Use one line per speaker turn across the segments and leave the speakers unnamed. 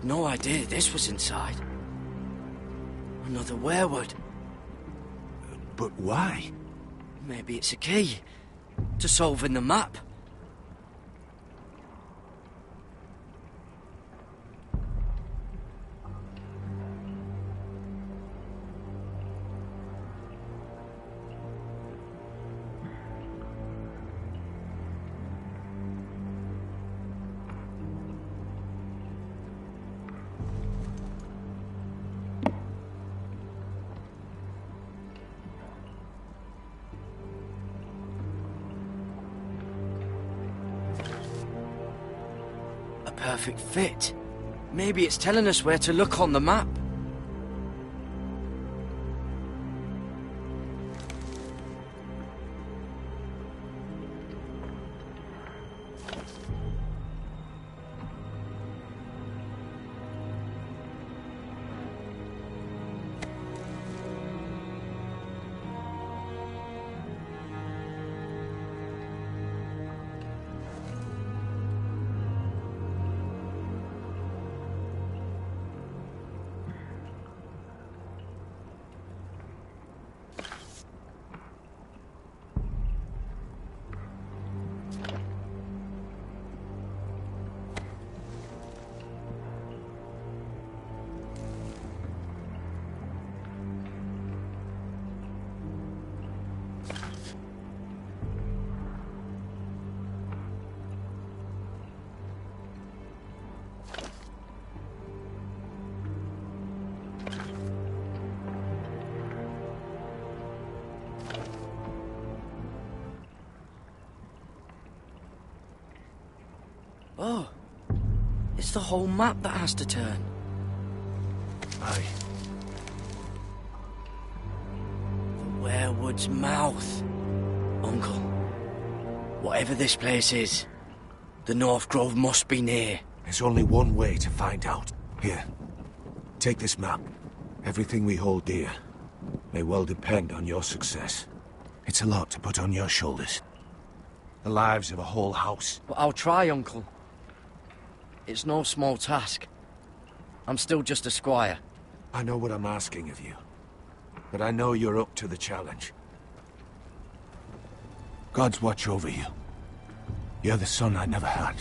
had no idea this was inside. Another werewood.
But why?
Maybe it's a key to solving the map. Perfect fit. Maybe it's telling us where to look on the map. Oh, it's the whole map that has to turn.
Aye.
The werewood's mouth. Uncle, whatever this place is, the North Grove must be near.
There's only one way to find out. Here, take this map. Everything we hold dear may well depend on your success. It's a lot to put on your shoulders. The lives of a whole house.
But I'll try, Uncle. It's no small task. I'm still just a squire.
I know what I'm asking of you, but I know you're up to the challenge. God's watch over you. You're the son I never had.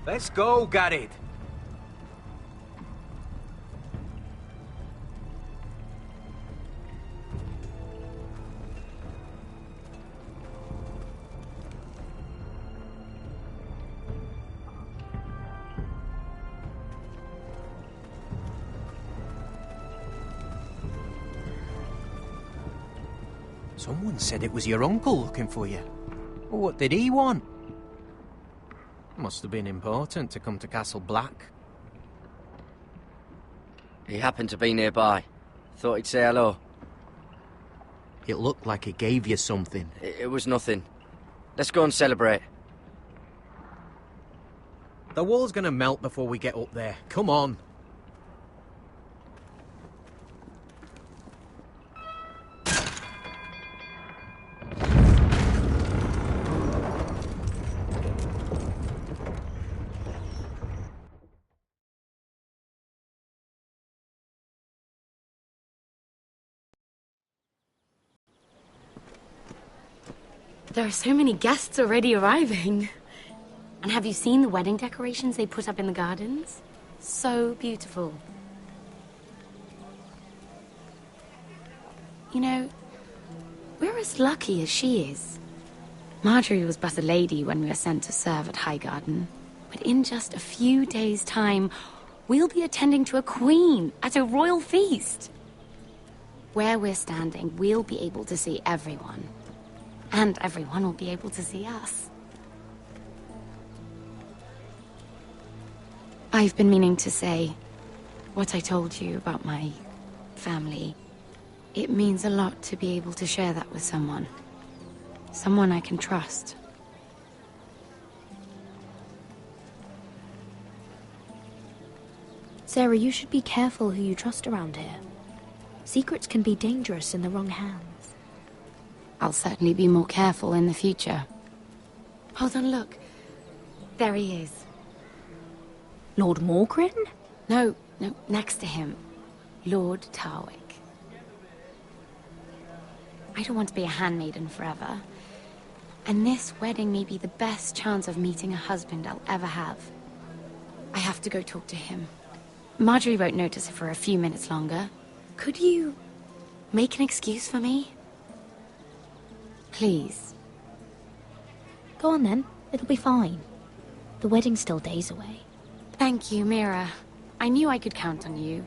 Let's go, Gared.
Someone said it was your uncle looking for you. What did he want? Must have been important to come to Castle Black.
He happened to be nearby. Thought he'd say hello.
It looked like he gave you something.
It was nothing. Let's go and celebrate.
The wall's gonna melt before we get up there. Come on.
There are so many guests already arriving. And have you seen the wedding decorations they put up in the gardens? So beautiful. You know, we're as lucky as she is. Marjorie was but a lady when we were sent to serve at Highgarden. But in just a few days' time, we'll be attending to a queen at a royal feast. Where we're standing, we'll be able to see everyone. And everyone will be able to see us. I've been meaning to say what I told you about my family. It means a lot to be able to share that with someone. Someone I can trust.
Sarah, you should be careful who you trust around here. Secrets can be dangerous in the wrong hands.
I'll certainly be more careful in the future. Hold on, look. There he is.
Lord Morgrin?
No, next to him. Lord Tarwick. I don't want to be a handmaiden forever. And this wedding may be the best chance of meeting a husband I'll ever have. I have to go talk to him. Marjorie won't notice it for a few minutes longer. Could you make an excuse for me? Please.
Go on then. It'll be fine. The wedding's still days away.
Thank you, Mira. I knew I could count on you.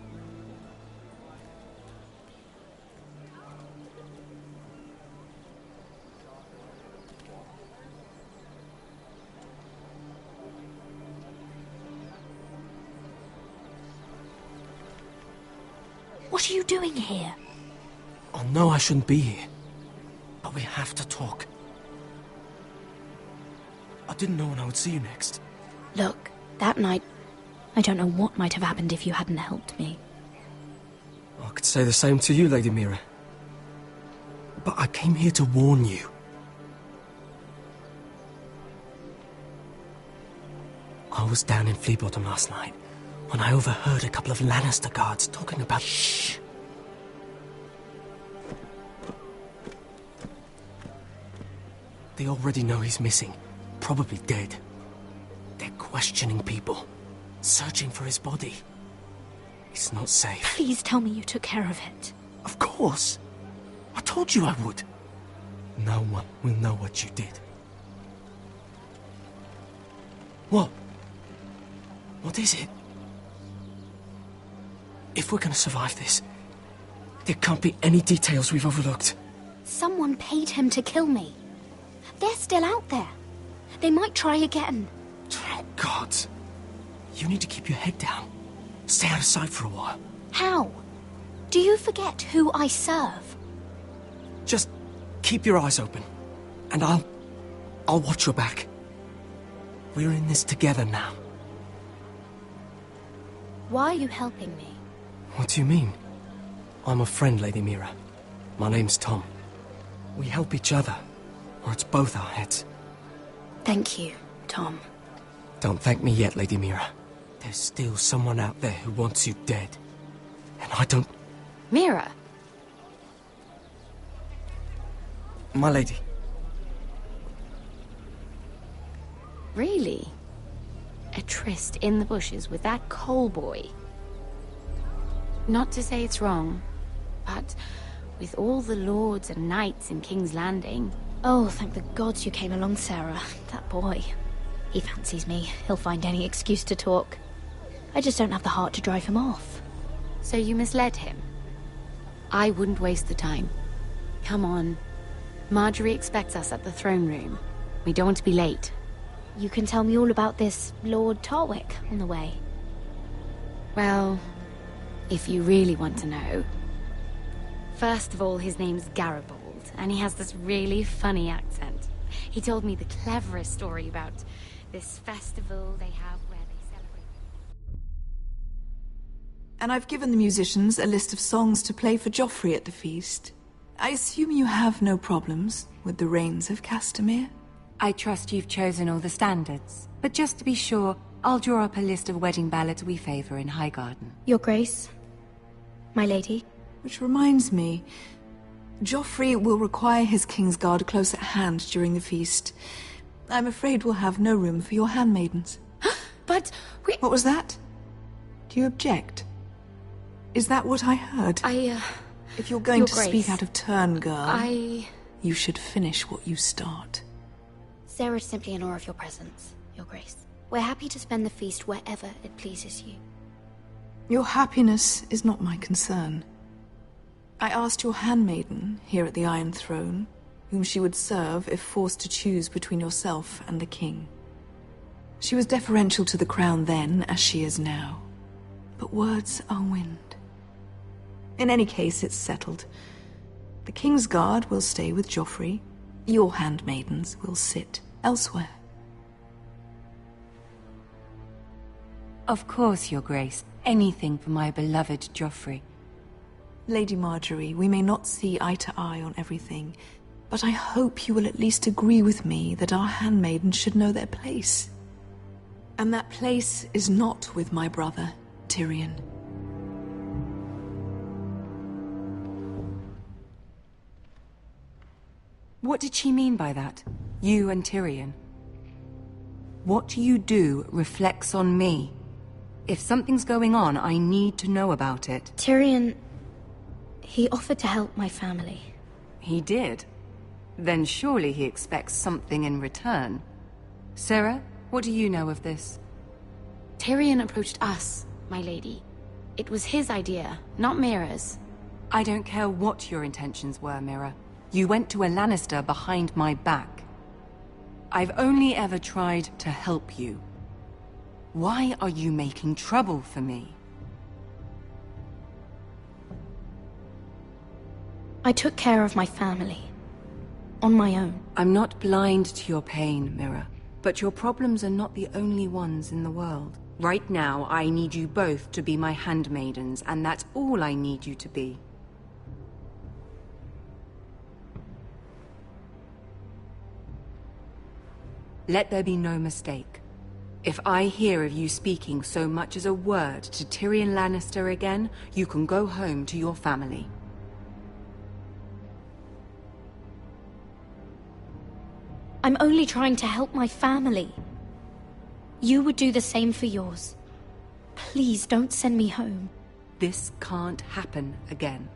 What are you doing here?
I know I shouldn't be here, but we have to talk. I didn't know when I would see you next.
Look, that night...
I don't know what might have happened if you hadn't helped me.
I could say the same to you, Lady Mira. But I came here to warn you. I was down in Fleabottom last night when I overheard a couple of Lannister guards talking about... Shh! They already know he's missing, probably dead. They're questioning people, searching for his body. It's not safe.
Please tell me you took care of it.
Of course! I told you I would. No one will know what you did. What? What is it? If we're gonna survive this, there can't be any details we've overlooked.
Someone paid him to kill me. They're still out there. They might try again.
God. You need to keep your head down. Stay out of sight for a while.
How? Do you forget who I serve?
Just keep your eyes open. And I'll watch your back. We're in this together now.
Why are you helping me?
What do you mean? I'm a friend, Lady Mira. My name's Tom. We help each other, or it's both our heads.
Thank you, Tom.
Don't thank me yet, Lady Mira. There's still someone out there who wants you dead. And I don't...
Mira!
My lady.
Really? A tryst in the bushes with that Cole boy? Not to say it's wrong, but with all the lords and knights in King's Landing...
Oh, thank the gods you came along, Sarah. That boy. He fancies me. He'll find any excuse to talk. I just don't have the heart to drive him off.
So you misled him? I wouldn't waste the time. Come on. Marjorie expects us at the throne room. We don't want to be late.
You can tell me all about this Lord Tarwick on the way.
Well, if you really want to know. First of all, his name's Garibald, and he has this really funny accent. He told me the cleverest story about this festival they have where they celebrate...
And I've given the musicians a list of songs to play for Joffrey at the feast. I assume you have no problems with the Rains of Castamere?
I trust you've chosen all the standards. But just to be sure, I'll draw up a list of wedding ballads we favor in Highgarden.
Your Grace, my lady.
Which reminds me, Joffrey will require his Kingsguard close at hand during the feast. I'm afraid we'll have no room for your handmaidens.
But we...
What was that? Do you object? Is that what I heard? If you're going to speak out of turn, girl, you should finish what you start.
Sarah's simply in awe of your presence, Your Grace. We're happy to spend the feast wherever it pleases you.
Your happiness is not my concern. I asked your handmaiden here at the Iron Throne whom she would serve if forced to choose between yourself and the king. She was deferential to the crown then, as she is now. But words are wind. In any case, it's settled. The Kingsguard will stay with Joffrey. Your handmaidens will sit elsewhere.
Of course, Your Grace. Anything for my beloved Joffrey.
Lady Marjorie, we may not see eye to eye on everything, but I hope you will at least agree with me that our handmaidens should know their place. And that place is not with my brother, Tyrion.
What did she mean by that? You and Tyrion? What you do reflects on me. If something's going on, I need to know about it.
Tyrion... he offered to help my family.
He did? Then surely he expects something in return. Sarah, what do you know of this?
Tyrion approached us, my lady. It was his idea, not Mira's.
I don't care what your intentions were, Mira. You went to a Lannister behind my back. I've only ever tried to help you. Why are you making trouble for me?
I took care of my family. On my own.
I'm not blind to your pain, Mira. But your problems are not the only ones in the world. Right now, I need you both to be my handmaidens, and that's all I need you to be. Let there be no mistake. If I hear of you speaking so much as a word to Tyrion Lannister again, you can go home to your family.
I'm only trying to help my family. You would do the same for yours. Please don't send me home.
This can't happen again.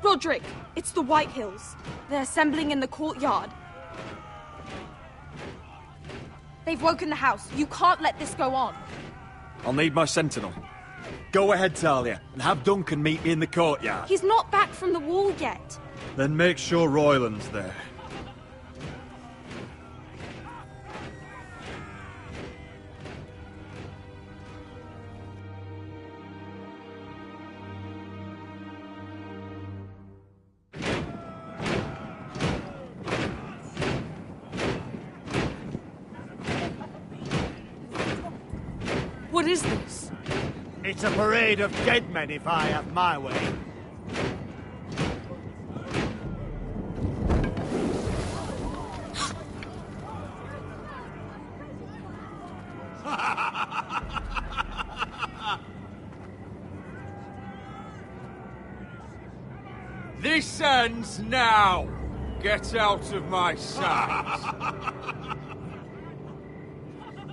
Roderick, it's the Whitehills. They're assembling in the courtyard. They've woken the house. You can't let this go on.
I'll need my sentinel. Go ahead, Talia, and have Duncan meet me in the courtyard.
He's not back from the wall yet.
Then make sure Royland's there.
What is this?
It's a parade of dead men if I have my way.
This ends now! Get out of my sight!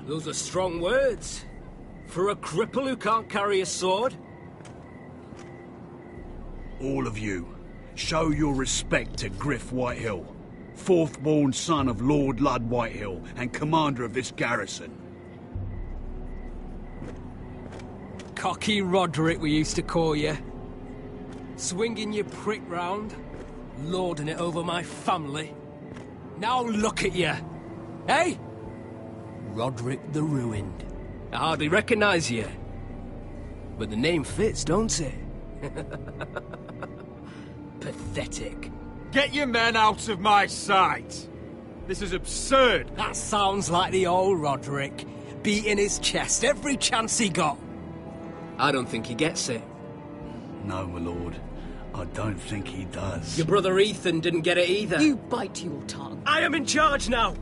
Those are strong words. For a cripple who can't carry a sword?
All of you, show your respect to Griff Whitehill, fourth-born son of Lord Ludd Whitehill and commander of this garrison.
Cocky Roderick, we used to call you. Swinging your prick round, lording it over my family. Now look at you! Hey? Roderick the Ruined. I hardly recognise you. But the name fits, don't it? Pathetic.
Get your men out of my sight! This is absurd!
That sounds like the old Roderick, beating his chest every chance he got. I don't think he gets it.
No, my lord. I don't think he does.
Your brother Ethan didn't get it either.
You bite your tongue.
I am in charge now!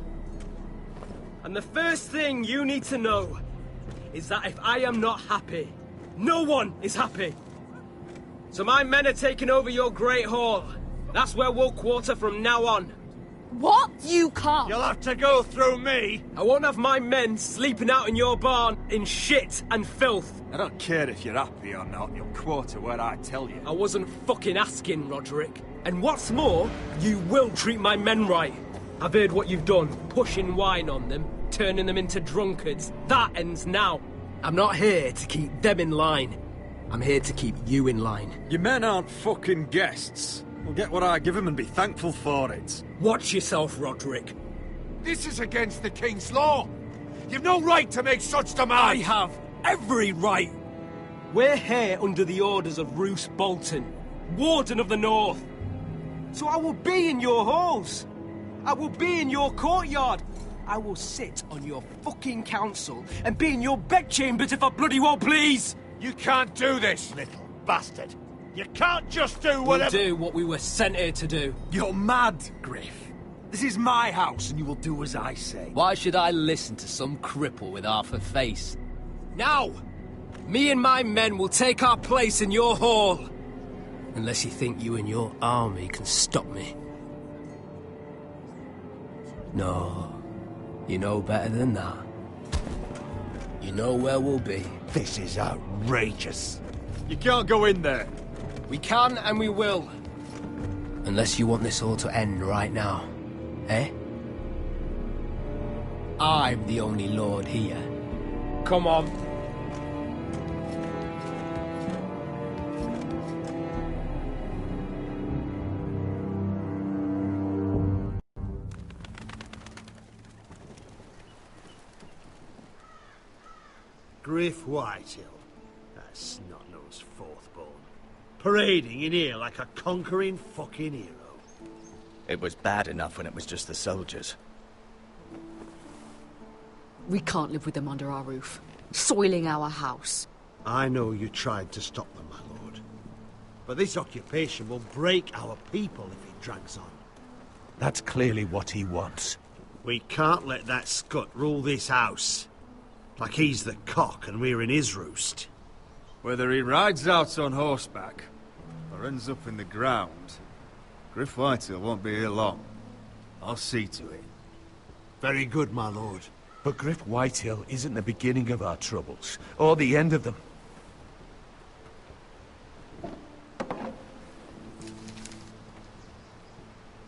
And the first thing you need to know is that if I am not happy, no one is happy. So my men are taking over your Great Hall. That's where we'll quarter from now on.
What? You can't.
You'll have to go through me.
I won't have my men sleeping out in your barn in shit and filth.
I don't care if you're happy or not. You'll quarter where I tell you.
I wasn't fucking asking, Roderick. And what's more, you will treat my men right. I've heard what you've done, pushing wine on them, turning them into drunkards. That ends now. I'm not here to keep them in line. I'm here to keep you in line.
Your men aren't fucking guests. We'll get what I give them and be thankful for it.
Watch yourself, Roderick.
This is against the King's law!
You've no right to make such demands!
I have every right! We're here under the orders of Roose Bolton, Warden of the North. So I will be in your halls. I will be in your courtyard. I will sit on your fucking council and be in your bedchambers if I bloody well please!
You can't do this,
Little bastard! You can't just do
We'll
whatever—
do what we were sent here to do.
You're mad, Griff. This is my house, and you will do as I say.
Why should I listen to some cripple with half a face? Now! Me and my men will take our place in your hall. Unless you think you and your army can stop me. No. You know better than that. You know where we'll be.
This is outrageous.
You can't go in there.
We can and we will. Unless you want this all to end right now. Eh? I'm the only lord here. Come on.
Griff Whitehill, that snot-nosed fourthborn, parading in here like a conquering fucking hero.
It was bad enough when it was just the soldiers.
We can't live with them under our roof, soiling our house.
I know you tried to stop them, my lord. But this occupation will break our people if it drags on.
That's clearly what he wants.
We can't let that scut rule this house. Like he's the cock and we're in his roost.
Whether he rides out on horseback or ends up in the ground, Griff Whitehill won't be here long. I'll see to it.
Very good, my lord.
But Griff Whitehill isn't the beginning of our troubles, or the end of them.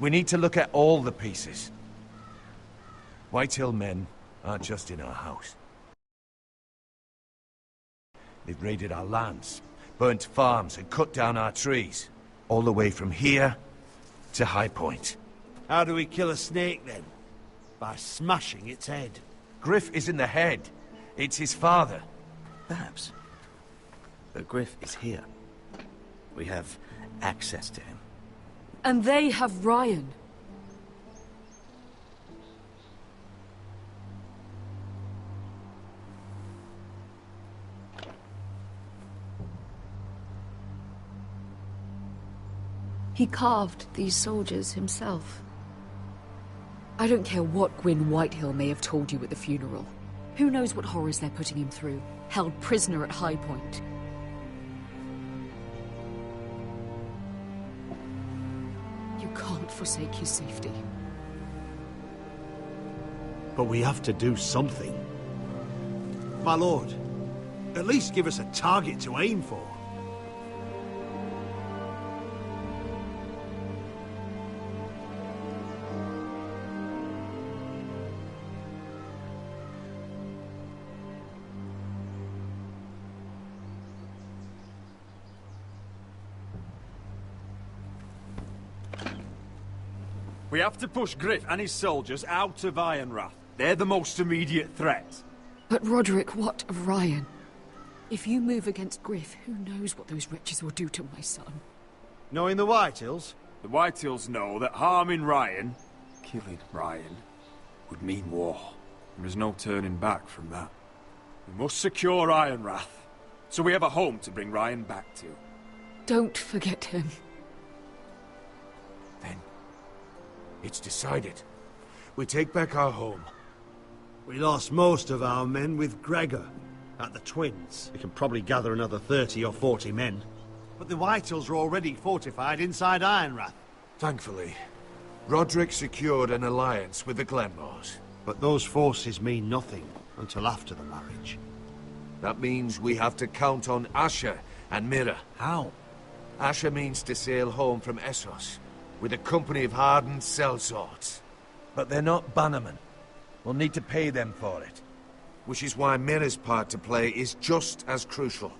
We need to look at all the pieces. Whitehill men aren't just in our house. They've raided our lands, burnt farms and cut down our trees. All the way from here to High Point.
How do we kill a snake, then? By smashing its head.
Griff isn't the head. It's his father.
Perhaps. But Griff is here. We have access to him.
And they have Ryan. He carved these soldiers himself. I don't care what Gwyn Whitehill may have told you at the funeral. Who knows what horrors they're putting him through, held prisoner at High Point. You can't forsake his safety.
But we have to do something. My lord, at least give us a target to aim for.
We have to push Griff and his soldiers out of Ironrath. They're the most immediate threat.
But Roderick, what of Ryan? If you move against Griff, who knows what those wretches will do to my son?
Knowing the Whitehills?
The Whitehills know that harming Ryan, killing Ryan, would mean war. There is no turning back from that. We must secure Ironrath, so we have a home to bring Ryan back to.
Don't forget him.
It's decided. We take back our home.
We lost most of our men with Gregor at the Twins. We can probably gather another 30 or 40 men. But the Whitehills are already fortified inside Ironrath.
Thankfully, Roderick secured an alliance with the Glenmores.
But those forces mean nothing until after the marriage.
That means we have to count on Asher and Mira.
How?
Asher means to sail home from Essos with a company of hardened sellswords. But they're not bannermen. We'll need to pay them for it. Which is why Mira's part to play is just as crucial.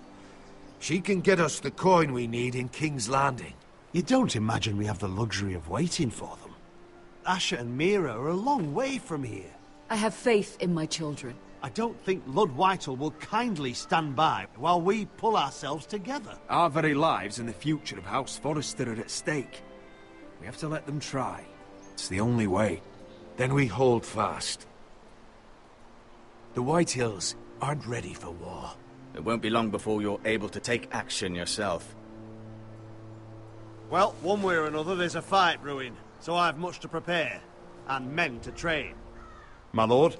She can get us the coin we need in King's Landing.
You don't imagine we have the luxury of waiting for them? Asher and Mira are a long way from here.
I have faith in my children.
I don't think Lord Whitehall will kindly stand by while we pull ourselves together.
Our very lives and the future of House Forrester are at stake. We have to let them try. It's the only way.
Then we hold fast. The Whitehills aren't ready for war.
It won't be long before you're able to take action yourself.
Well, one way or another, there's a fight brewing, so I've much to prepare, and men to train.
My lord?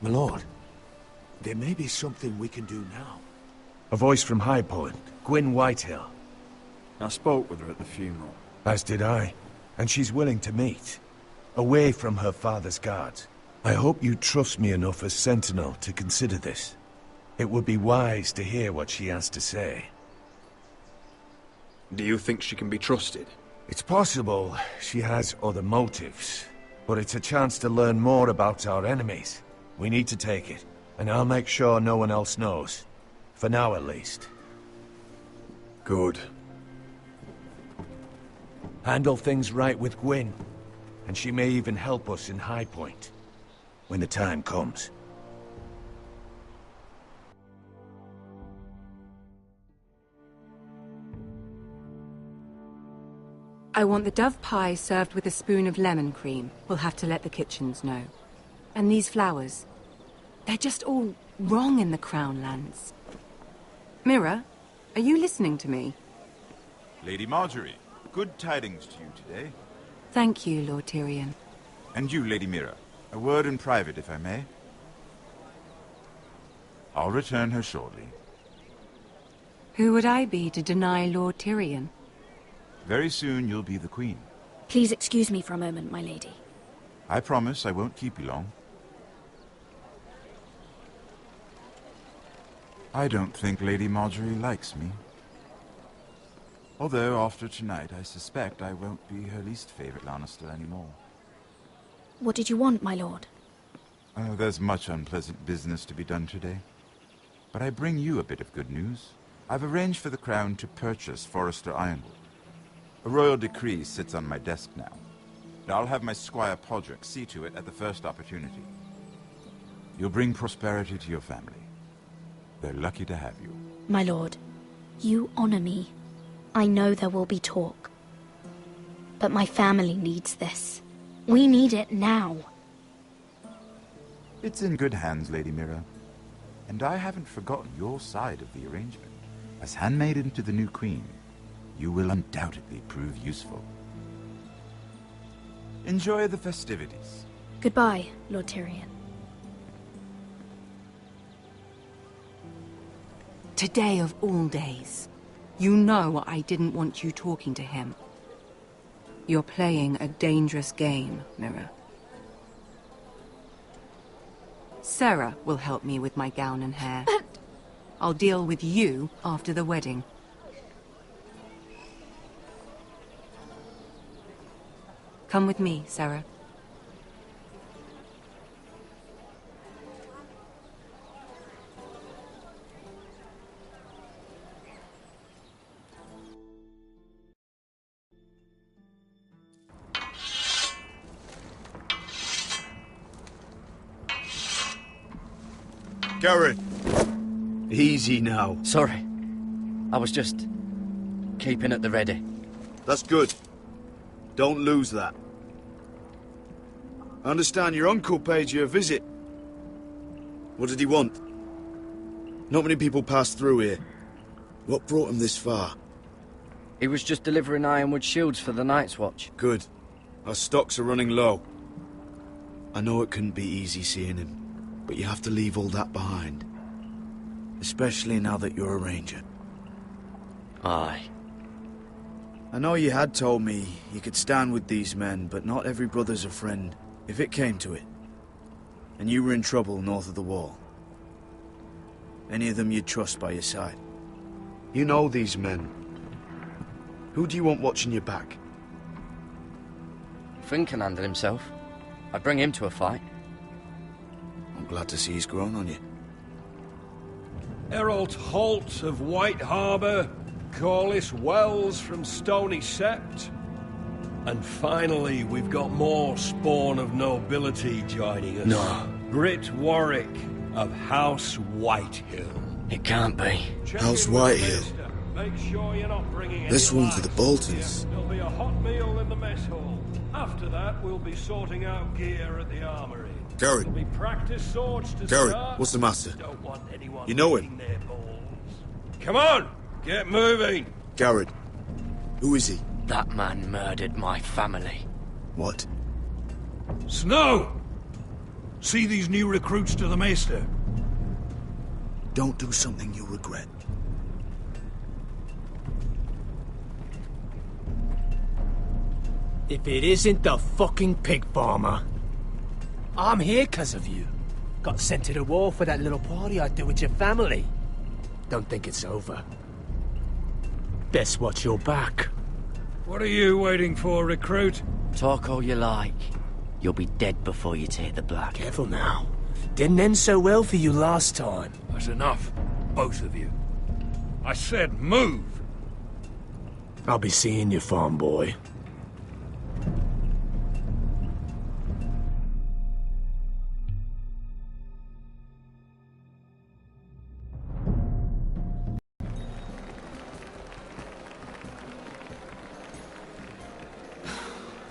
My lord, there may be something we can do now. A voice from High Point, Gwyn Whitehill.
I spoke with her at the funeral.
As did I. And she's willing to meet. Away from her father's guards. I hope you trust me enough as Sentinel to consider this. It would be wise to hear what she has to say.
Do you think she can be trusted?
It's possible she has other motives. But it's a chance to learn more about our enemies. We need to take it. And I'll make sure no one else knows. For now, at least.
Good.
Handle things right with Gwyn. And she may even help us in High Point. When the time comes.
I want the dove pie served with a spoon of lemon cream. We'll have to let the kitchens know. And these flowers. They're just all wrong in the Crown lands. Mira, are you listening to me?
Lady Marjorie, good tidings to you today.
Thank you, Lord Tyrion.
And you, Lady Mira. A word in private, if I may. I'll return her shortly.
Who would I be to deny Lord Tyrion?
Very soon you'll be the Queen.
Please excuse me for a moment, my lady.
I promise I won't keep you long. I don't think Lady Marjorie likes me. Although, after tonight, I suspect I won't be her least favorite Lannister anymore.
What did you want, my lord?
There's much unpleasant business to be done today. But I bring you a bit of good news. I've arranged for the Crown to purchase Forrester Ironwood. A royal decree sits on my desk now. And I'll have my squire Podrick see to it at the first opportunity. You'll bring prosperity to your family. They're lucky to have you.
My lord, you honor me. I know there will be talk. But my family needs this. We need it now.
It's in good hands, Lady Mira. And I haven't forgotten your side of the arrangement. As handmaiden to the new queen, you will undoubtedly prove useful. Enjoy the festivities.
Goodbye, Lord Tyrion.
Today of all days. You know I didn't want you talking to him. You're playing a dangerous game, Mira. Sarah will help me with my gown and hair.
But...
I'll deal with you after the wedding. Come with me, Sarah.
Garrett! Easy now.
Sorry. I was just keeping at the ready.
That's good. Don't lose that. I understand your uncle paid you a visit. What did he want? Not many people pass through here. What brought him this far?
He was just delivering Ironwood shields for the Night's Watch.
Good. Our stocks are running low. I know it couldn't be easy seeing him, but you have to leave all that behind. Especially now that you're a ranger.
Aye.
I know you had told me you could stand with these men, but not every brother's a friend, if it came to it. And you were in trouble north of the wall. Any of them you'd trust by your side. You know these men. Who do you want watching your back?
Finn can handle himself. I'd bring him to a fight.
I'm glad to see he's grown on you.
Errol Holt of White Harbour, Corliss Wells from Stony Sept. And finally, we've got more spawn of nobility joining us.
No.
Britt Warwick of House Whitehill.
It can't be.
House Whitehill.
Make sure you're not bringing
This
any
one for the
lights.
Boltons.
There'll be a hot meal in the mess hall. After that, we'll be sorting out gear at the armory.
Garrett.
There'll be practice swords to
Garrett,
start.
what's the matter?
Don't want anyone
You know him?
licking their balls. Come on, get moving.
Garrett. Who is he?
That man murdered my family.
What?
Snow! See these new recruits to the Maester?
Don't do something you'll regret.
If it isn't the fucking pig farmer. I'm here 'cause of you. Got sent to the war for that little party I did with your family. Don't think it's over. Best watch your back.
What are you waiting for, recruit?
Talk all you like. You'll be dead before you take the black.
Careful now. Didn't end so well for you last time.
That's enough, both of you. I said move.
I'll be seeing you, farm boy.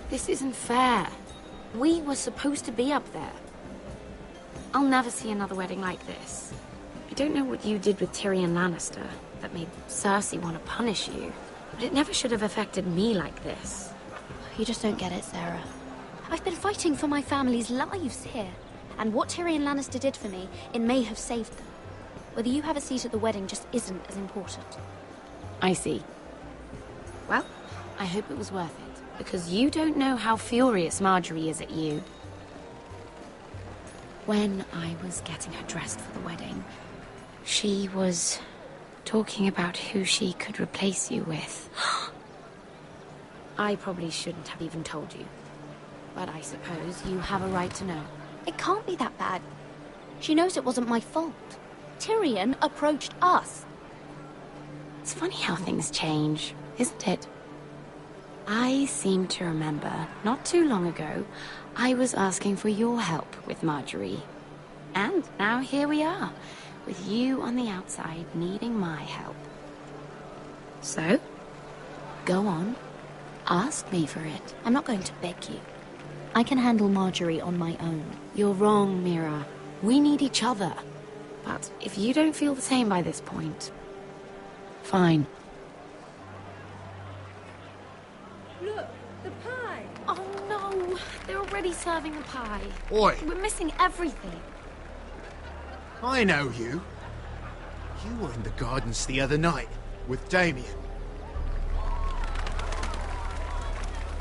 This isn't fair. We were supposed to be up there. I'll never see another wedding like this. I don't know what you did with Tyrion Lannister that made Cersei want to punish you, but it never should have affected me like this.
You just don't get it, Sarah. I've been fighting for my family's lives here, and what Tyrion Lannister did for me, it may have saved them. Whether you have a seat at the wedding just isn't as important.
I see. Well, I hope it was worth it, because you don't know how furious Marjorie is at you. When I was getting her dressed for the wedding, she was talking about who she could replace you with. I probably shouldn't have even told you, but I suppose you have a right to know.
It can't be that bad. She knows it wasn't my fault. Tyrion approached us.
It's funny how things change, isn't it? I seem to remember, not too long ago, I was asking for your help with Marjorie. And now here we are, with you on the outside needing my help. So, go on. Ask me for it.
I'm not going to beg you. I can handle Marjorie on my own.
You're wrong, Mira. We need each other. But if you don't feel the same by this point, fine.
Look, the pie.
Oh no, they're already serving the pie.
Oi.
We're missing everything.
I know you. You were in the gardens the other night with Damien.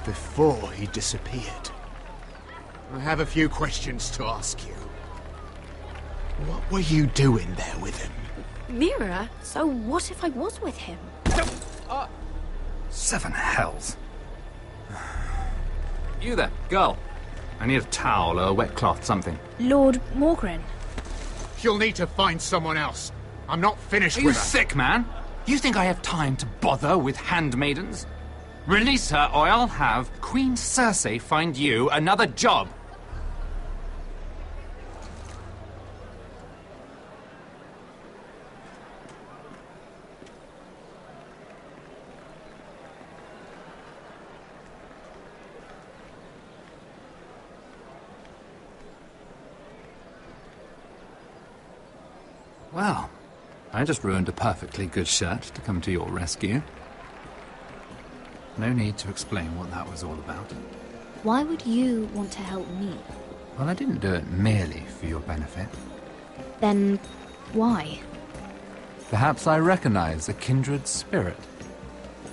Before he disappeared. I have a few questions to ask you. What were you doing there with him?
Mira?
So what if I was with him?
Seven hells. You there, girl. I need a towel or a wet cloth, something.
Lord Morgren.
You'll need to find someone else. I'm not finished
Are you
with her.
sick, man? You think I have time to bother with handmaidens? Release her, or I'll have Queen Cersei find you another job. Well, I just ruined a perfectly good shirt to come to your rescue. No need to explain what that was all about.
Why would you want to help me?
Well, I didn't do it merely for your benefit.
Then why?
Perhaps I recognize a kindred spirit.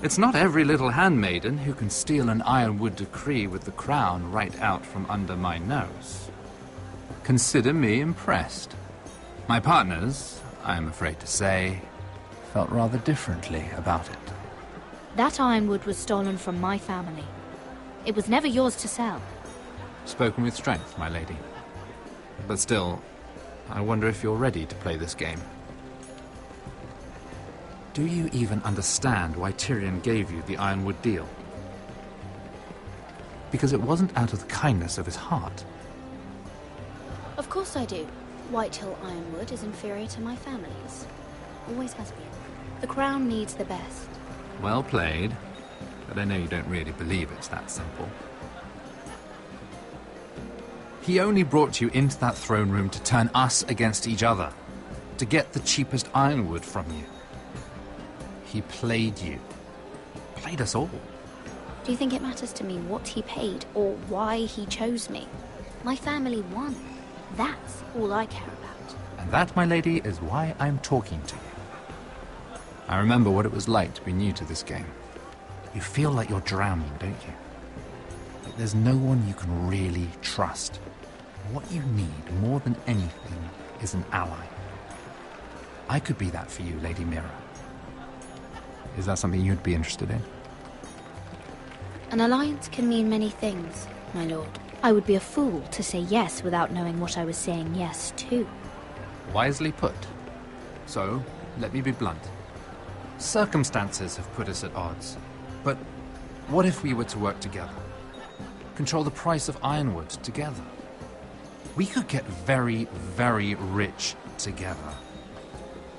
It's not every little handmaiden who can steal an ironwood decree with the crown right out from under my nose. Consider me impressed. My partners, I am afraid to say, felt rather differently about it.
That ironwood was stolen from my family. It was never yours to sell.
Spoken with strength, my lady. But still, I wonder if you're ready to play this game. Do you even understand why Tyrion gave you the Ironwood deal? Because it wasn't out of the kindness of his heart.
Of course I do. Whitehill Ironwood is inferior to my family's. Always has been. The crown needs the best.
Well played, but I know you don't really believe it's that simple. He only brought you into that throne room to turn us against each other, to get the cheapest ironwood from you. He played you. Played us all.
Do you think it matters to me what he paid or why he chose me? My family won. That's all I care about.
And that, my lady, is why I'm talking to you. I remember what it was like to be new to this game. You feel like you're drowning, don't you? Like there's no one you can really trust. What you need, more than anything, is an ally. I could be that for you, Lady Mira. Is that something you'd be interested in?
An alliance can mean many things, my lord. I would be a fool to say yes without knowing what I was saying yes to.
Wisely put. So, let me be blunt. Circumstances have put us at odds. But what if we were to work together? Control the price of ironwood together? We could get very, very rich together.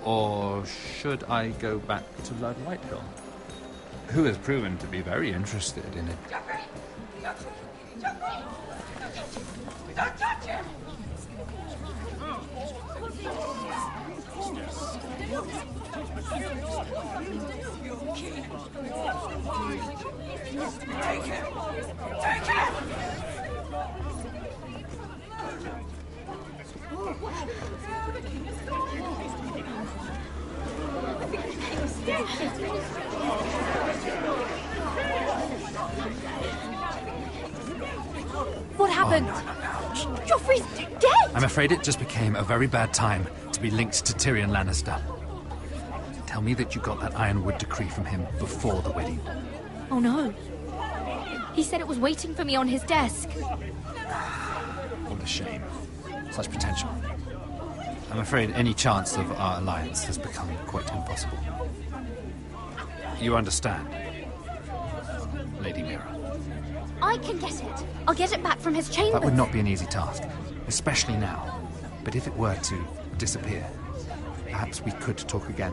Or should I go back to Lord Whitehill, who has proven to be very interested in it?
Don't touch him! Take him! Take him!
What happened?
Oh, no.
Joffrey's dead!
I'm afraid it just became a very bad time to be linked to Tyrion Lannister. Tell me that you got that Ironwood decree from him before the wedding.
Oh no. He said it was waiting for me on his desk.
What a shame. Such potential. I'm afraid any chance of our alliance has become quite impossible. You understand, Lady Mira?
I can get it. I'll get it back from his chambers.
That would not be an easy task, especially now. But if it were to disappear, perhaps we could talk again.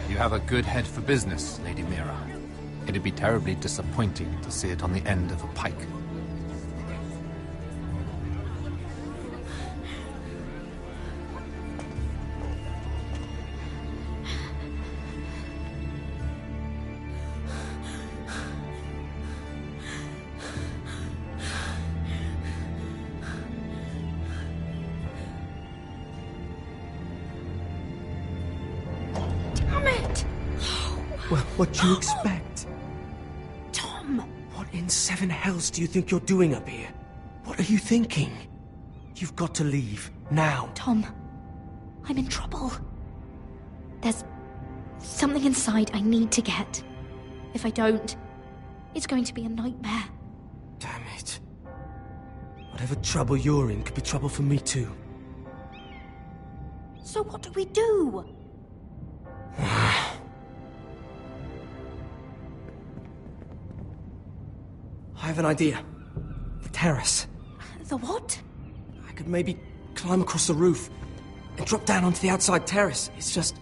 You have a good head for business, Lady Mira. It'd be terribly disappointing to see it on the end of a pike.
Well, what do you expect?
Tom!
What in seven hells do you think you're doing up here? What are you thinking? You've got to leave, now.
Tom, I'm in trouble. There's something inside I need to get. If I don't, it's going to be a nightmare.
Damn it. Whatever trouble you're in could be trouble for me too.
So what do we do?
I have an idea. The terrace.
The what?
I could maybe climb across the roof and drop down onto the outside terrace. It's just...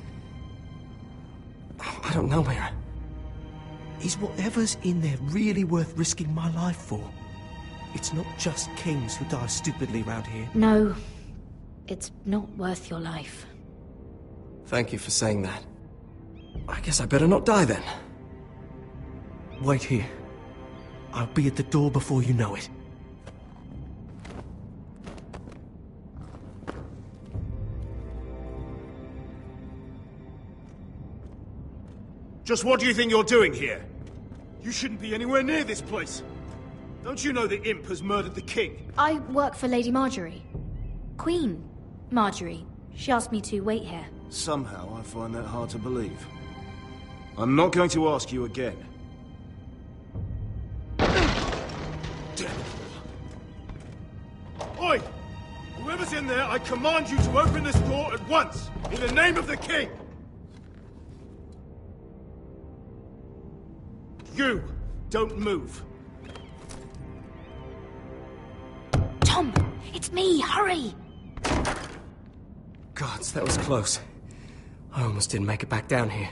I don't know, Mira. Is whatever's in there really worth risking my life for? It's not just kings who die stupidly round here.
No, it's not worth your life.
Thank you for saying that. I guess I better not die then. Wait here. I'll be at the door before you know it.
Just what do you think you're doing here? You shouldn't be anywhere near this place. Don't you know the imp has murdered the king?
I work for Lady Marjorie. Queen Marjorie. She asked me to wait here.
Somehow I find that hard to believe. I'm not going to ask you again. Oi! Whoever's
Whoever's in there, I command you to open this door at once, in the name of the king! You, don't move.
Tom, it's me, hurry!
Gods, that was close. I almost didn't make it back down here.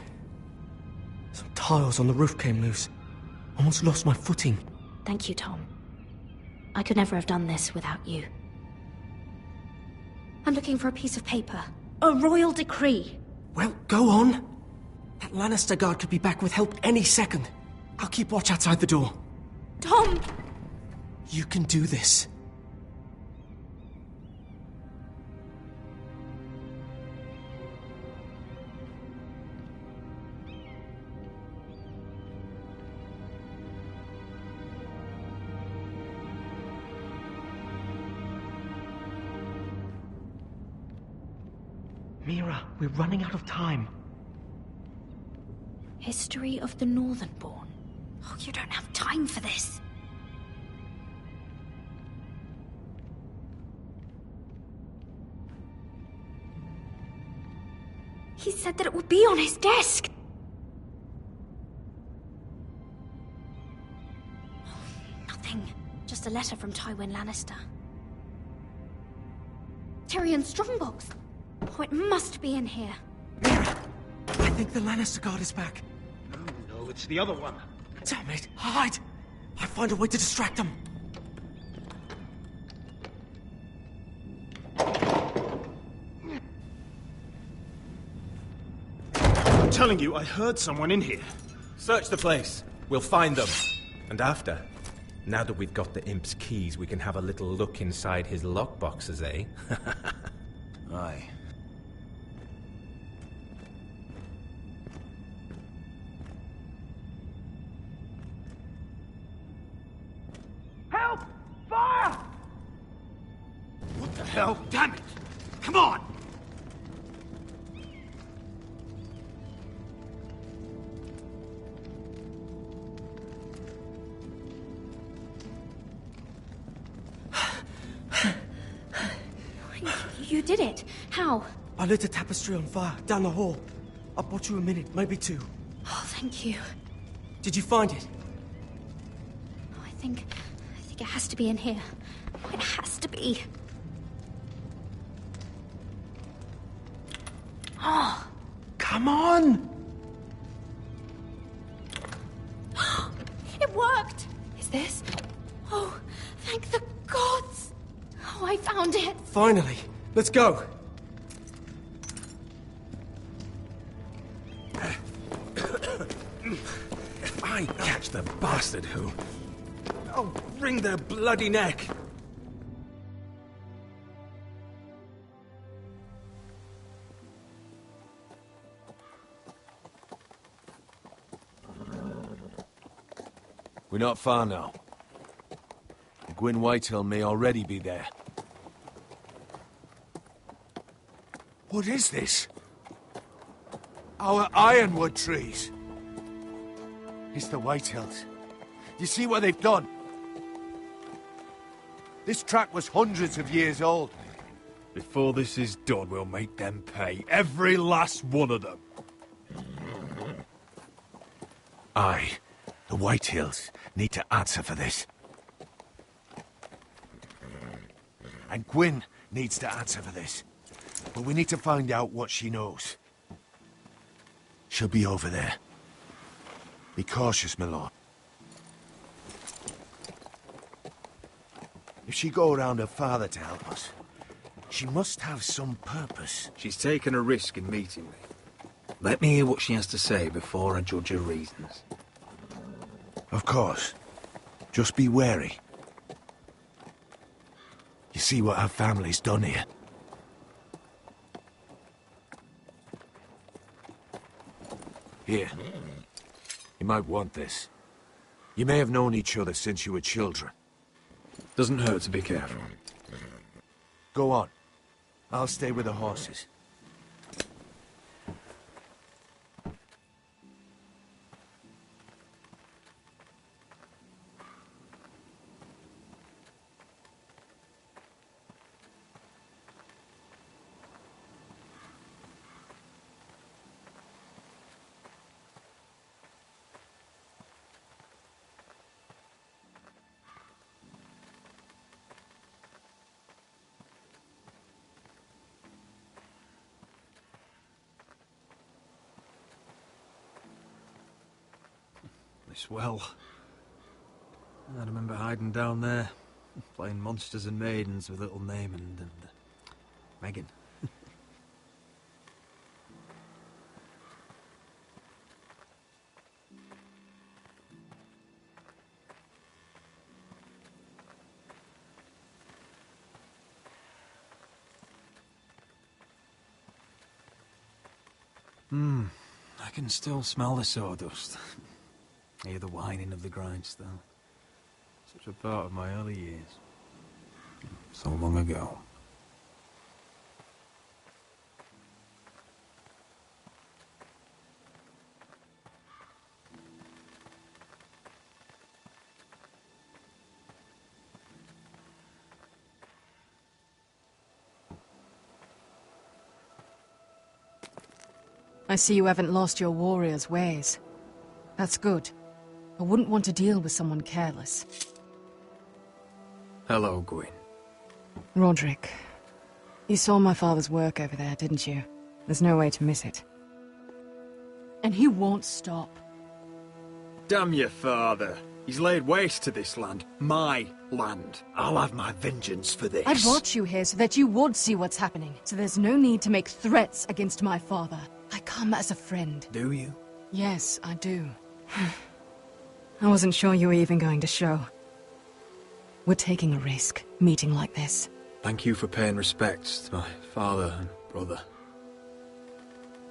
Some tiles on the roof came loose. Almost lost my footing.
Thank you, Tom. I could never have done this without you. I'm looking for a piece of paper. A royal decree.
Well, go on. That Lannister guard could be back with help any second. I'll keep watch outside the door.
Tom!
You can do this. Mira, we're running out of time.
History of the Northernborn. Oh, you don't have time for this. He said that it would be on his desk. Nothing. Just a letter from Tywin Lannister. Tyrion Strongbox. Oh, it must be in here.
Mira, I think the Lannister guard is back.
No, it's the other one.
Damn it, hide! I'll find a way to distract them.
I'm telling you, I heard someone in here.
Search the place. We'll find them. And after, now that we've got the imp's keys, we can have a little look inside his lockboxes, eh?
Aye.
Help! Fire! What the hell? Damn it! Come on!
You did it. How?
I lit a tapestry on fire down the hall. I bought you a minute, maybe two.
Oh, thank you.
Did you find it?
Oh, I think it has to be in here. Oh, it has to be. Oh.
Come on!
It worked! Is this? Oh, thank the gods! Oh, I found it!
Finally! Let's go!
If I catch the bastard who... I'll wring their bloody neck!
We're not far now. Gwyn Whitehill may already be there. What is this? Our ironwood trees. It's the Whitehills. You see what they've done? This track was hundreds of years old.
Before this is done, we'll make them pay. Every last one of them.
Aye. The Whitehills need to answer for this. And Gwyn needs to answer for this. But we need to find out what she knows. She'll be over there. Be cautious, my lord. If she go around her father to help us, she must have some purpose.
She's taken a risk in meeting me. Let me hear what she has to say before I judge her reasons.
Of course. Just be wary. You see what our family's done here? Here. You might want this. You may have known each other since you were children.
Doesn't hurt to be careful.
Go on. I'll stay with the horses.
This well. I remember hiding down there, playing monsters and maidens with little Naaman and Megan. I can still smell the sawdust. Hear the whining of the grindstone. Such a part of my early years. So long ago.
I see you haven't lost your warrior's ways. That's good. I wouldn't want to deal with someone careless.
Hello, Gwyn.
Roderick, you saw my father's work over there, didn't you? There's no way to miss it. And he won't stop.
Damn your father. He's laid waste to this land. My land.
I'll have my vengeance for this.
I brought you here so that you would see what's happening. So there's no need to make threats against my father. I come as a friend.
Do you?
Yes, I do. I wasn't sure you were even going to show. We're taking a risk, meeting like this.
Thank you for paying respects to my father and brother.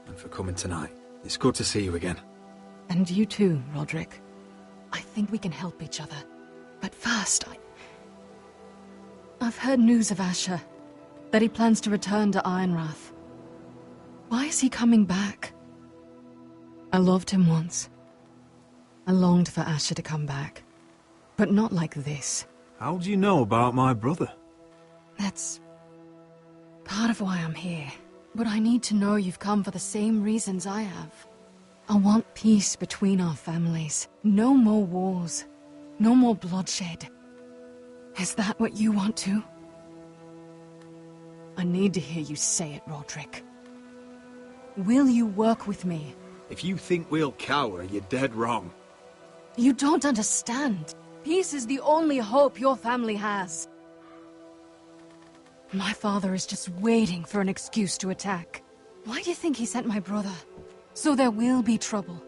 And for coming tonight. It's good to see you again.
And you too, Roderick. I think we can help each other. But first, I've heard news of Asher. That he plans to return to Ironrath. Why is he coming back? I loved him once. I longed for Asher to come back. But not like this.
How do you know about my brother?
That's part of why I'm here. But I need to know you've come for the same reasons I have. I want peace between our families. No more wars. No more bloodshed. Is that what you want too? I need to hear you say it, Roderick. Will you work with me?
If you think we'll cower, you're dead wrong.
You don't understand. Peace is the only hope your family has. My father is just waiting for an excuse to attack. Why do you think he sent my brother? So there will be trouble.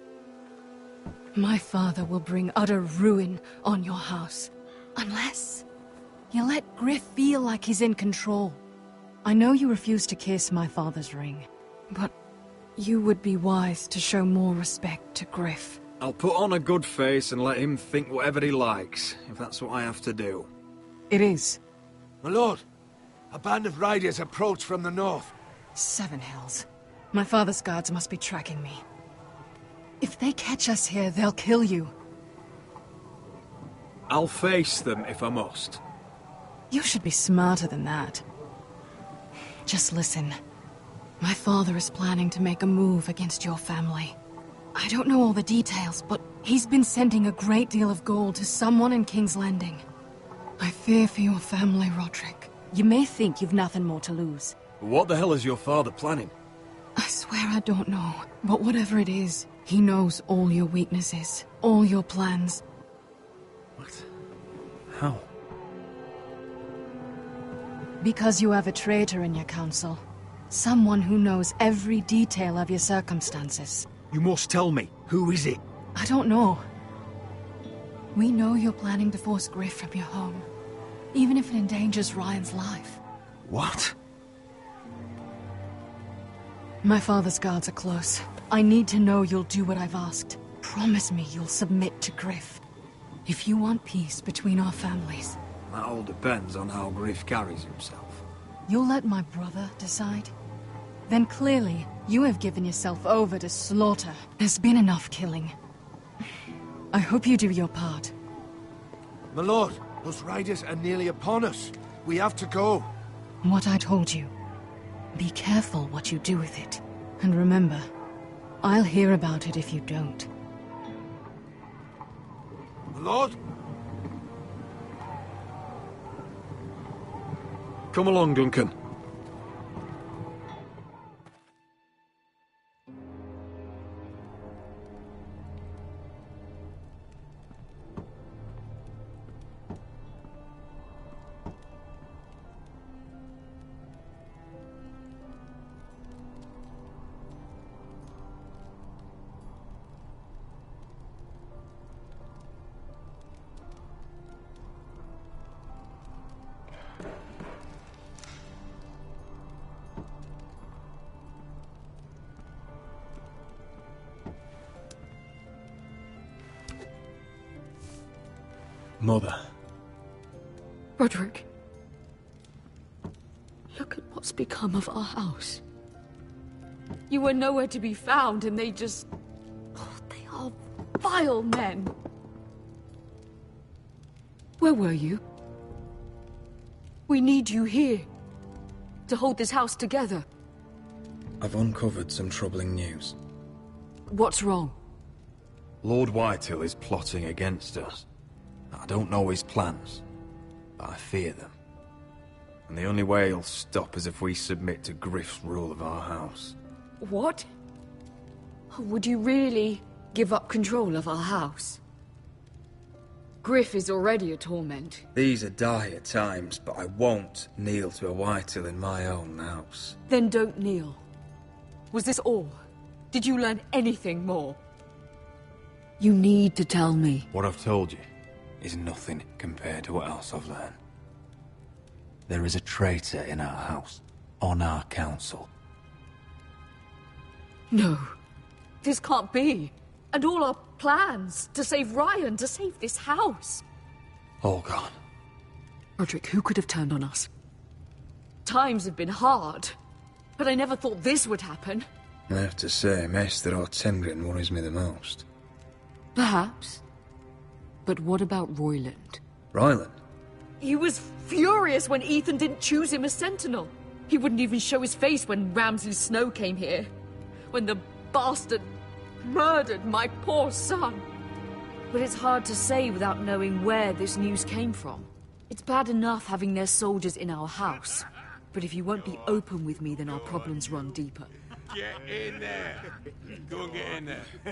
My father will bring utter ruin on your house. Unless you let Griff feel like he's in control. I know you refuse to kiss my father's ring, but you would be wise to show more respect to Griff.
I'll put on a good face and let him think whatever he likes, if that's what I have to do.
It is.
My lord, a band of riders approach from the north.
Seven Hells. My father's guards must be tracking me. If they catch us here, they'll kill you.
I'll face them if I must.
You should be smarter than that. Just listen. My father is planning to make a move against your family. I don't know all the details, but he's been sending a great deal of gold to someone in King's Landing. I fear for your family, Roderick. You may think you've nothing more to lose.
What the hell is your father planning?
I swear I don't know, but whatever it is, he knows all your weaknesses, all your plans.
What? How?
Because you have a traitor in your council. Someone who knows every detail of your circumstances.
You must tell me. Who is it?
I don't know. We know you're planning to force Griff from your home, even if it endangers Ryan's life.
What?
My father's guards are close. I need to know you'll do what I've asked. Promise me you'll submit to Griff. If you want peace between our families.
That all depends on how Griff carries himself.
You'll let my brother decide? Then clearly, you have given yourself over to slaughter. There's been enough killing. I hope you do your part.
My lord, those riders are nearly upon us. We have to go.
What I told you. Be careful what you do with it. And remember, I'll hear about it if you don't.
My lord?
Come along, Duncan.
Mother.
Roderick. Look at what's become of our house. You were nowhere to be found, and they just... Oh, they are vile men. Where were you? We need you here. To hold this house together.
I've uncovered some troubling news.
What's wrong?
Lord Whitehill is plotting against us. I don't know his plans, but I fear them. And the only way he'll stop is if we submit to Griff's rule of our house.
What? Would you really give up control of our house? Griff is already a torment.
These are dire times, but I won't kneel to a Whitehill in my own house.
Then don't kneel. Was this all? Did you learn anything more? You need to tell me.
What I've told you is nothing compared to what else I've learned. There is a traitor in our house, on our council.
No. This can't be. And all our plans to save Ryan, to save this house.
All gone.
Roderick, who could have turned on us? Times have been hard, but I never thought this would happen.
I have to say, Maester Ortengrin worries me the most.
Perhaps. But what about Royland?
Ryland?
He was furious when Ethan didn't choose him as Sentinel. He wouldn't even show his face when Ramsay Snow came here. When the bastard murdered my poor son. But it's hard to say without knowing where this news came from. It's bad enough having their soldiers in our house. But if you won't be open with me, then our problems run deeper.
Get in there. Go and get in there.
You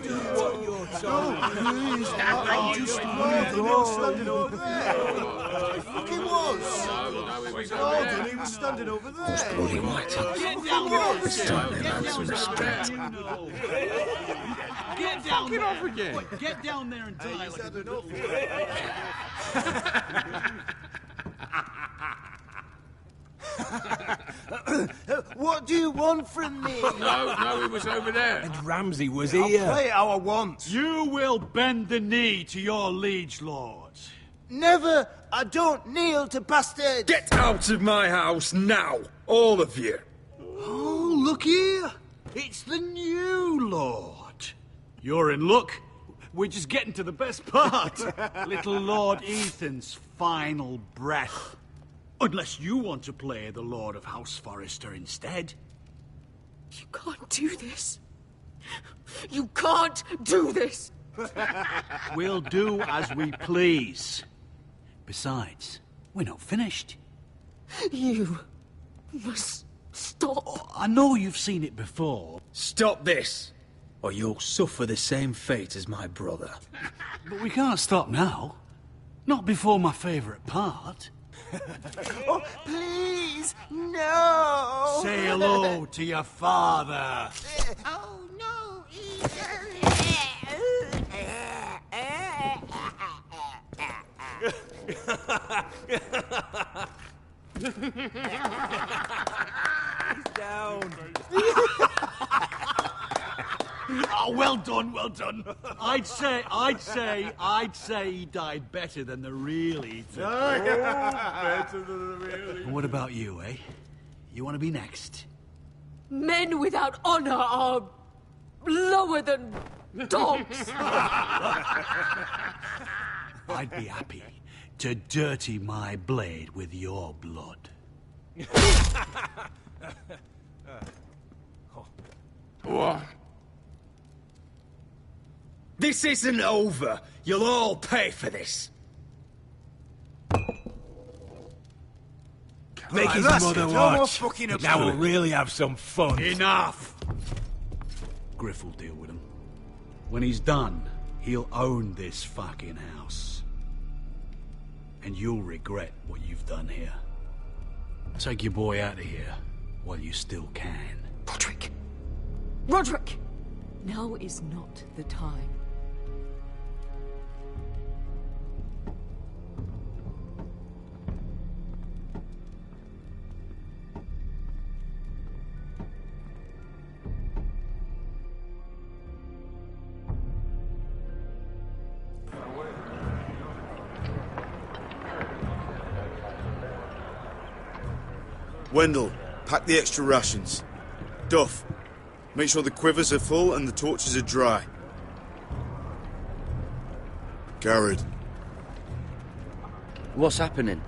do what you're told. You're standing over there. Look, he was. Gordon, he was standing over there.
Those bloody Whitehill.
Get down there.
It's time to have some respect.
Get down
Get
there.
off again.
Get down there and die like a little
What do you want from me?
No, he was over there.
And Ramsay was
I'll
here.
play how I want.
You will bend the knee to your liege lord.
Never. I don't kneel to bastards.
Get out of my house now, all of you.
Oh, look here. It's the new lord. You're in luck. We're just getting to the best part. Little Lord Ethan's final breath. Unless you want to play the Lord of House Forrester instead.
You can't do this. You can't do this.
We'll do as we please. Besides, we're not finished.
You must stop.
I know you've seen it before.
Stop this, or you'll suffer the same fate as my brother.
But we can't stop now. Not before my favourite part.
Oh, please, no.
Say hello to your father.
Oh, no.
Down.
Oh, well done, well done. I'd say he died better than the real Ethan.
Better than the real.
And what about you, eh? You want to be next?
Men without honor are lower than dogs.
I'd be happy to dirty my blade with your blood.
What? This isn't over. You'll all pay for this.
Make his
that's
mother
it. No more
watch.
fucking
Now
about
we'll
it.
really have some fun.
Enough! Griff will deal with him. When he's done, he'll own this fucking house. And you'll regret what you've done here. Take your boy out of here while you still can.
Roderick! Roderick! Now is not the time.
Wendell, pack the extra rations. Duff, make sure the quivers are full and the torches are dry. Garrett.
What's happening?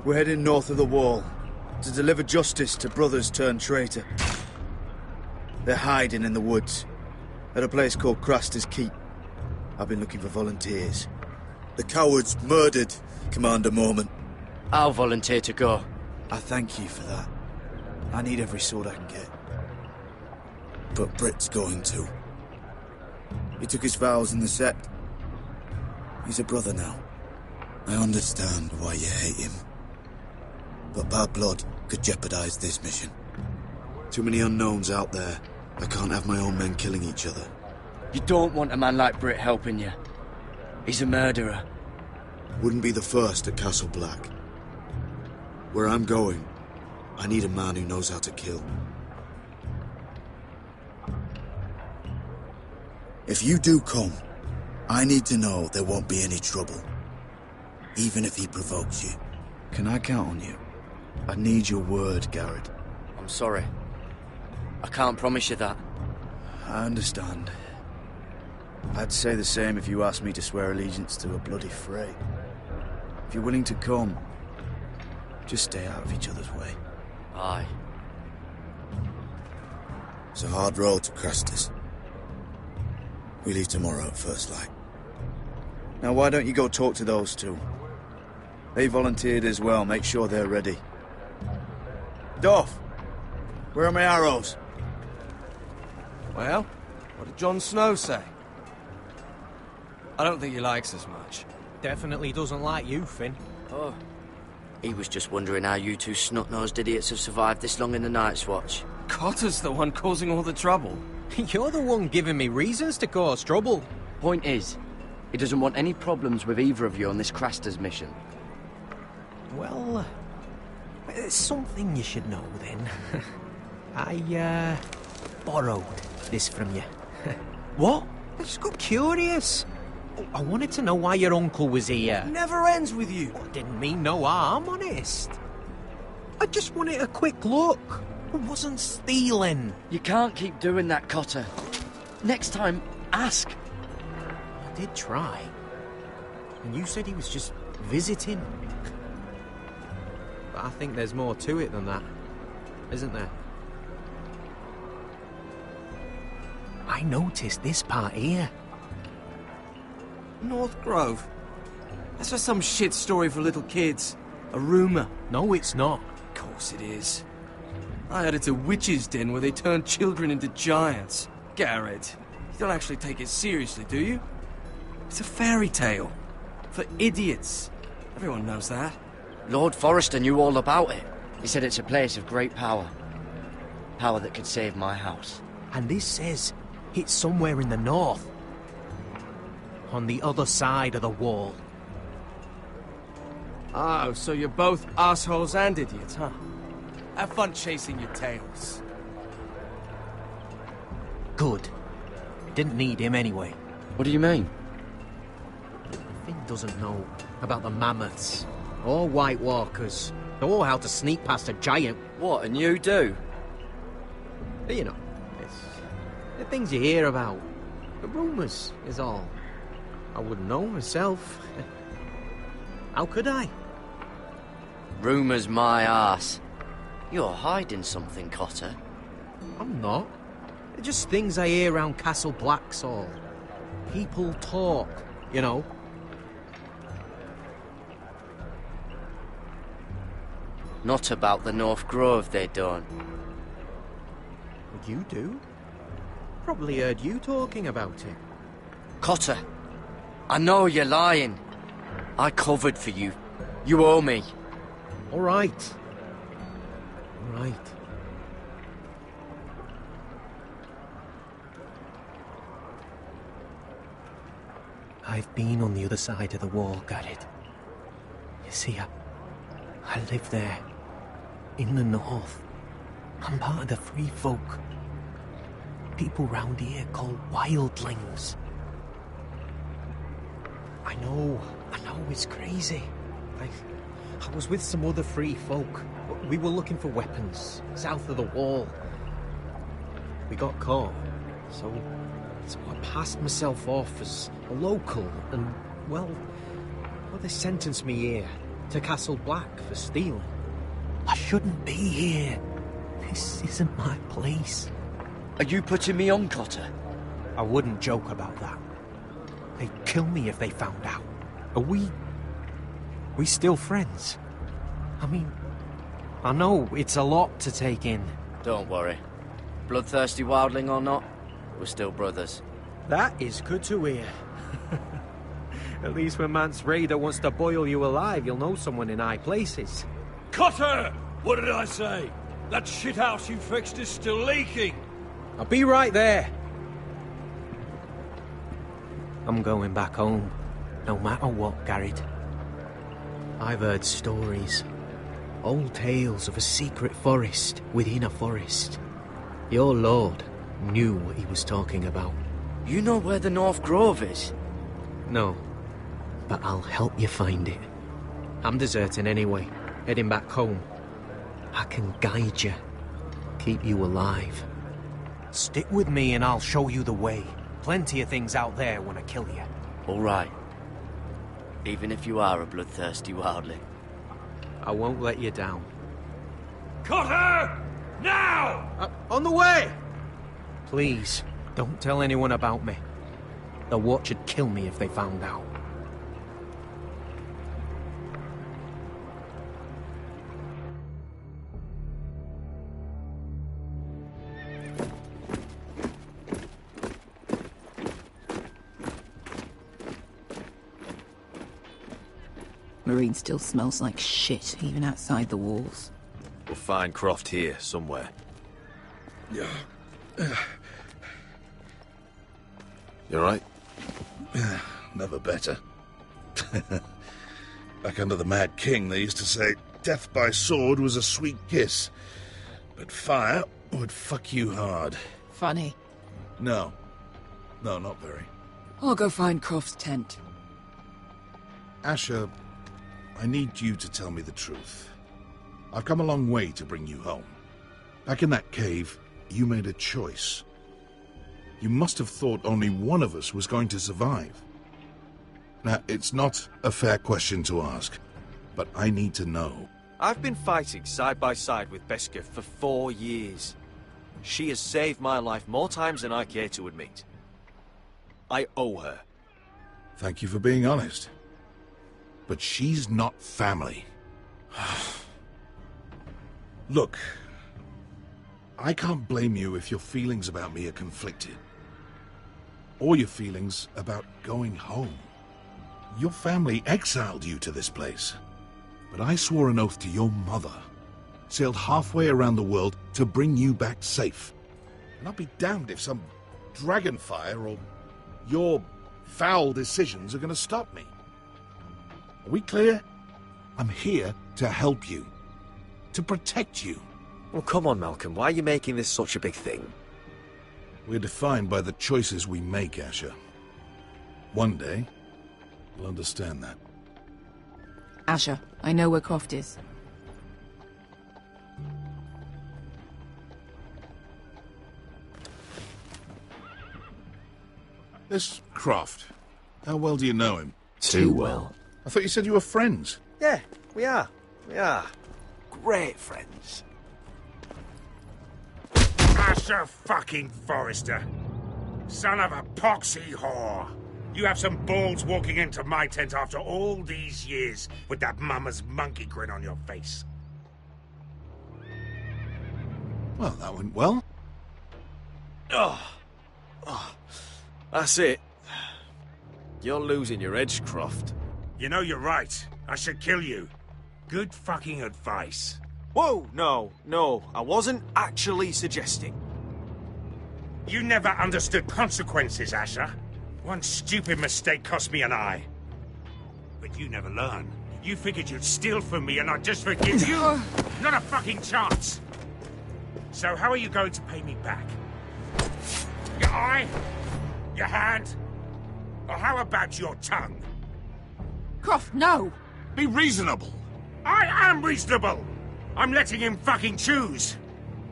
We're heading north of the wall to deliver justice to brothers turned traitor. They're hiding in the woods at a place called Craster's Keep. I've been looking for volunteers. The cowards murdered Commander Mormont.
I'll volunteer to go.
I thank you for that. I need every sword I can get. But Britt's going too. He took his vows in the Sept. He's a brother now. I understand why you hate him. But bad blood could jeopardize this mission. Too many unknowns out there. I can't have my own men killing each other.
You don't want a man like Britt helping you. He's a murderer.
Wouldn't be the first at Castle Black. Where I'm going, I need a man who knows how to kill. If you do come, I need to know there won't be any trouble. Even if he provokes you. Can I count on you? I need your word, Garrett.
I'm sorry. I can't promise you that.
I understand. I'd say the same if you asked me to swear allegiance to a bloody fray. If you're willing to come, just stay out of each other's way.
Aye.
It's a hard road to Craster's. We leave tomorrow at first light. Now why don't you go talk to those two? They volunteered as well, make sure they're ready. Duff, where are my arrows?
Well, what did Jon Snow say? I don't think he likes us much.
Definitely doesn't like you, Finn.
Oh. He was just wondering how you two snot-nosed idiots have survived this long in the Night's Watch.
Cotter's the one causing all the trouble.
You're the one giving me reasons to cause trouble.
Point is, he doesn't want any problems with either of you on this Craster's mission.
Well, there's something you should know then. I, borrowed this from you. What? I just got curious. I wanted to know why your uncle was here.
Never ends with you.
I didn't mean no harm, honest. I just wanted a quick look. I wasn't stealing.
You can't keep doing that, Cotter. Next time, ask.
I did try. And you said he was just visiting. But I think there's more to it than that, isn't there? I noticed this part here.
North Grove? That's just some shit story for little kids. A rumour.
No, it's not.
Of course it is. I heard it's a witch's den where they turn children into giants. Garrett, you don't actually take it seriously, do you? It's a fairy tale. For idiots. Everyone knows that.
Lord Forrester knew all about it. He said it's a place of great power. Power that could save my house.
And this says it's somewhere in the north. On the other side of the wall.
Oh, so you're both assholes and idiots, huh? Have fun chasing your tails.
Good. Didn't need him anyway.
What do you mean?
Finn doesn't know about the mammoths, or White Walkers, or how to sneak past a giant.
What, and you do?
You know, it's the things you hear about. The rumours is all. I wouldn't know myself. How could I?
Rumours my arse. You're hiding something, Cotter.
I'm not. They're just things I hear around Castle Black's all. People talk, you know.
Not about the North Grove, they don't.
But you do? Probably heard you talking about it.
Cotter, I know you're lying. I covered for you. You owe me.
All right. All right. I've been on the other side of the wall, Garrett. You see, I live there. In the north. I'm part of the free folk. People round here called wildlings. I know it's crazy. I was with some other free folk. We were looking for weapons, south of the wall. We got caught, so I passed myself off as a local, and, well, they sentenced me here, to Castle Black, for stealing. I shouldn't be here. This isn't my place.
Are you putting me on, Cotter?
I wouldn't joke about that. They'd kill me if they found out. Are we still friends? I mean, I know it's a lot to take in.
Don't worry. Bloodthirsty wildling or not, we're still brothers.
That is good to hear. At least when Mance Raider wants to boil you alive, you'll know someone in high places.
Cotter! What did I say? That shithouse you fixed is still leaking!
I'll be right there. I'm going back home, no matter what, Garrett. I've heard stories. Old tales of a secret forest within a forest. Your lord knew what he was talking about.
You know where the North Grove is?
No, but I'll help you find it. I'm deserting anyway, heading back home. I can guide you, keep you alive. Stick with me and I'll show you the way. Plenty of things out there when I kill you.
All right. Even if you are a bloodthirsty wildling.
I won't let you down.
Cotter! Now!
On the way! Please, don't tell anyone about me. The Watch would kill me if they found out.
Marine still smells like shit, even outside the walls.
We'll find Croft here, somewhere.
Yeah.
You alright?
Never better. Back under the Mad King, they used to say death by sword was a sweet kiss, but fire would fuck you hard.
Funny.
No. No, not very.
I'll go find Croft's tent.
Asher, I need you to tell me the truth. I've come a long way to bring you home. Back in that cave, you made a choice. You must have thought only one of us was going to survive. Now, it's not a fair question to ask, but I need to know.
I've been fighting side by side with Beskha for 4 years. She has saved my life more times than I care to admit. I owe her.
Thank you for being honest. But she's not family. Look, I can't blame you if your feelings about me are conflicted. Or your feelings about going home. Your family exiled you to this place. But I swore an oath to your mother. Sailed halfway around the world to bring you back safe. And I'll be damned if some dragonfire or your foul decisions are going to stop me. Are we clear? I'm here to help you. To protect you.
Well, come on, Malcolm. Why are you making this such a big thing?
We're defined by the choices we make, Asher. One day, you'll understand that.
Asher, I know where Croft is.
This Croft, how well do you know him?
Too well.
I thought you said you were friends.
Yeah, we are. We are. Great friends.
Asher fucking Forrester. Son of a poxy whore. You have some balls walking into my tent after all these years with that mama's monkey grin on your face.
Well, that went well.
Oh. That's it. You're losing your edge, Croft.
You know you're right. I should kill you. Good fucking advice.
Whoa, no. I wasn't actually suggesting.
You never understood consequences, Asher. One stupid mistake cost me an eye. But you never learn. You figured you'd steal from me and I'd just forgive you? Not a fucking chance. So how are you going to pay me back? Your eye? Your hand? Or how about your tongue?
Croft, no!
Be reasonable.
I am reasonable! I'm letting him fucking choose!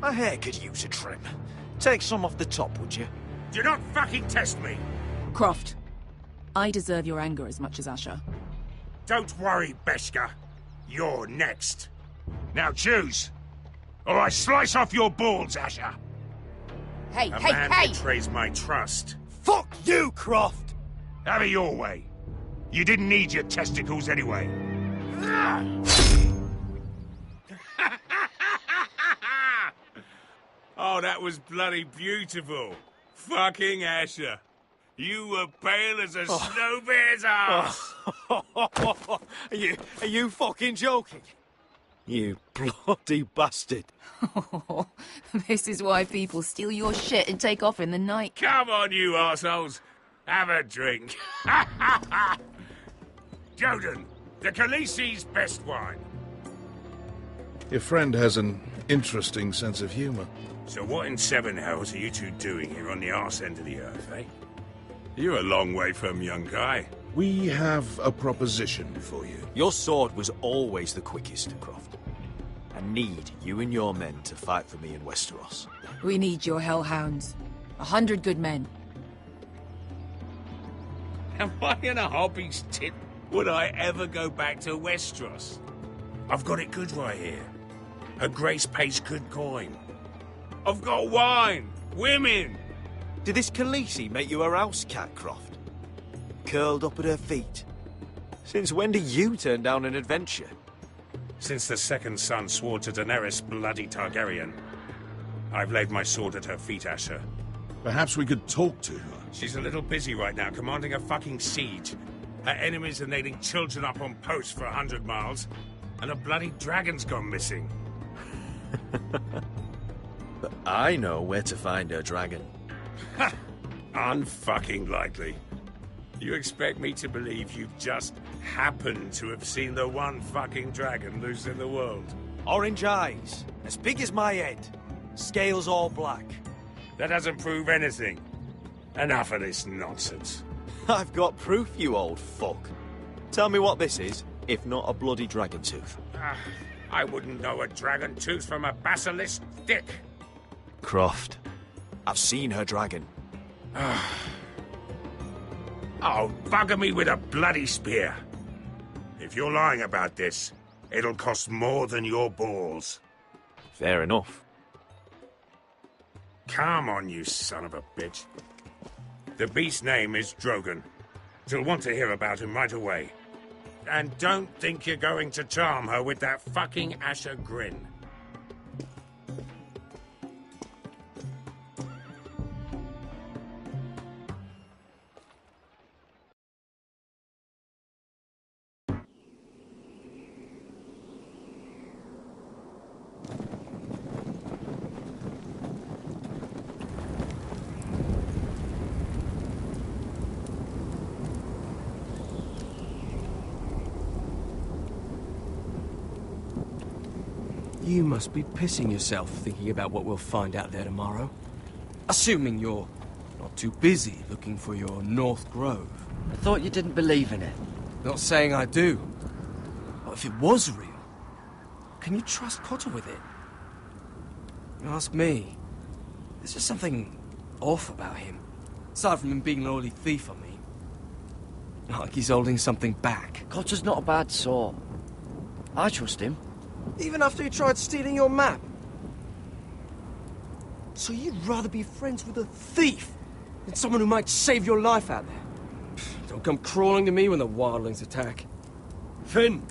My hair could use a trim. Take some off the top, would you?
Do not fucking test me!
Croft, I deserve your anger as much as Asher.
Don't worry, Beskha. You're next. Now choose, or I slice off your balls, Asher.
Hey,
A
hey,
man
hey!
betrays my trust.
Fuck you, Croft!
Have it your way. You didn't need your testicles anyway. Oh, that was bloody beautiful. Fucking Asher. You were pale as a snow bear's ass.
Are you fucking joking? You bloody bastard.
This is why people steal your shit and take off in the night.
Come on, you arseholes. Have a drink. Joden, the Khaleesi's best wine.
Your friend has an interesting sense of humor.
So what in seven hells are you two doing here on the arse end of the earth, eh? You're a long way from, young guy.
We have a proposition for you.
Your sword was always the quickest, Croft. I need you and your men to fight for me in Westeros.
We need your hellhounds. 100 good men.
Am I in a hobby's tip? Would I ever go back to Westeros? I've got it good right here. Her Grace pays good coin. I've got wine, women.
Did this Khaleesi make you a house cat, Croft? Curled up at her feet? Since when do you turn down an adventure?
Since the second son swore to Daenerys bloody Targaryen. I've laid my sword at her feet, Asher.
Perhaps we could talk to her.
She's a little busy right now, commanding a fucking siege. Her enemies are nailing children up on posts for 100 miles, and a bloody dragon's gone missing.
But I know where to find her dragon.
Ha! Unfucking likely. You expect me to believe you've just happened to have seen the one fucking dragon loose in the world?
Orange eyes, as big as my head. Scales all black.
That doesn't prove anything. Enough of this nonsense.
I've got proof, you old fuck. Tell me what this is, if not a bloody dragon tooth.
I wouldn't know a dragon tooth from a basilisk dick.
Croft, I've seen her dragon.
Oh, bugger me with a bloody spear. If you're lying about this, it'll cost more than your balls.
Fair enough.
Come on, you son of a bitch. The beast's name is Drogon. She'll want to hear about him right away. And don't think you're going to charm her with that fucking Asher grin.
You must be pissing yourself thinking about what we'll find out there tomorrow. Assuming you're not too busy looking for your North Grove.
I thought you didn't believe in it.
Not saying I do. But if it was real, can you trust Cotter with it? You ask me. There's just something off about him. Aside from him being an oily thief, I mean. Like he's holding something back.
Cotter's not a bad sort. I trust him.
Even after he tried stealing your map? So you'd rather be friends with a thief than someone who might save your life out there? Don't come crawling to me when the wildlings attack.
Finn,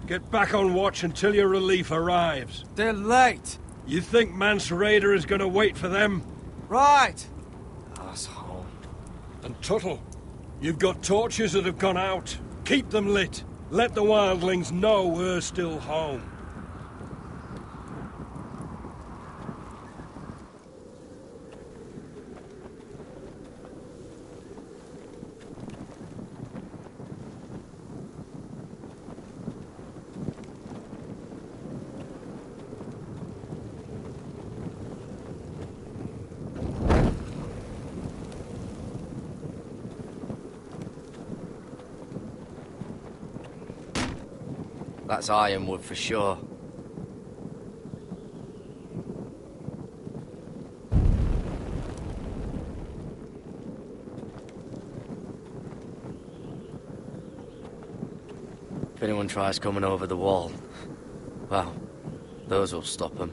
get back on watch until your relief arrives.
They're late.
You think Mance Rayder is going to wait for them?
Right. Asshole.
And Tuttle, you've got torches that have gone out. Keep them lit. Let the wildlings know we're still home.
That's ironwood for sure. If anyone tries coming over the wall, well, those will stop them.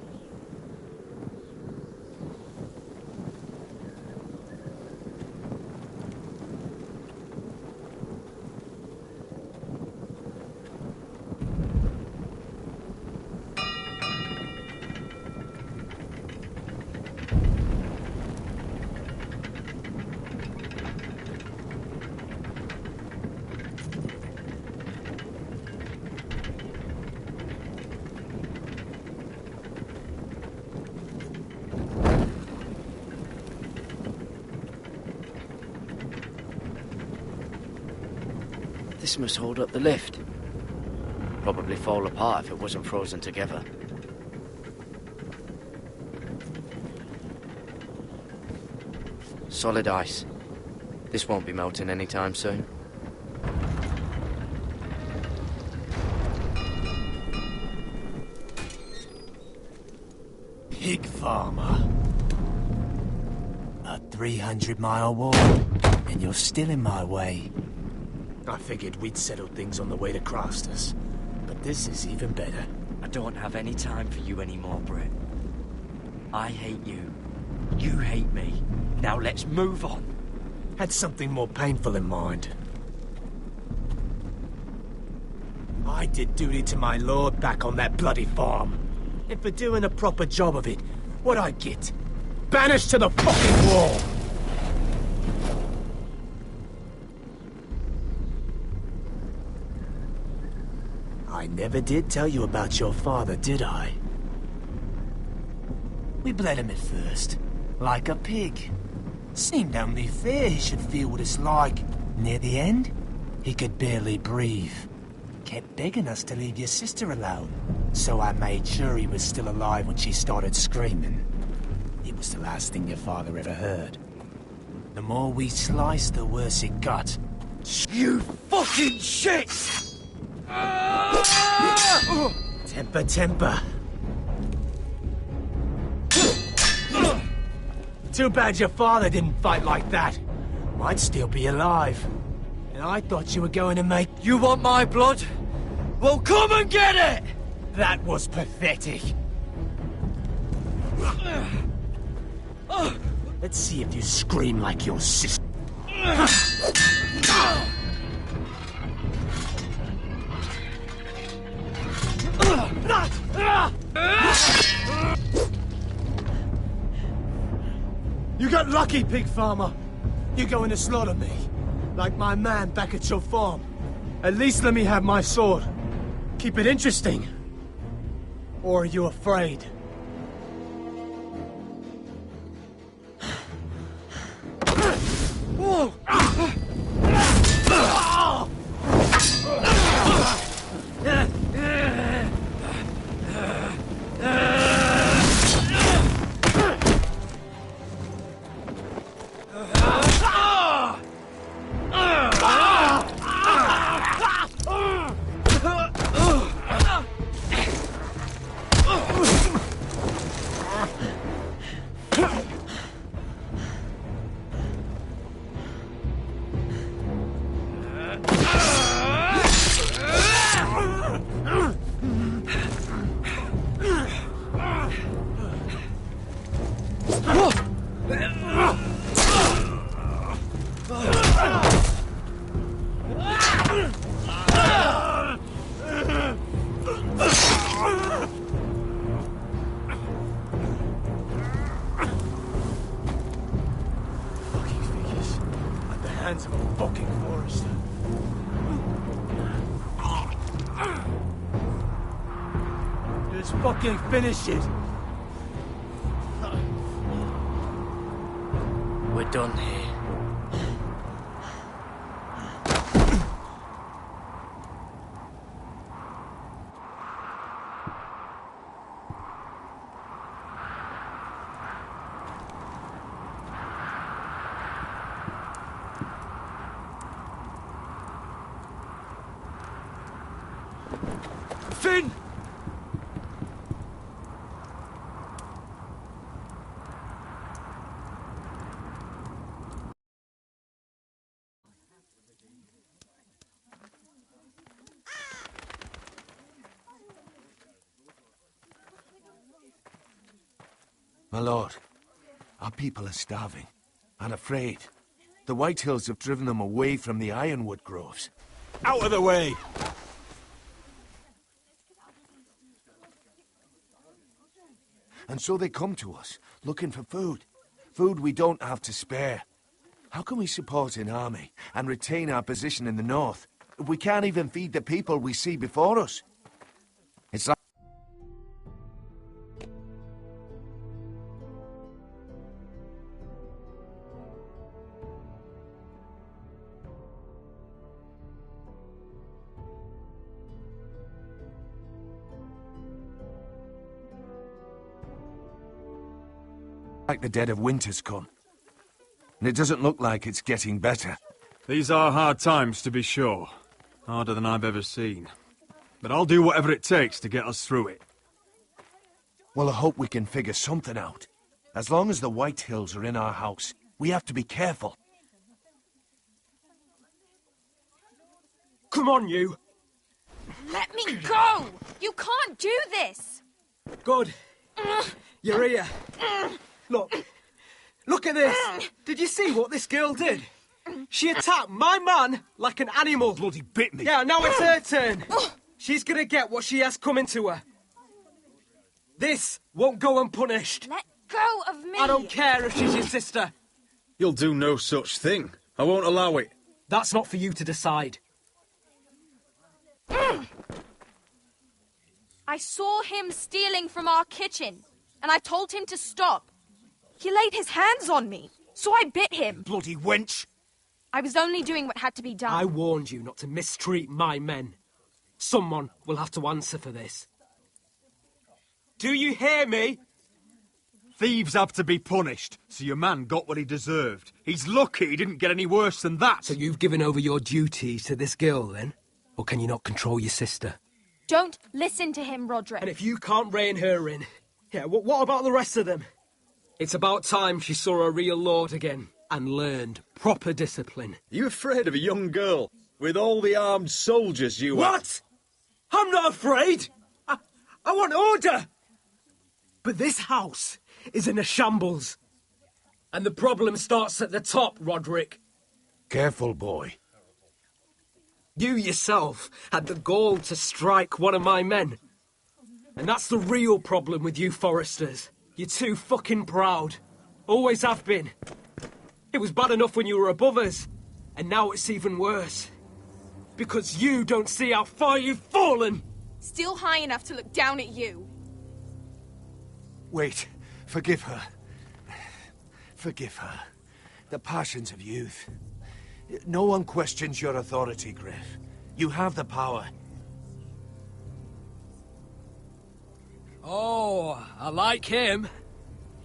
This must hold up the lift. Probably fall apart if it wasn't frozen together. Solid ice. This won't be melting anytime soon.
Pig farmer. A 300-mile walk, and you're still in my way. I figured we'd settle things on the way to Crostas, but this is even better.
I don't have any time for you anymore, Britt. I hate you. You hate me. Now let's move on.
Had something more painful in mind. I did duty to my lord back on that bloody farm. And for doing a proper job of it, what'd I get? Banished to the fucking wall! I never did tell you about your father, did I? We bled him at first, like a pig. Seemed only fair he should feel what it's like. Near the end, he could barely breathe. Kept begging us to leave your sister alone, so I made sure he was still alive when she started screaming. It was the last thing your father ever heard. The more we sliced, the worse it got.
You fucking shit!
Temper, temper. Too bad your father didn't fight like that. Might still be alive. And I thought you were going to make...
You want my blood? Well, come and get it!
That was pathetic. Let's see if you scream like your sister. You got lucky, pig farmer. You're going to slaughter me, like my man back at your farm. At least let me have my sword. Keep it interesting. Or are you afraid? Whoa! Hands of a fucking forester. Just fucking finish it.
We're done here.
My lord, our people are starving and afraid. The Whitehills have driven them away from the ironwood groves.
Out of the way!
And so they come to us, looking for food. Food we don't have to spare. How can we support an army and retain our position in the north if we can't even feed the people we see before us? It's like... like the dead of winter's come. And it doesn't look like it's getting better.
These are hard times, to be sure. Harder than I've ever seen. But I'll do whatever it takes to get us through it.
Well, I hope we can figure something out. As long as the Whitehills are in our house, we have to be careful.
Come on, you!
Let me go! You can't do this!
Good. You're here. Look at this! Did you see what this girl did? She attacked my man like an animal.
Bloody bit me.
Yeah, now it's her turn. She's gonna get what she has coming to her. This won't go unpunished.
Let go of me!
I don't care if she's your sister.
You'll do no such thing. I won't allow it.
That's not for you to decide.
I saw him stealing from our kitchen, and I told him to stop. He laid his hands on me, so I bit him.
Bloody wench!
I was only doing what had to be done.
I warned you not to mistreat my men. Someone will have to answer for this. Do you hear me?
Thieves have to be punished, so your man got what he deserved. He's lucky he didn't get any worse than that.
So you've given over your duties to this girl, then? Or can you not control your sister?
Don't listen to him, Roderick.
And if you can't rein her in, yeah, what about the rest of them? It's about time she saw a real lord again and learned proper discipline.
You afraid of a young girl with all the armed soldiers you have?
What? I'm not afraid! I want order! But this house is in a shambles. And the problem starts at the top, Roderick.
Careful, boy.
You yourself had the gall to strike one of my men. And that's the real problem with you Forresters. You're too fucking proud. Always have been. It was bad enough when you were above us. And now it's even worse. Because you don't see how far you've fallen!
Still high enough to look down at you.
Wait. Forgive her. Forgive her. The passions of youth. No one questions your authority, Griff. You have the power.
Oh, I like him.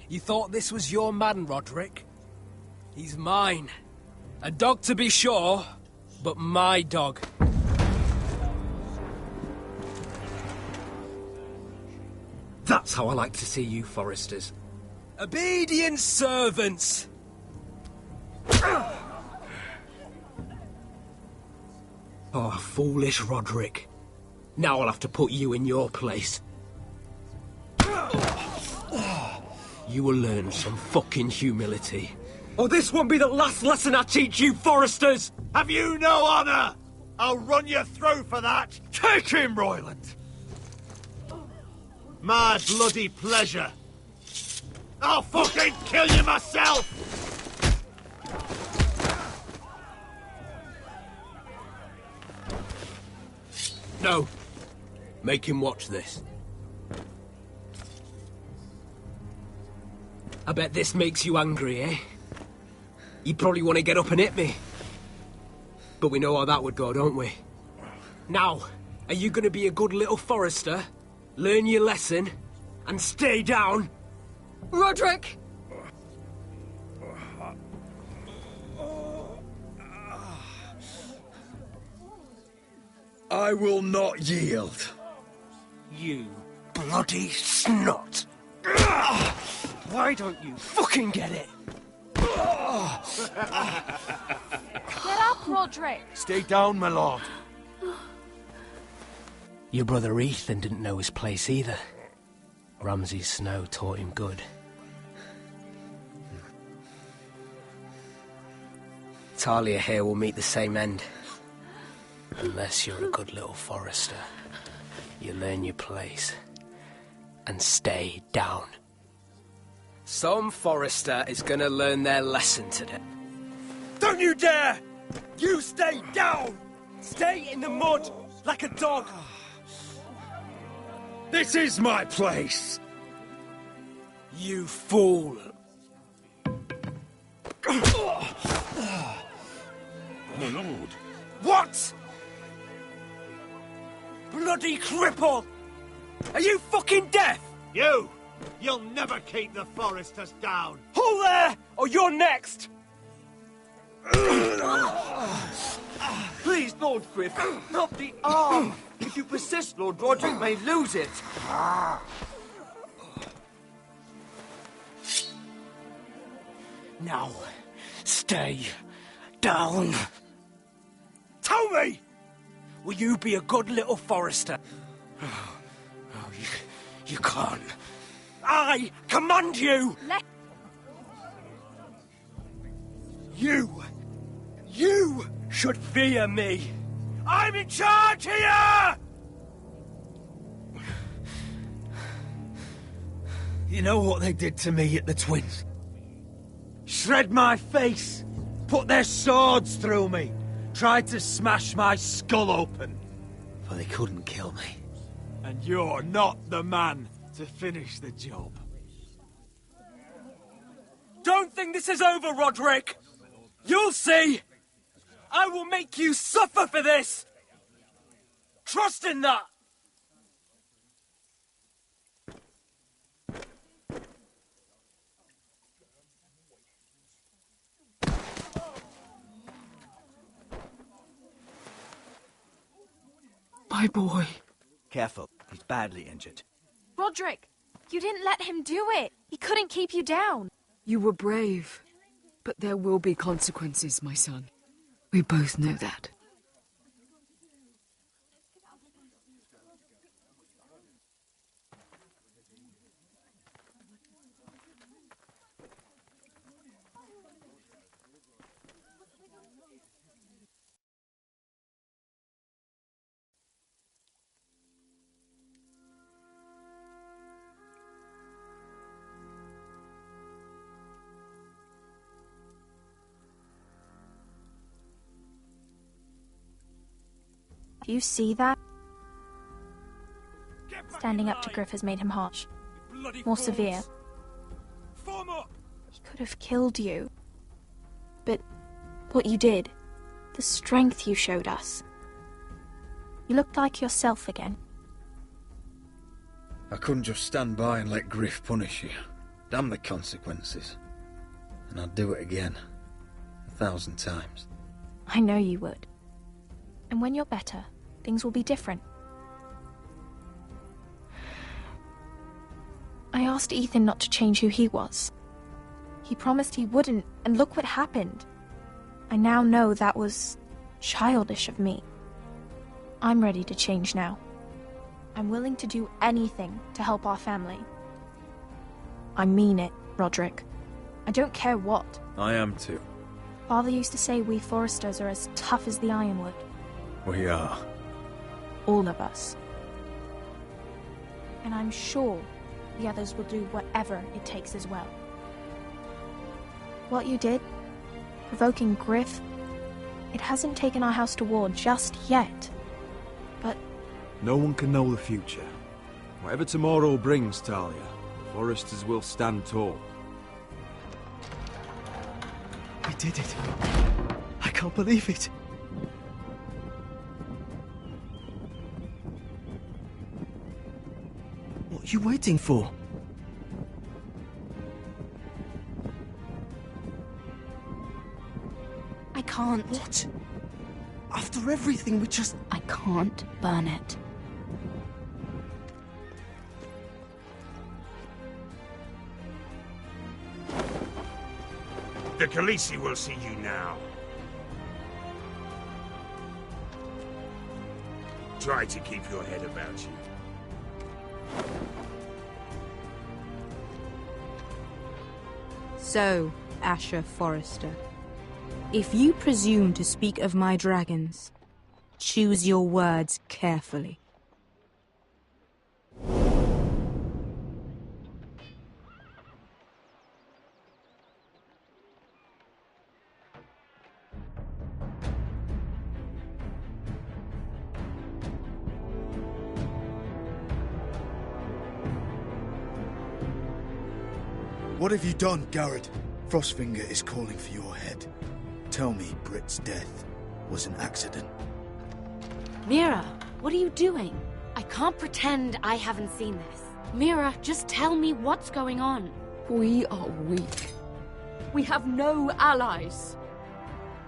You thought this was your man, Roderick? He's mine. A dog to be sure, but my dog. That's how I like to see you, Forresters. Obedient servants! Oh, foolish Roderick. Now I'll have to put you in your place. You will learn some fucking humility. Or this won't be the last lesson I teach you, Forresters!
Have you no honor? I'll run your throat for that!
Take him, Royland!
My bloody pleasure! I'll fucking kill you myself!
No. Make him watch this. I bet this makes you angry, eh? You probably want to get up and hit me. But we know how that would go, don't we? Now, are you going to be a good little Forrester, learn your lesson, and stay down?
Roderick!
I will not yield.
You bloody snot! Why don't you fucking get it?
Get up, Roderick!
Stay down, my lord.
Your brother Ethan didn't know his place either. Ramsay Snow taught him good.
Talia here will meet the same end. Unless you're a good little Forrester. You learn your place. And stay down. Some Forrester is gonna learn their lesson today.
Don't you dare! You stay down! Stay in the mud, like a dog!
This is my place!
You fool!
My lord.
What?! Bloody cripple! Are you fucking deaf?
You'll never keep the Foresters down!
Hold there, or you're next!
Please, Lord Griff, not the arm! If you persist, Lord Roderick may lose it.
Now, stay down.
Tell me! Will you be a good little Forrester?
You can't.
I command you! You should fear me! I'm in charge here!
You know what they did to me at the Twins? Shred my face, put their swords through me, tried to smash my skull open.
But they couldn't kill me.
And you're not the man to finish the job.
Don't think this is over, Roderick! You'll see! I will make you suffer for this! Trust in that!
My boy.
Careful, he's badly injured.
Roderick, you didn't let him do it. He couldn't keep you down.
You were brave, but there will be consequences, my son. We both know that.
Do you see that? Standing up to Griff has made him harsh. More severe. He could have killed you. But what you did, the strength you showed us. You looked like yourself again.
I couldn't just stand by and let Griff punish you. Damn the consequences. And I'd do it again. 1,000 times.
I know you would. And when you're better, things will be different. I asked Ethan not to change who he was. He promised he wouldn't, and look what happened. I now know that was childish of me. I'm ready to change now. I'm willing to do anything to help our family. I mean it, Roderick. I don't care what.
I am too.
Father used to say we Foresters are as tough as the ironwood.
We are.
All of us. And I'm sure the others will do whatever it takes as well. What you did, provoking Griff, it hasn't taken our house to war just yet. But
no one can know the future. Whatever tomorrow brings, Talia, the Foresters will stand tall.
We did it. I can't believe it. What are you waiting for?
I can't.
What? After everything we just...
I can't burn it.
The Khaleesi will see you now. Try to keep your head about you.
So, Asher Forrester,
If you presume to speak of my dragons, choose your words carefully.
What have you done, Garrett? Frostfinger is calling for your head. Tell me Britt's death was an accident.
Mira, what are you doing? I can't pretend I haven't seen this. Mira, just tell me what's going on.
We are weak. We have no allies.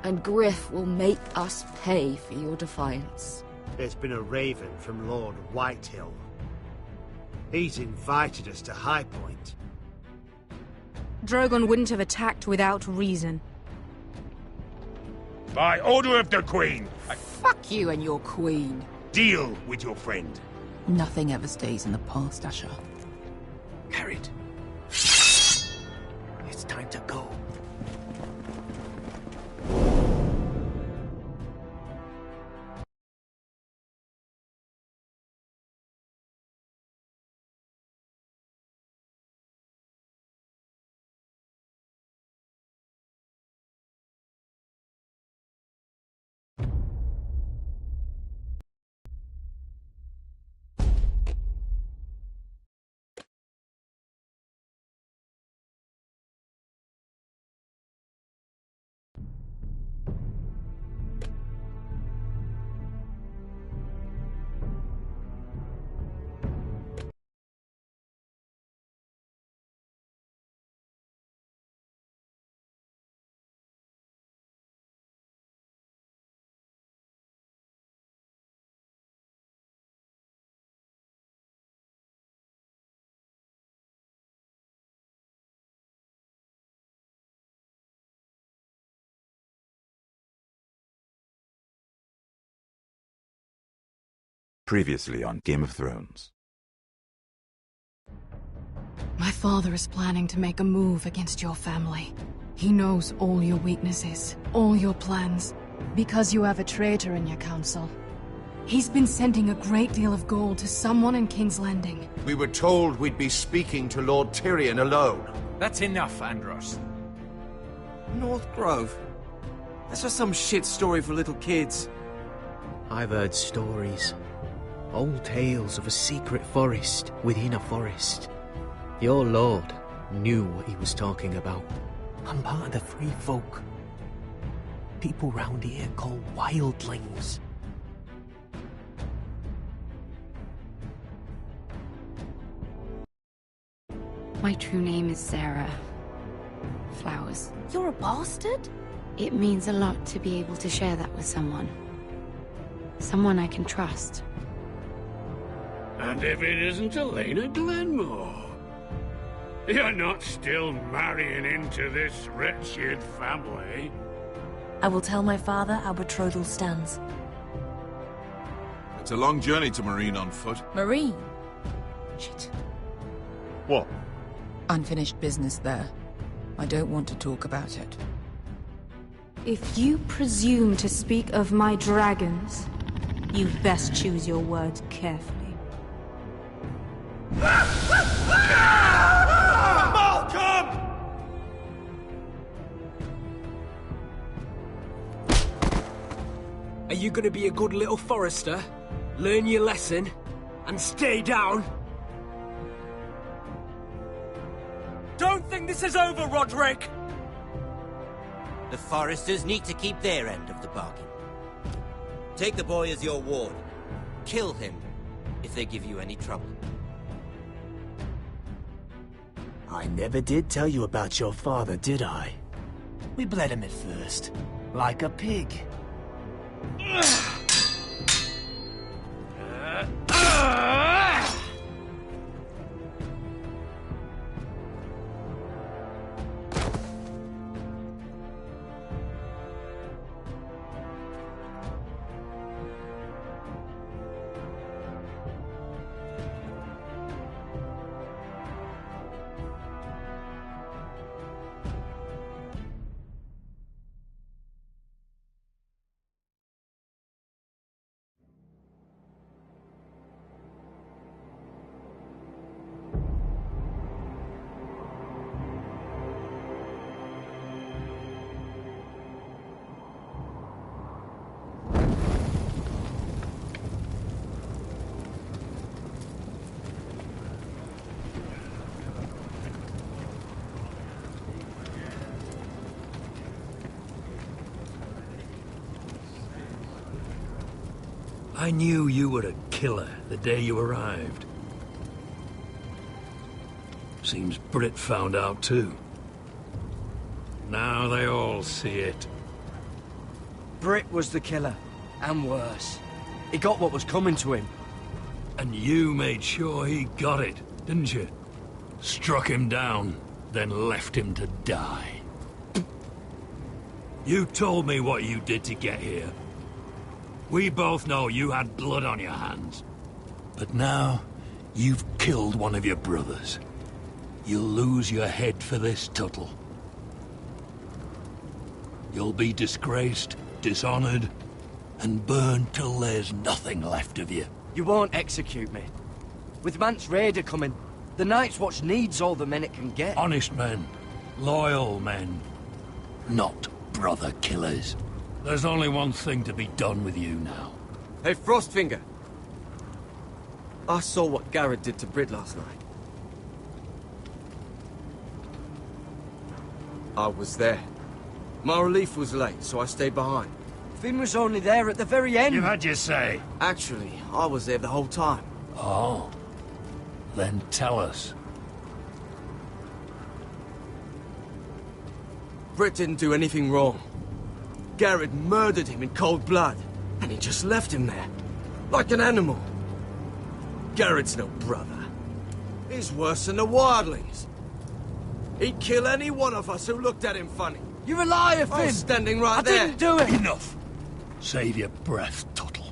And Griff will make us pay for your defiance.
There's been a raven from Lord Whitehill. He's invited us to High Point.
Drogon wouldn't have attacked without reason.
By order of the Queen,
Fuck you and your queen.
deal with your friend.
Nothing ever stays in the past, Asher.
Carried. It's time to go.
Previously on Game of Thrones.
My father is planning to make a move against your family. He knows all your weaknesses, all your plans, because you have a traitor in your council. He's been sending a great deal of gold to someone in King's Landing.
We were told we'd be speaking to Lord Tyrion alone.
That's enough, Andros.
North Grove? That's just some shit story for little kids.
I've heard stories. Old tales of a secret forest within a forest. Your lord knew what he was talking about. I'm part of the free folk. People round here call wildlings.
My true name is Sarah Flowers.
You're a bastard?
It means a lot to be able to share that with someone. Someone I can trust.
And if it isn't Elena Glenmore? You're not still marrying into this wretched family?
I will tell my father our betrothal stands.
It's a long journey to Marine on foot.
Marine? Shit.
What?
Unfinished business there. I don't want to talk about it.
If you presume to speak of my dragons, you'd best choose your words carefully.
Malcolm!
Are you gonna be a good little forester? Learn your lesson? And stay down? Don't think this is over, Roderick!
The Foresters need to keep their end of the bargain. Take the boy as your ward. Kill him if they give you any trouble.
I never did tell you about your father, did I? We bled him at first, like a pig.
I knew you were a killer the day you arrived. Seems Britt found out too. Now they all see it.
Britt was the killer, and worse. He got what was coming to him.
And you made sure he got it, didn't you? Struck him down, then left him to die. You told me what you did to get here. We both know you had blood on your hands. But now, you've killed one of your brothers. You'll lose your head for this, Tuttle. You'll be disgraced, dishonored, and burned till there's nothing left of you.
You won't execute me. With Mance Rayder coming, the Night's Watch needs all the men it can get.
Honest men. Loyal men. Not brother killers. There's only one thing to be done with you now.
Hey, Frostfinger. I saw what Garrett did to Britt last night. I was there. My relief was late, so I stayed behind. Finn was only there at the very end.
You had your say.
Actually, I was there the whole time.
Oh. Then tell us.
Britt didn't do anything wrong. Garrett murdered him in cold blood, and he just left him there, like an animal. Garrett's no brother. He's worse than the wildlings. He'd kill any one of us who looked at him funny. You're a liar, Finn! I was standing right there. I didn't do it!
Enough! Save your breath, Tuttle.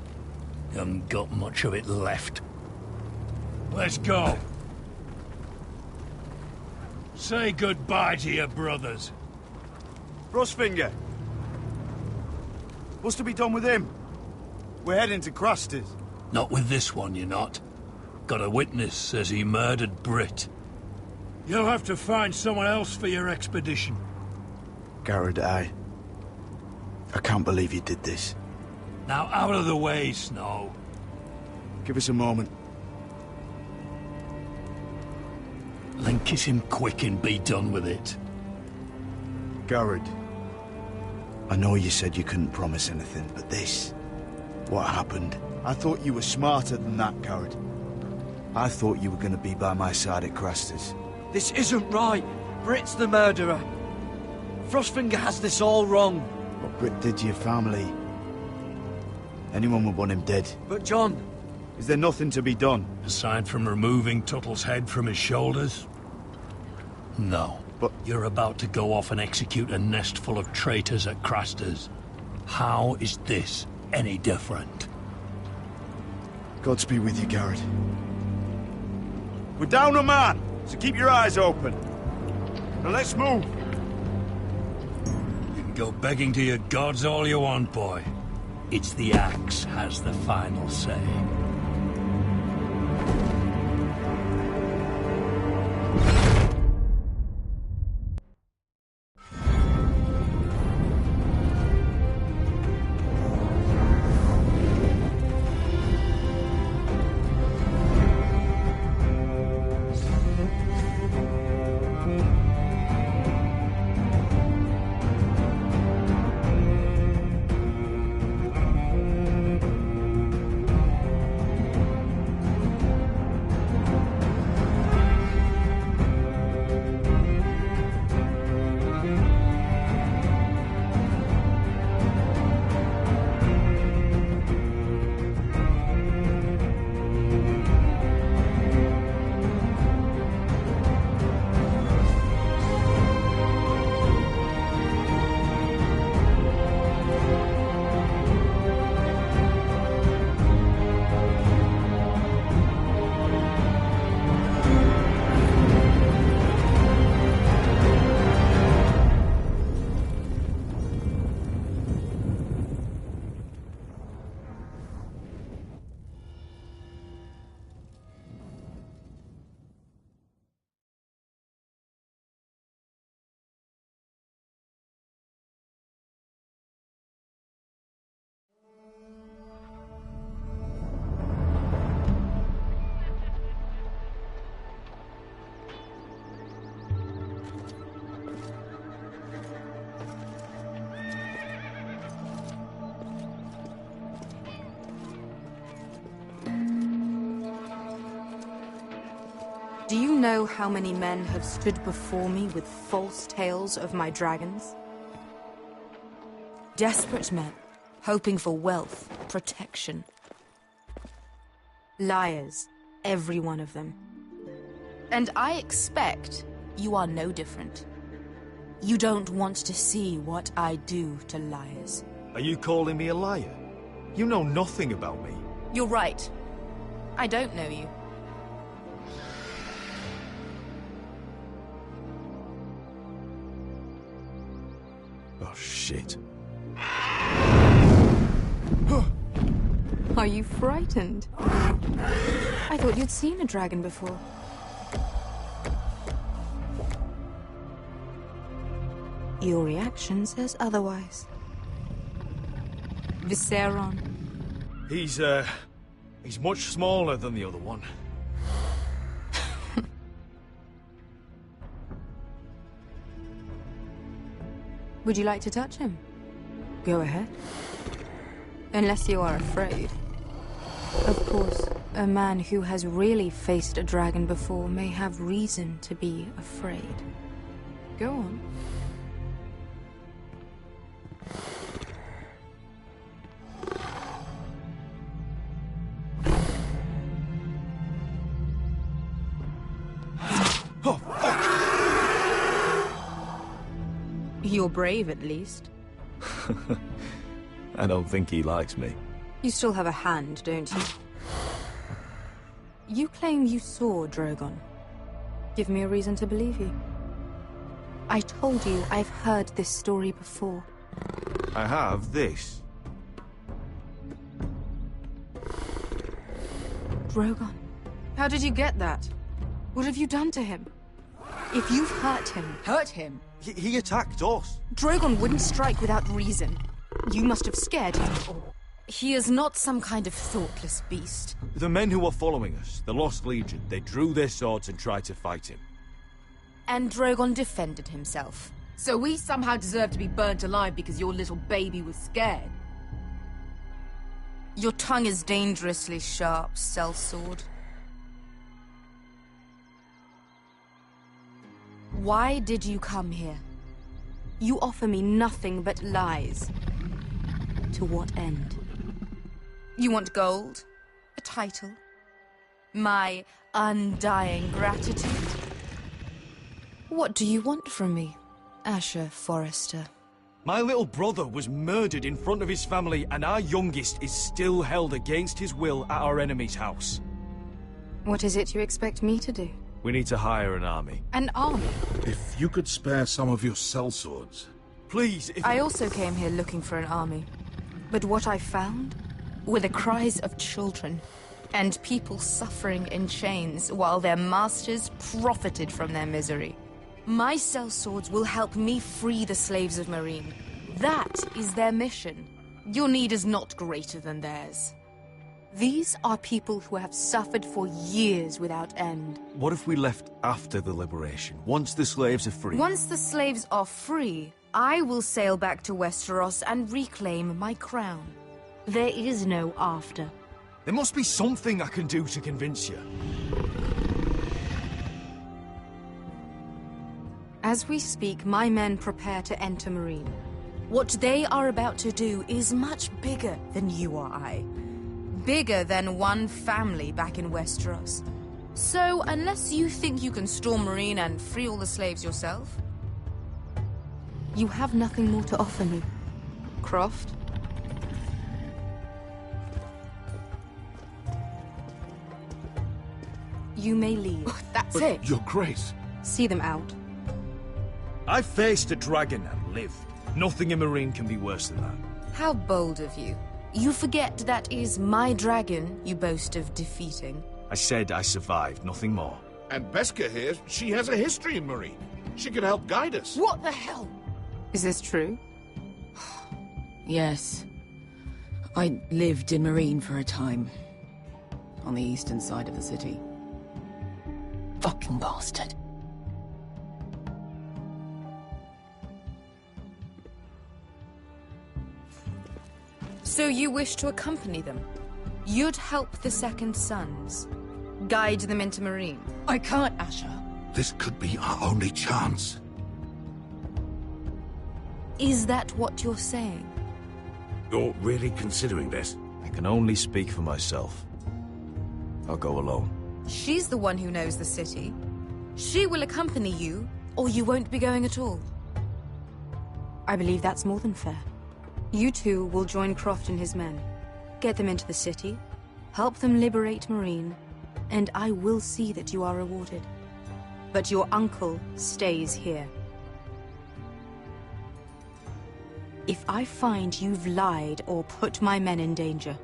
You haven't got much of it left. Let's go. Say goodbye to your brothers.
Frostfinger. What's to be done with him? We're heading to Craster's.
Not with this one, you're not. Got a witness says he murdered Britt. You'll have to find someone else for your expedition.
Garrett, I can't believe you did this.
Now out of the way, Snow.
Give us a moment.
Then kiss him quick and be done with it.
Garrett, I know you said you couldn't promise anything, but this... what happened? I thought you were smarter than that, Garrett. I thought you were going to be by my side at Craster's.
This isn't right. Britt's the murderer. Frostfinger has this all wrong.
What Britt did to your family... anyone would want him dead.
But John...
Is there nothing to be done?
Aside from removing Tuttle's head from his shoulders? No.
But...
You're about to go off and execute a nest full of traitors at Craster's. How is this any different?
Godspeed with you, Garrett.
We're down a man, so keep your eyes open. Now let's move.
You can go begging to your gods all you want, boy. It's the axe has the final say.
Do you know how many men have stood before me with false tales of my dragons? Desperate men, hoping for wealth, protection. Liars, every one of them. And I expect you are no different. You don't want to see what I do to liars.
Are you calling me a liar? You know nothing about me.
You're right. I don't know you.
Oh, shit.
Are you frightened? I thought you'd seen a dragon before. Your reaction says otherwise. Viserion.
He's much smaller than the other one.
Would you like to touch him? Go ahead. Unless you are afraid. Of course, a man who has really faced a dragon before may have reason to be afraid. Go on. You're brave, at least.
I don't think he likes me.
You still have a hand, don't you? You claim you saw Drogon. Give me a reason to believe you. I told you I've heard this story before.
I have this.
Drogon. How did you get that? What have you done to him? If you've hurt him...
Hurt him? He attacked us.
Drogon wouldn't strike without reason. You must have scared him. He is not some kind of thoughtless beast.
The men who were following us, the Lost Legion, they drew their swords and tried to fight him.
And Drogon defended himself.
So we somehow deserve to be burnt alive because your little baby was scared?
Your tongue is dangerously sharp, sellsword. Why did you come here? You offer me nothing but lies. To what end? You want gold? A title? My undying gratitude? What do you want from me, Asher Forrester?
My little brother was murdered in front of his family, and our youngest is still held against his will at our enemy's house.
What is it you expect me to do?
We need to hire an army.
An army?
If you could spare some of your sellswords.
Please,
I also came here looking for an army. But what I found were the cries of children and people suffering in chains while their masters profited from their misery. My sellswords will help me free the slaves of Meereen. That is their mission. Your need is not greater than theirs. These are people who have suffered for years without end.
What if we left after the liberation, once the slaves are free?
Once the slaves are free, I will sail back to Westeros and reclaim my crown. There is no after.
There must be something I can do to convince you.
As we speak, my men prepare to enter Meereen. What they are about to do is much bigger than you or I. Bigger than one family back in Westeros. So, unless you think you can storm Meereen and free all the slaves yourself, you have nothing more to offer me, Croft. You may leave.
That's it.
Your Grace.
See them out.
I faced a dragon and lived. Nothing in Meereen can be worse than that.
How bold of you. You forget that is my dragon you boast of defeating.
I said I survived, nothing more.
And Beskha here, she has a history in Meereen. She could help guide us.
What the hell?
Is this true?
Yes. I lived in Meereen for a time. On the eastern side of the city. Fucking bastard.
So you wish to accompany them? You'd help the Second Sons. Guide them into Marine.
I can't, Asher.
This could be our only chance.
Is that what you're saying?
You're really considering this?
I can only speak for myself. I'll go alone.
She's the one who knows the city. She will accompany you, or you won't be going at all.
I believe that's more than fair. You two will join Croft and his men. Get them into the city, help them liberate Marine, and I will see that you are rewarded. But your uncle stays here. If I find you've lied or put my men in danger...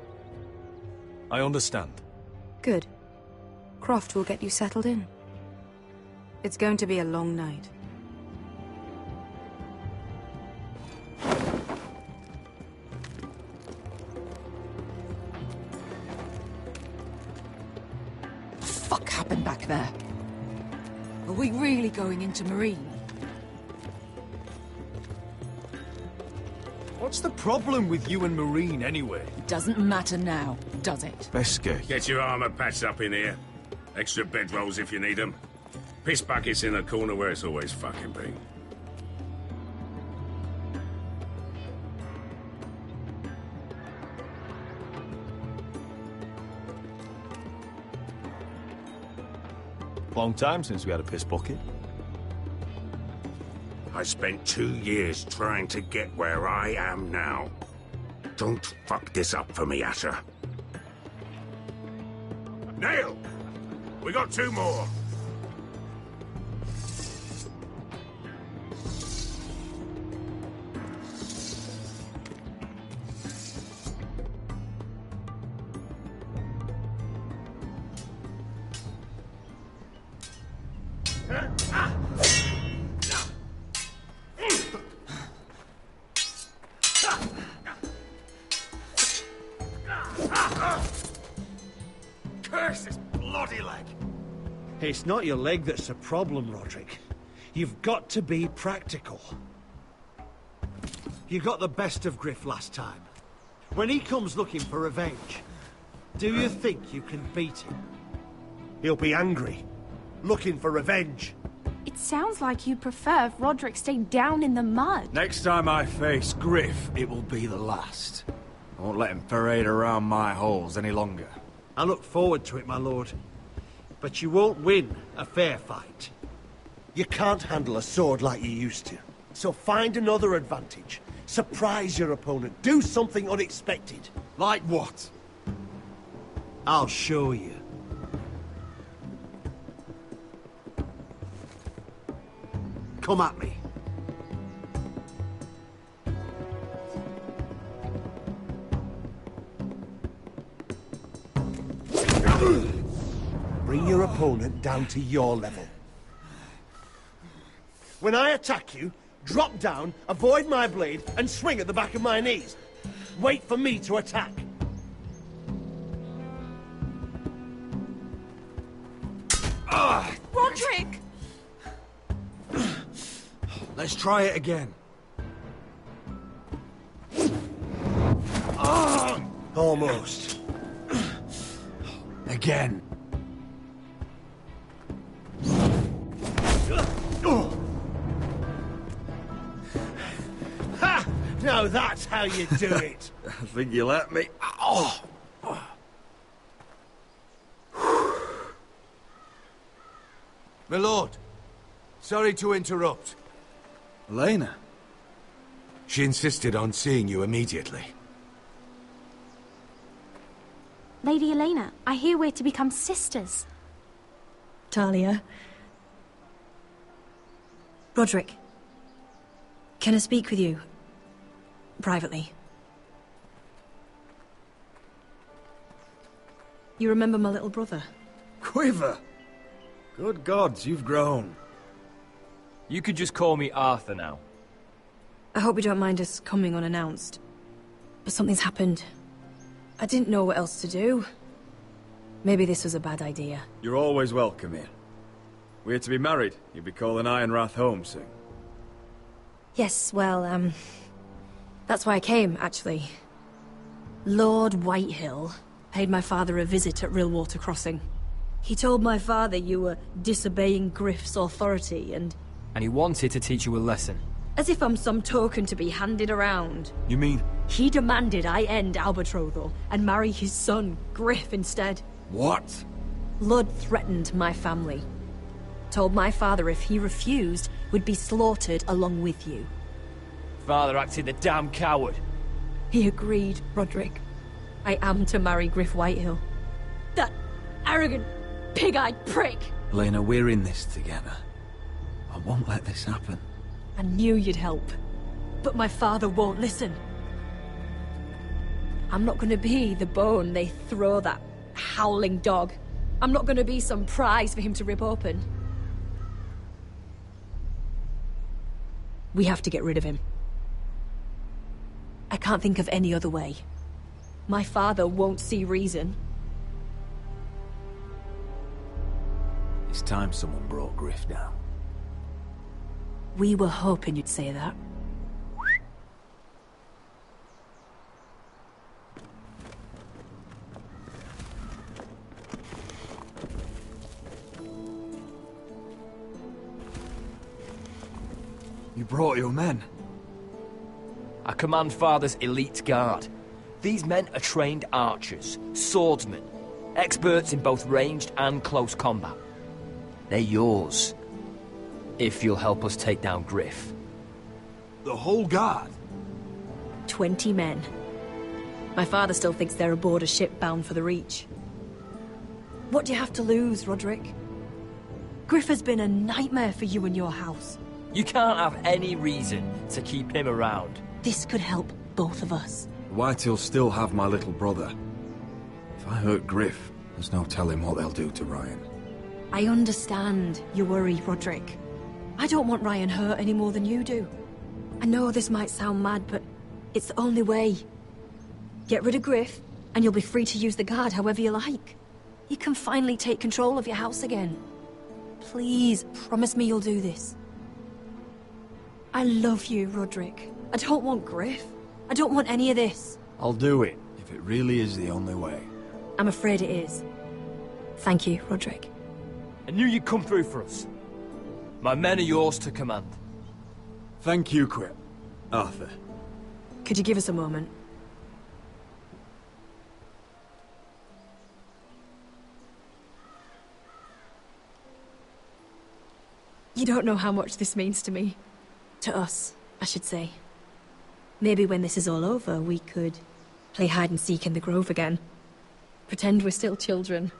I understand.
Good. Croft will get you settled in. It's going to be a long night.
What the fuck happened back there? Are we really going into Marine?
What's the problem with you and Marine, anyway?
It doesn't matter now, does it?
Beskir.
Get your armor patched up in here. Extra bedrolls if you need them. Piss buckets in the corner where it's always fucking been.
Long time since we had a piss bucket.
I spent 2 years trying to get where I am now. Don't fuck this up for me, Asher. Nail! We got 2 more.
Curse this bloody leg! It's not your leg that's the problem, Roderick. You've got to be practical. You got the best of Griff last time. When he comes looking for revenge, do you think you can beat him? He'll be angry, looking for revenge.
It sounds like you'd prefer if Roderick stayed down in the mud.
Next time I face Griff, it will be the last. I won't let him parade around my halls any longer.
I look forward to it, my lord. But you won't win a fair fight. You can't handle a sword like you used to. So find another advantage. Surprise your opponent. Do something unexpected.
Like what?
I'll show you. Come at me. Bring your opponent down to your level. When I attack you, drop down, avoid my blade, and swing at the back of my knees. Wait for me to attack.
Roderick!
Let's try it again.
Almost.
Again.
Ha! Now that's how you do it.
I think you let me. Oh!
My lord, sorry to interrupt.
Elena?
She insisted on seeing you immediately.
Lady Elena, I hear we're to become sisters.
Talia. Roderick. Can I speak with you? Privately. You remember my little brother?
Quiver! Good gods, you've grown.
You could just call me Arthur now.
I hope you don't mind us coming unannounced. But something's happened. I didn't know what else to do. Maybe this was a bad idea.
You're always welcome here. We're to be married. You'll be calling Ironrath home soon.
Yes, well, that's why I came, actually. Lord Whitehill paid my father a visit at Rillwater Crossing. He told my father you were disobeying Griff's authority, and
And he wanted to teach you a lesson.
as if I'm some token to be handed around.
You mean...
He demanded I end our betrothal and marry his son, Griff, instead.
What?
Lud threatened my family. Told my father if he refused, we'd be slaughtered along with you.
Father acted the damn coward.
He agreed, Roderick. I am to marry Griff Whitehill. That arrogant, pig-eyed prick!
Elena, we're in this together. I won't let this happen.
I knew you'd help. But my father won't listen. I'm not gonna be the bone they throw that howling dog. I'm not gonna be some prize for him to rip open. We have to get rid of him. I can't think of any other way. My father won't see reason.
It's time someone brought Griff down.
We were hoping you'd say that.
You brought your men.
I command Father's elite guard. These men are trained archers, swordsmen, experts in both ranged and close combat. They're yours, if you'll help us take down Griff.
The whole guard?
20 men. My father still thinks they're aboard a ship bound for the Reach. What do you have to lose, Roderick? Griff has been a nightmare for you and your house.
You can't have any reason to keep him around.
This could help both of us.
Whitehills still have my little brother. If I hurt Griff, there's no telling what they'll do to Ryan.
I understand your worry, Roderick. I don't want Ryan hurt any more than you do. I know this might sound mad, but it's the only way. Get rid of Griff, and you'll be free to use the guard however you like. You can finally take control of your house again. Please, promise me you'll do this. I love you, Roderick. I don't want Griff. I don't want any of this.
I'll do it, if it really is the only way.
I'm afraid it is. Thank you, Roderick.
I knew you'd come through for us. My men are yours to command.
Thank you, Quip. Arthur.
Could you give us a moment? You don't know how much this means to me. To us, I should say. Maybe when this is all over, we could play hide-and-seek in the Grove again. Pretend we're still children.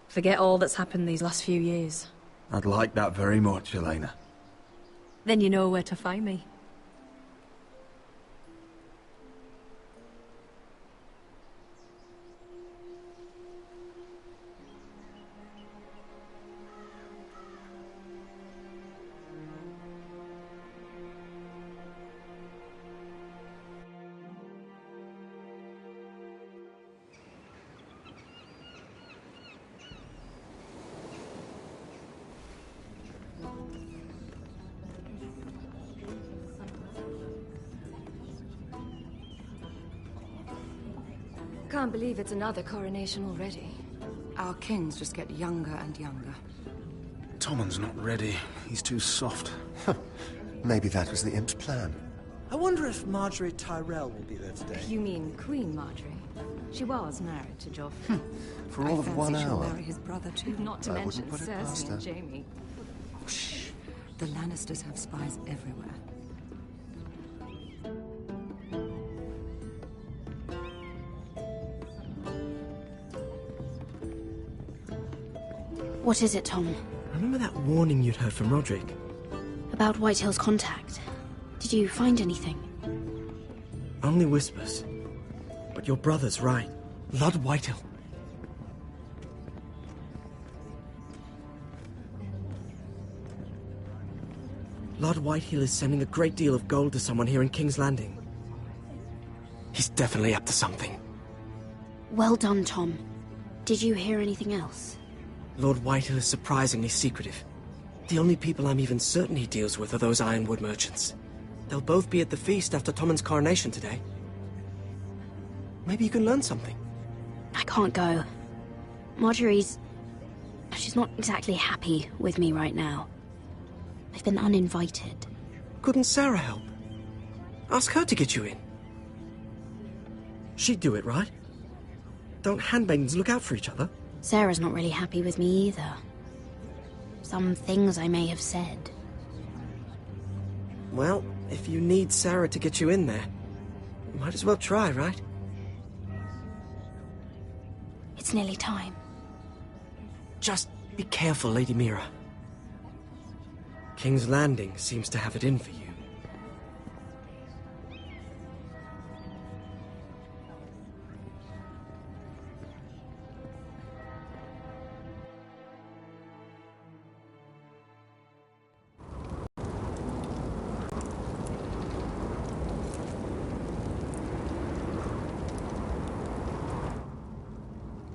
Forget all that's happened these last few years.
I'd like that very much, Elena.
Then you know where to find me.
Can't believe it's another coronation already. Our kings just get younger and younger.
Tommen's not ready. He's too soft. Maybe that was the imp's plan.
I wonder if Marjorie Tyrell will be there today.
You mean Queen Marjorie? She was married to Joffrey.
For all of 1
she'll
hour.
marry his brother too. Not to
I
mention
wouldn't put it past
Cersei
her.
and Jaime. Shh. The Lannisters have spies everywhere.
What is it, Tom?
Remember that warning you'd heard from Roderick?
About Whitehill's contact. Did you find anything?
Only whispers. But your brother's right. Lord Whitehill. Lord Whitehill is sending a great deal of gold to someone here in King's Landing. He's definitely up to something.
Well done, Tom. Did you hear anything else?
Lord Whitehill is surprisingly secretive. The only people I'm even certain he deals with are those Ironwood merchants. They'll both be at the feast after Tommen's coronation today. Maybe you can learn something.
I can't go. Marjorie's... She's not exactly happy with me right now. I've been uninvited.
Couldn't Sarah help? Ask her to get you in. She'd do it, right? Don't handmaidens look out for each other?
Sarah's not really happy with me either. Some things I may have said.
Well, if you need Sarah to get you in there, you might as well try, right?
It's nearly time.
Just be careful, Lady Mira. King's Landing seems to have it in for you.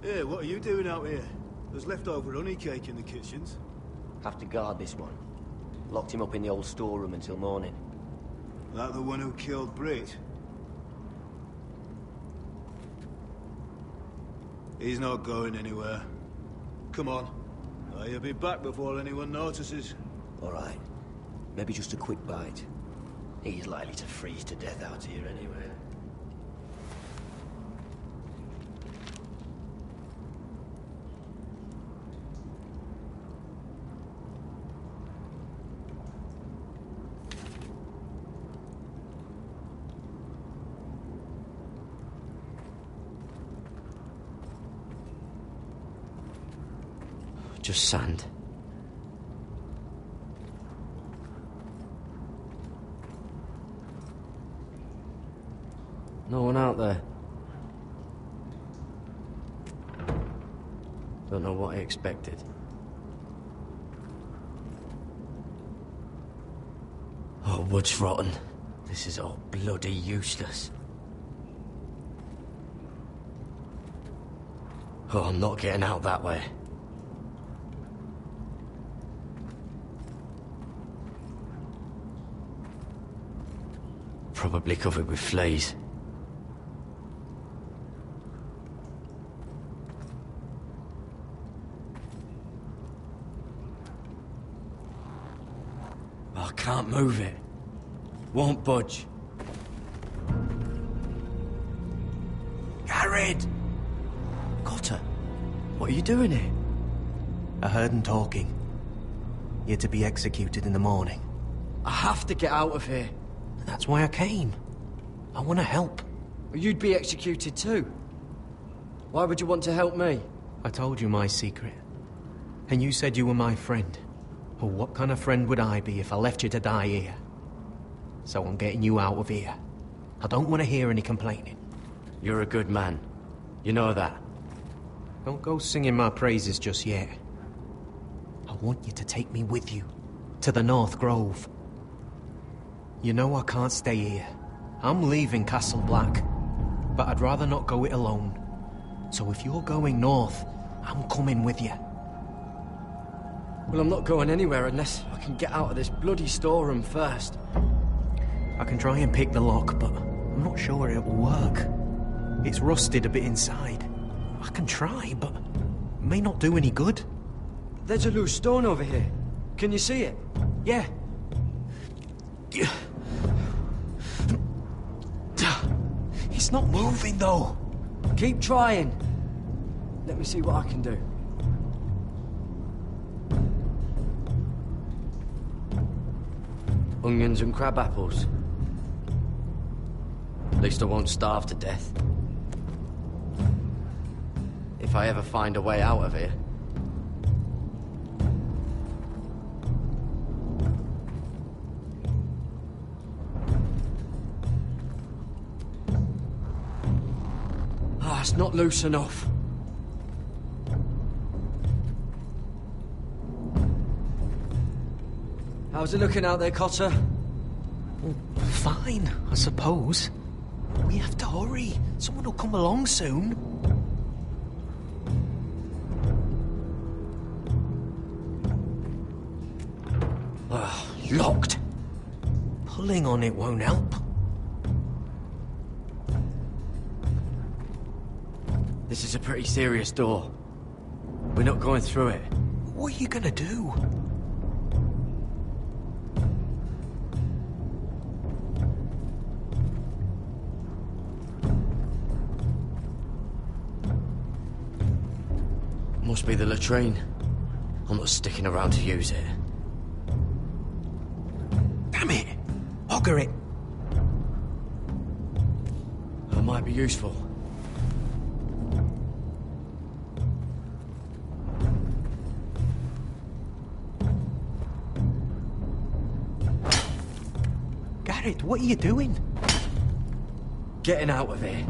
Hey, what are you doing out here? There's leftover honey cake in the kitchens.
Have to guard this one. Locked him up in the old storeroom until morning.
That the one who killed Brit? He's not going anywhere. Come on. He'll be back before anyone notices.
All right. Maybe just a quick bite. He's likely to freeze to death out here anyway. Just sand. No one out there. Don't know what I expected. Oh, wood's rotten. This is all bloody useless. Oh, I'm not getting out that way. Probably covered with fleas. I can't move it. Won't budge. Garrett! Cotter, what are you doing here?
I heard him talking. You're to be executed in the morning.
I have to get out of here.
That's why I came. I want to help.
You'd be executed too. Why would you want to help me?
I told you my secret. And you said you were my friend. Well, what kind of friend would I be if I left you to die here? So I'm getting you out of here. I don't want to hear any complaining.
You're a good man. You know that.
Don't go singing my praises just yet. I want you to take me with you. To the North Grove. You know I can't stay here. I'm leaving Castle Black. But I'd rather not go it alone. So if you're going north, I'm coming with you.
Well, I'm not going anywhere unless I can get out of this bloody storeroom first.
I can try and pick the lock, but I'm not sure it will work. It's rusted a bit inside. I can try, but it may not do any good.
There's a loose stone over here. Can you see it?
Yeah. It's not moving, though.
Keep trying. Let me see what I can do. Onions and crab apples. At least I won't starve to death. If I ever find a way out of here. Ah, it's not loose enough. How's it looking out there, Cotter?
Fine, I suppose. We have to hurry. Someone will come along soon. Locked. Pulling on it won't help.
This is a pretty serious door. We're not going through it.
What are you gonna do?
Must be the latrine. I'm not sticking around to use it.
Damn it! Auger it!
That might be useful.
Garrett, what are you doing?
Getting out of here.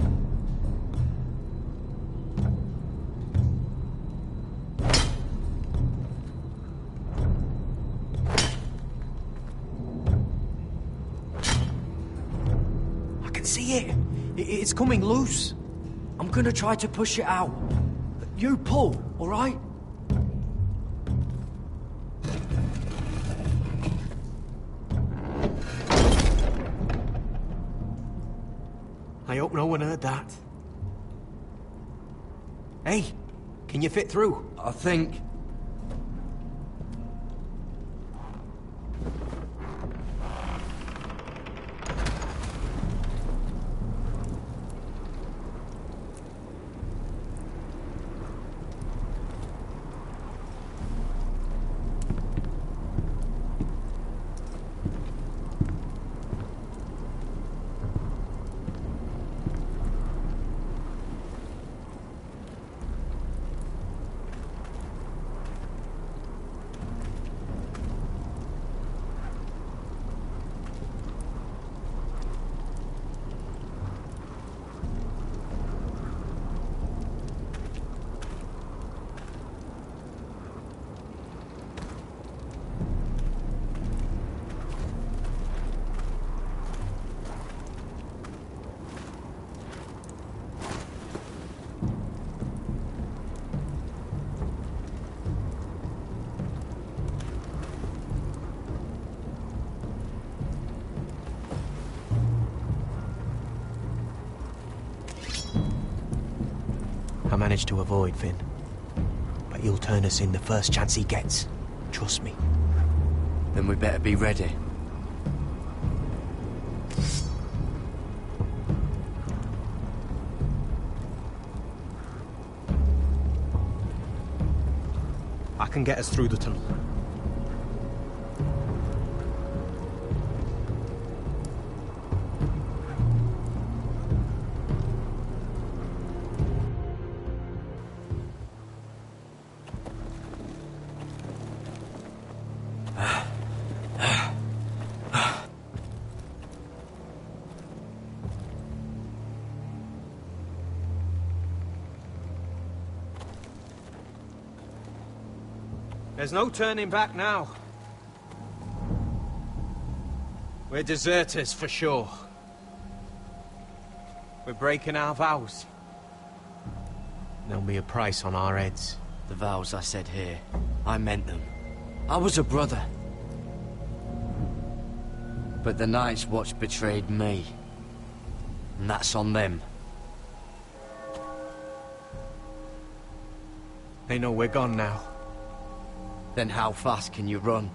See it? It's coming loose.
I'm gonna try to push it out. You pull, all right?
I hope no one heard that. Hey, can you fit through?
I think...
I managed to avoid Finn. But he'll turn us in the first chance he gets. Trust me.
Then we better be ready.
I can get us through the tunnel. There's no turning back now. We're deserters for sure. We're breaking our vows. There'll be a price on our heads.
The vows I said here, I meant them. I was a brother. But the Night's Watch betrayed me. And that's on them.
They know we're gone now.
Then how fast can you run?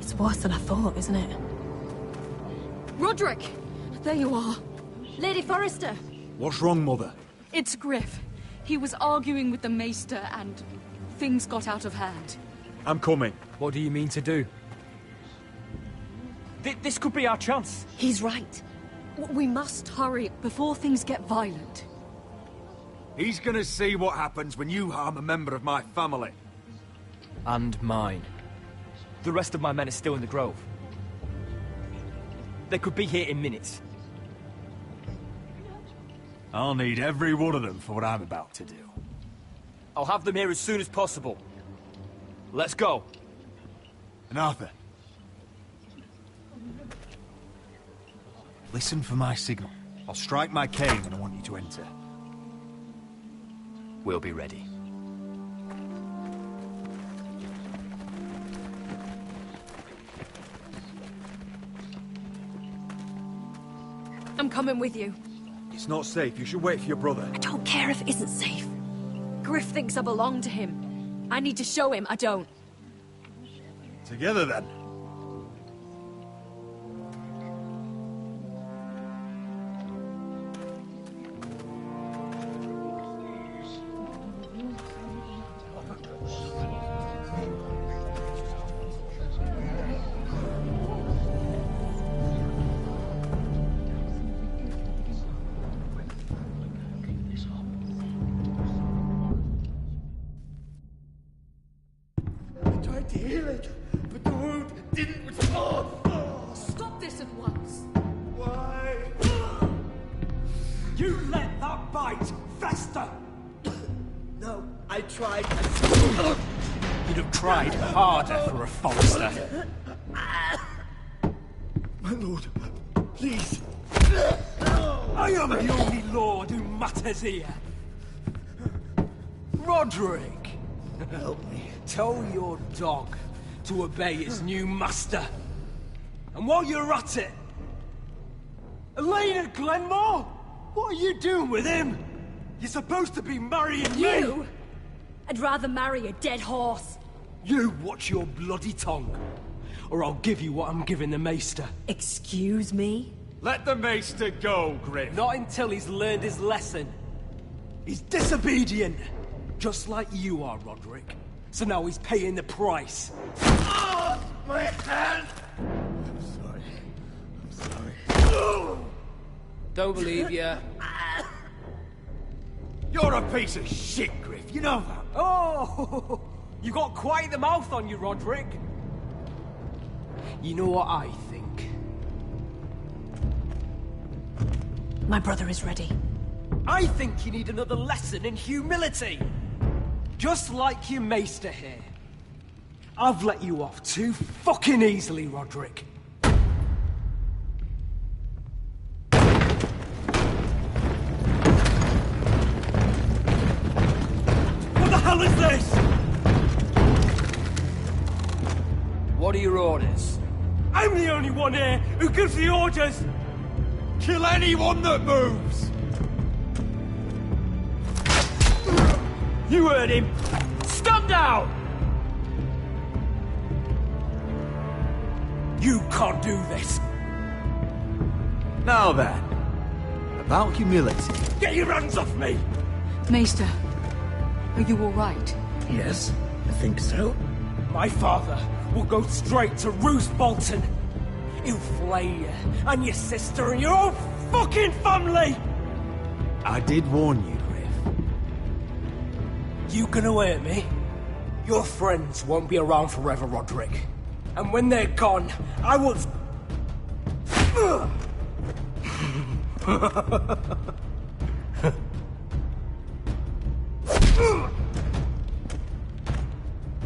It's worse than I thought, isn't it?
Roderick! There you are.
Lady Forrester!
What's wrong, Mother?
It's Griff. He was arguing with the Maester and things got out of hand.
I'm coming.
What do you mean to do? This could be our chance.
He's right.
We must hurry before things get violent.
He's gonna see what happens when you harm a member of my family.
And mine. The rest of my men are still in the grove. They could be here in minutes. I'll need every one of them for what I'm about to do. I'll have them here as soon as possible. Let's go.
And Arthur. Listen for my signal. I'll strike my cane when I want you to enter.
We'll be ready.
I'm coming with you.
It's not safe. You should wait for your brother.
I don't care if it isn't safe. Griff thinks I belong to him. I need to show him I don't.
Together, then.
To heal it, but the wound didn't respond.
Stop this at once.
Why?
You let that bite fester!
No, I tried.
You'd have tried harder for a Forrester.
My lord, please.
I am the only lord who matters here. Roderick!
Help me.
Tell your dog to obey his new master. And while you're at it... Elena Glenmore? What are you doing with him? You're supposed to be marrying me!
You? I'd rather marry a dead horse.
You watch your bloody tongue, or I'll give you what I'm giving the Maester.
Excuse me?
Let the Maester go, Griff. Not until he's learned his lesson. He's disobedient, just like you are, Roderick. So now he's paying the price.
Oh, my hand! I'm sorry.
Don't believe you.
You're a piece of shit, Griff. You know that. Oh, you got quite the mouth on you, Roderick. You know what I think?
My brother is ready.
I think you need another lesson in humility. Just like your Maester here. I've let you off too fucking easily, Roderick. What the hell is this?
What are your orders?
I'm the only one here who gives the orders. Kill anyone that moves. You heard him! Stand down! You can't do this!
Now then, about humility.
Get your hands off me!
Maester, are you all right?
Yes, I think so.
My father will go straight to Roose Bolton. He'll flay you, and your sister, and your whole fucking family!
I did warn you.
You gonna hurt me? Your friends won't be around forever, Roderick. And when they're gone, I will...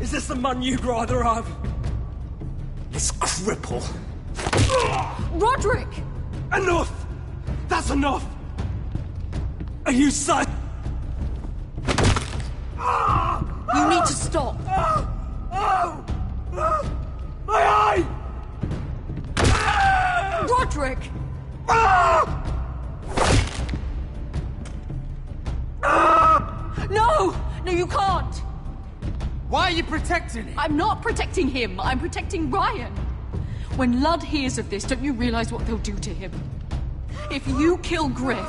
Is this the man you'd rather have? This cripple.
Roderick!
Enough! That's enough! Are you sad?
You need to stop.
My eye!
Roderick! No! No, you can't!
Why are you protecting him?
I'm not protecting him. I'm protecting Ryan. When Ludd hears of this, don't you realize what they'll do to him? If you kill Griff,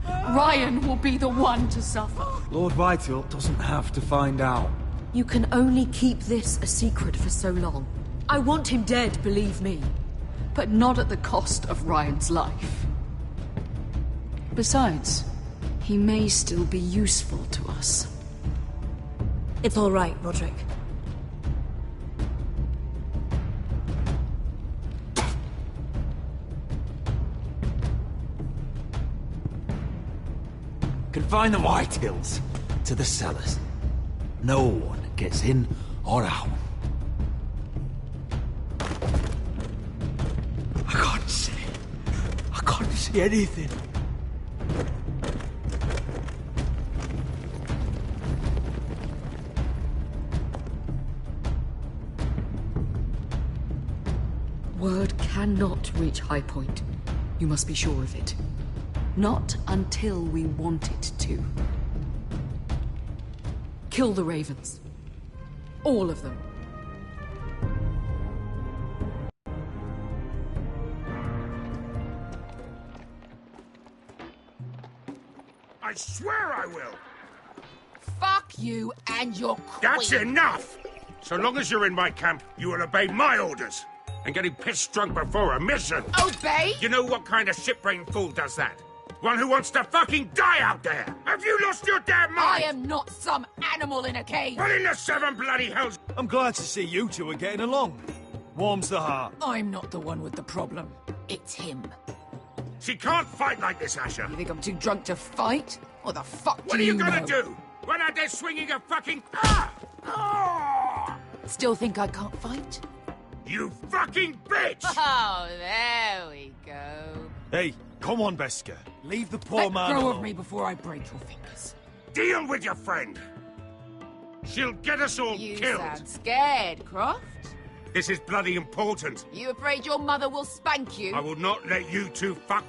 Ryan will be the one to suffer.
Lord Whitehill doesn't have to find out.
You can only keep this a secret for so long. I want him dead, believe me. But not at the cost of Ryan's life. Besides, he may still be useful to us. It's all right, Roderick.
Confine the White Hills to the cellars. No one gets in or out. I can't see. I can't see anything.
Word cannot reach High Point. You must be sure of it. Not until we want it to. Kill the ravens. All of them.
I swear I will!
Fuck you and your queen.
That's enough! So long as you're in my camp, you will obey my orders. And getting pissed drunk before a mission.
Obey?
You know what kind of shit-brained fool does that? One who wants to fucking die out there! Have you lost your damn mind?
I am not some animal in a cage!
What in the seven bloody hells?
I'm glad to see you two are getting along. Warms the heart.
I'm not the one with the problem. It's him.
She can't fight like this, Asher.
You think I'm too drunk to fight? What the fuck
What
do
are you
know?
gonna do? Run out there swinging a fucking... Ah! Oh!
Still think I can't fight?
You fucking bitch!
Oh, there we go.
Hey, come on, Beskha. Leave the poor
Let
man
go
alone.
of me before I break your fingers.
Deal with your friend. She'll get us all
You
killed.
sound scared, Croft.
This is bloody important.
You afraid your mother will spank you?
I will not let you two fuck...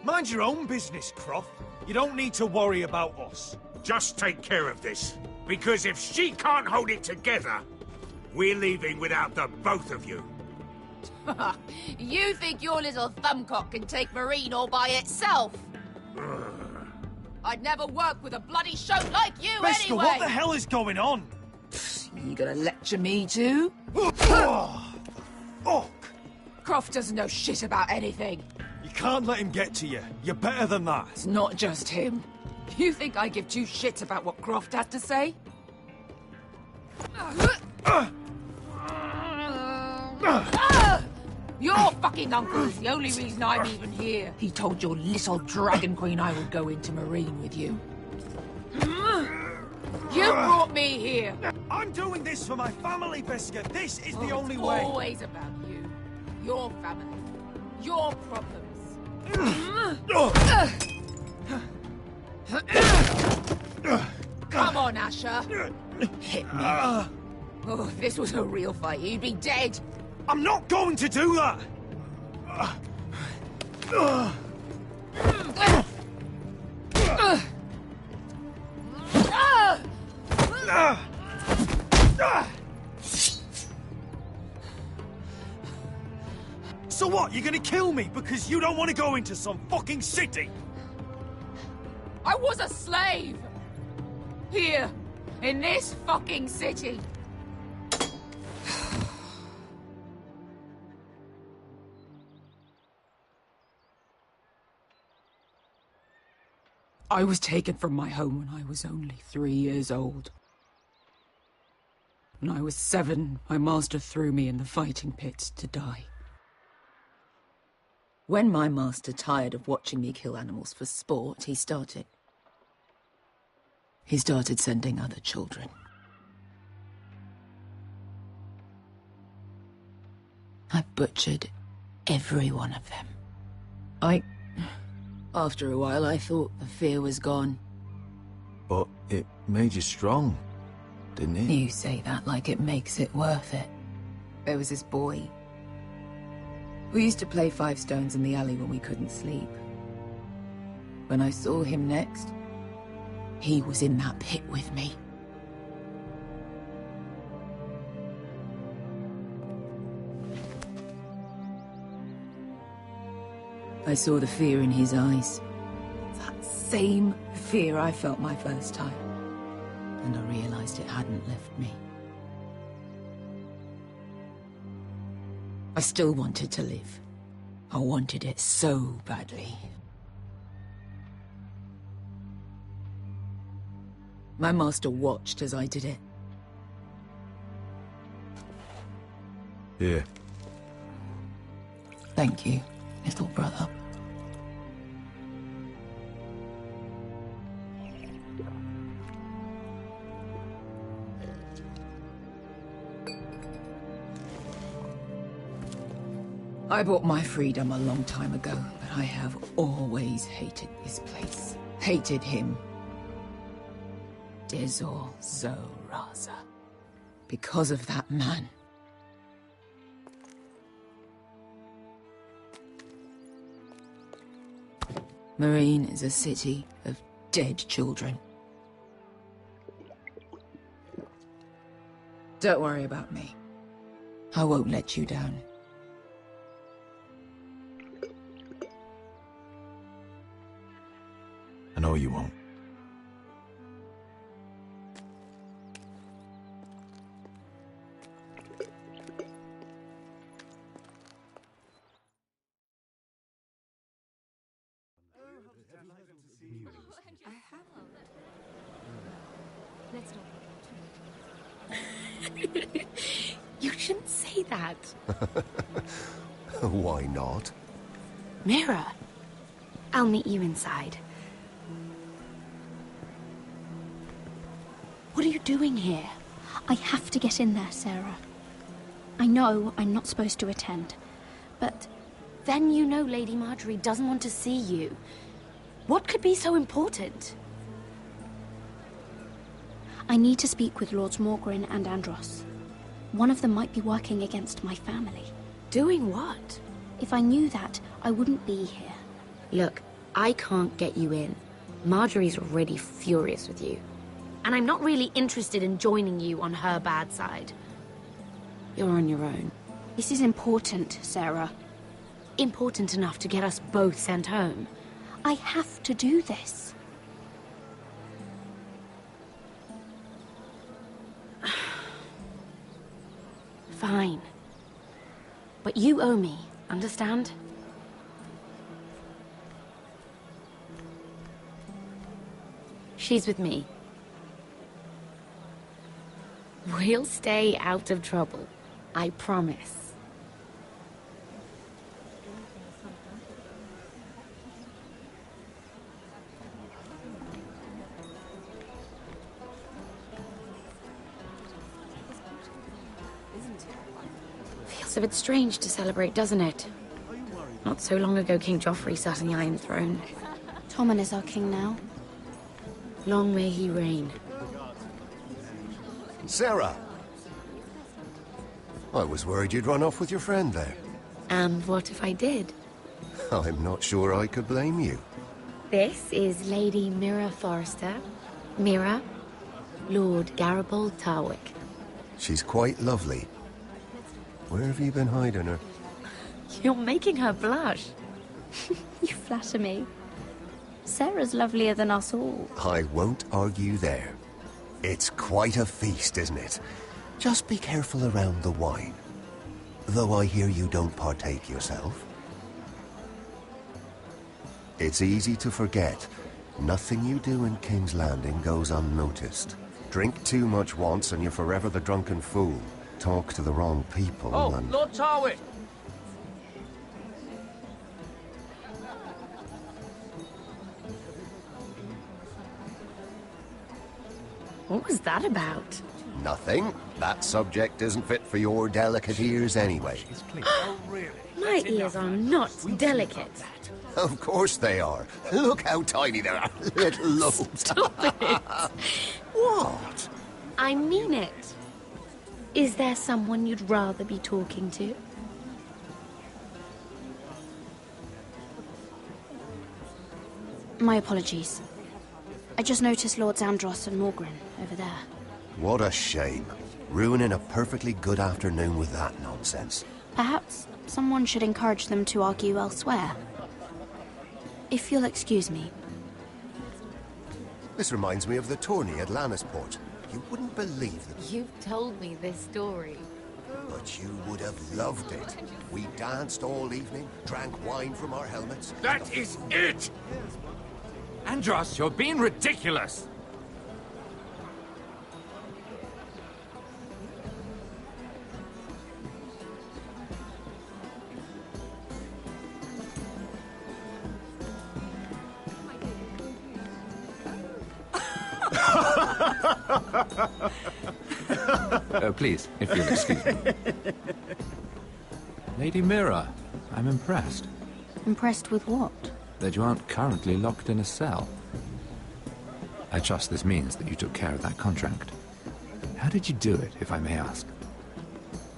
Mind your own business, Croft. You don't need to worry about us.
Just take care of this. Because if she can't hold it together, we're leaving without the both of you.
You think your little thumbcock can take Marine all by itself? I'd never work with a bloody shote like you
Beskha,
anyway!
what the hell is going on?
You gonna lecture me too?
Fuck!
Croft doesn't know shit about anything.
You can't let him get to you. You're better than that.
It's not just him. You think I give two shits about what Croft has to say? Your fucking uncle is the only reason I'm even here. He told your little dragon queen I would go into Marine with you. You brought me here.
I'm doing this for my family, Beskha. This is the only
It's
way.
always about you. Your family. Your problems. Come on, Asher. Hit me. Oh, if this was a real fight, you'd be dead.
I'm not going to do that! So what, you're gonna kill me because you don't want to go into some fucking city?
I was a slave! Here, in this fucking city. I was taken from my home when I was only 3 years old. When I was 7, my master threw me in the fighting pits to die. When my master tired of watching me kill animals for sport, he started sending other children. I butchered every one of them. After a while, I thought the fear was gone.
But it made you strong, didn't it?
You say that like it makes it worth it. There was this boy. We used to play 5 stones in the alley when we couldn't sleep. When I saw him next, he was in that pit with me. I saw the fear in his eyes. That same fear I felt my first time. And I realized it hadn't left me. I still wanted to live. I wanted it so badly. My master watched as I did it.
Here.
Thank you, little brother.
I bought my freedom a long time ago, but I have always hated this place. Hated him. Dizor Zoraza. Because of that man. Marine is a city of dead children. Don't worry about me. I won't let you down.
I know you won't.
You shouldn't say that.
Why not?
Mira, I'll meet you inside. What are you doing here? I have to get in there, Sarah. I know I'm not supposed to attend, but then you know Lady Marjorie doesn't want to see you. What could be so important? I need to speak with Lords Morgren and Andros. One of them might be working against my family. Doing what? If I knew that, I wouldn't be here.
Look, I can't get you in. Marjorie's already furious with you. And I'm not really interested in joining you on her bad side. You're on your own.
This is important, Sarah.
Important enough to get us both sent home.
I have to do this.
Fine. But you owe me, understand? She's with me. We'll stay out of trouble. I promise. Feels a bit strange to celebrate, doesn't it? Not so long ago, King Joffrey sat on the Iron Throne.
Tommen is our king now.
Long may he reign.
Sarah! I was worried you'd run off with your friend there.
And what if I did?
I'm not sure I could blame you.
This is Lady Mira Forrester. Mira, Lord Garibald Tarwick.
She's quite lovely. Where have you been hiding her?
You're making her blush.
You flatter me. Sarah's lovelier than us all.
I won't argue there. It's quite a feast, isn't it? Just be careful around the wine. Though I hear you don't partake yourself. It's easy to forget. Nothing you do in King's Landing goes unnoticed. Drink too much once and you're forever the drunken fool. Talk to the wrong people and...
Lord Tarwick!
What was that about?
Nothing. That subject isn't fit for your delicate ears anyway.
My ears are not delicate.
Of course they are. Look how tiny they are. Little lobes.
Stop it.
What?
I mean it. Is there someone you'd rather be talking to?
My apologies. I just noticed Lords Andros and Morgren over there.
What a shame. Ruining a perfectly good afternoon with that nonsense.
Perhaps someone should encourage them to argue elsewhere. If you'll excuse me.
This reminds me of the tourney at Lannisport. You wouldn't believe that.
You've told me this story.
But you would have loved it. We danced all evening, drank wine from our helmets.
That is it! Andros, you're being ridiculous!
Please, if you'll excuse me. Lady Mira,
I'm impressed.
Impressed with what?
That you aren't currently locked in a cell. I trust this means that you took care of that contract. How did you do it, if I may ask?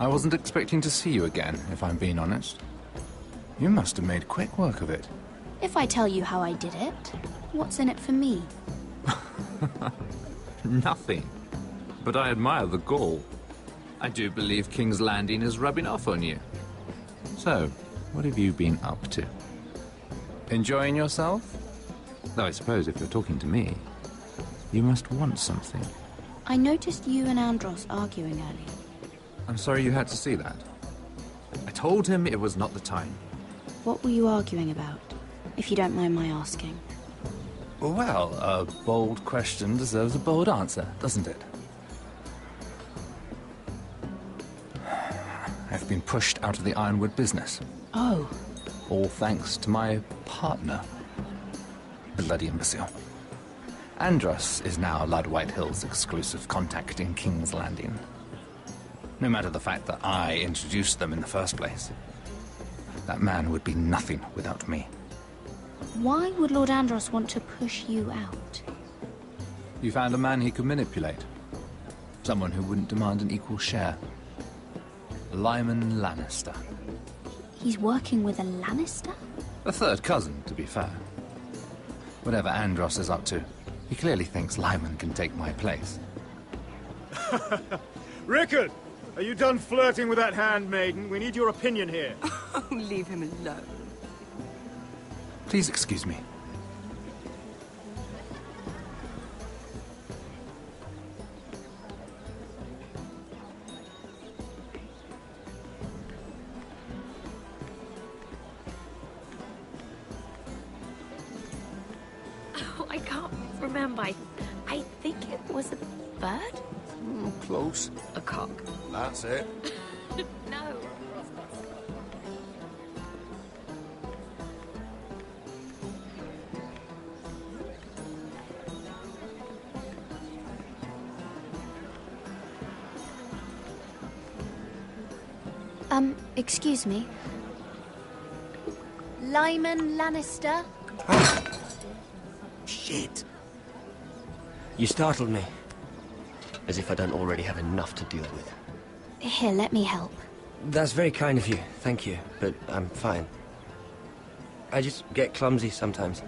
I wasn't expecting to see you again, if I'm being honest. You must have made quick work of it.
If I tell you how I did it, what's in it for me?
Nothing. But I admire the gall. I do believe King's Landing is rubbing off on you. So, what have you been up to? Enjoying yourself? Though I suppose if you're talking to me, you must want something.
I noticed you and Andros arguing earlier.
I'm sorry you had to see that. I told him it was not the time.
What were you arguing about, if you don't mind my asking?
Well, a bold question deserves a bold answer, doesn't it? I've been pushed out of the Ironwood business.
Oh.
All thanks to my partner. Bloody imbecile. Andros is now Lud Whitehill's exclusive contact in King's Landing. No matter the fact that I introduced them in the first place. That man would be nothing without me.
Why would Lord Andros want to push you out?
You found a man he could manipulate. Someone who wouldn't demand an equal share. Lyman Lannister.
He's working with a Lannister?
A third cousin, to be fair. Whatever Andros is up to, he clearly thinks Lyman can take my place.
Rickard! Are you done flirting with that handmaiden? We need your opinion here.
Oh, leave him alone.
Please excuse me.
Oh, I can't remember. I think it was a bird?
Close.
A cock.
That's it.
No.
Excuse me. Lyman Lannister?
Shit. You startled me. As if I don't already have enough to deal with.
Here, let me help.
That's very kind of you, thank you, but I'm fine. I just get clumsy sometimes.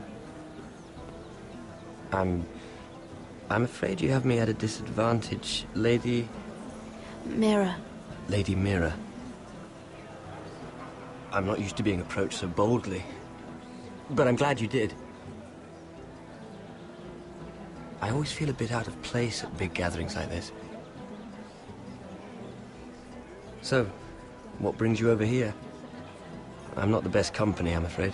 I'm afraid you have me at a disadvantage, Lady...
Mira.
Lady Mira. I'm not used to being approached so boldly, but I'm glad you did. I always feel a bit out of place at big gatherings like this. So, what brings you over here? I'm not the best company, I'm afraid.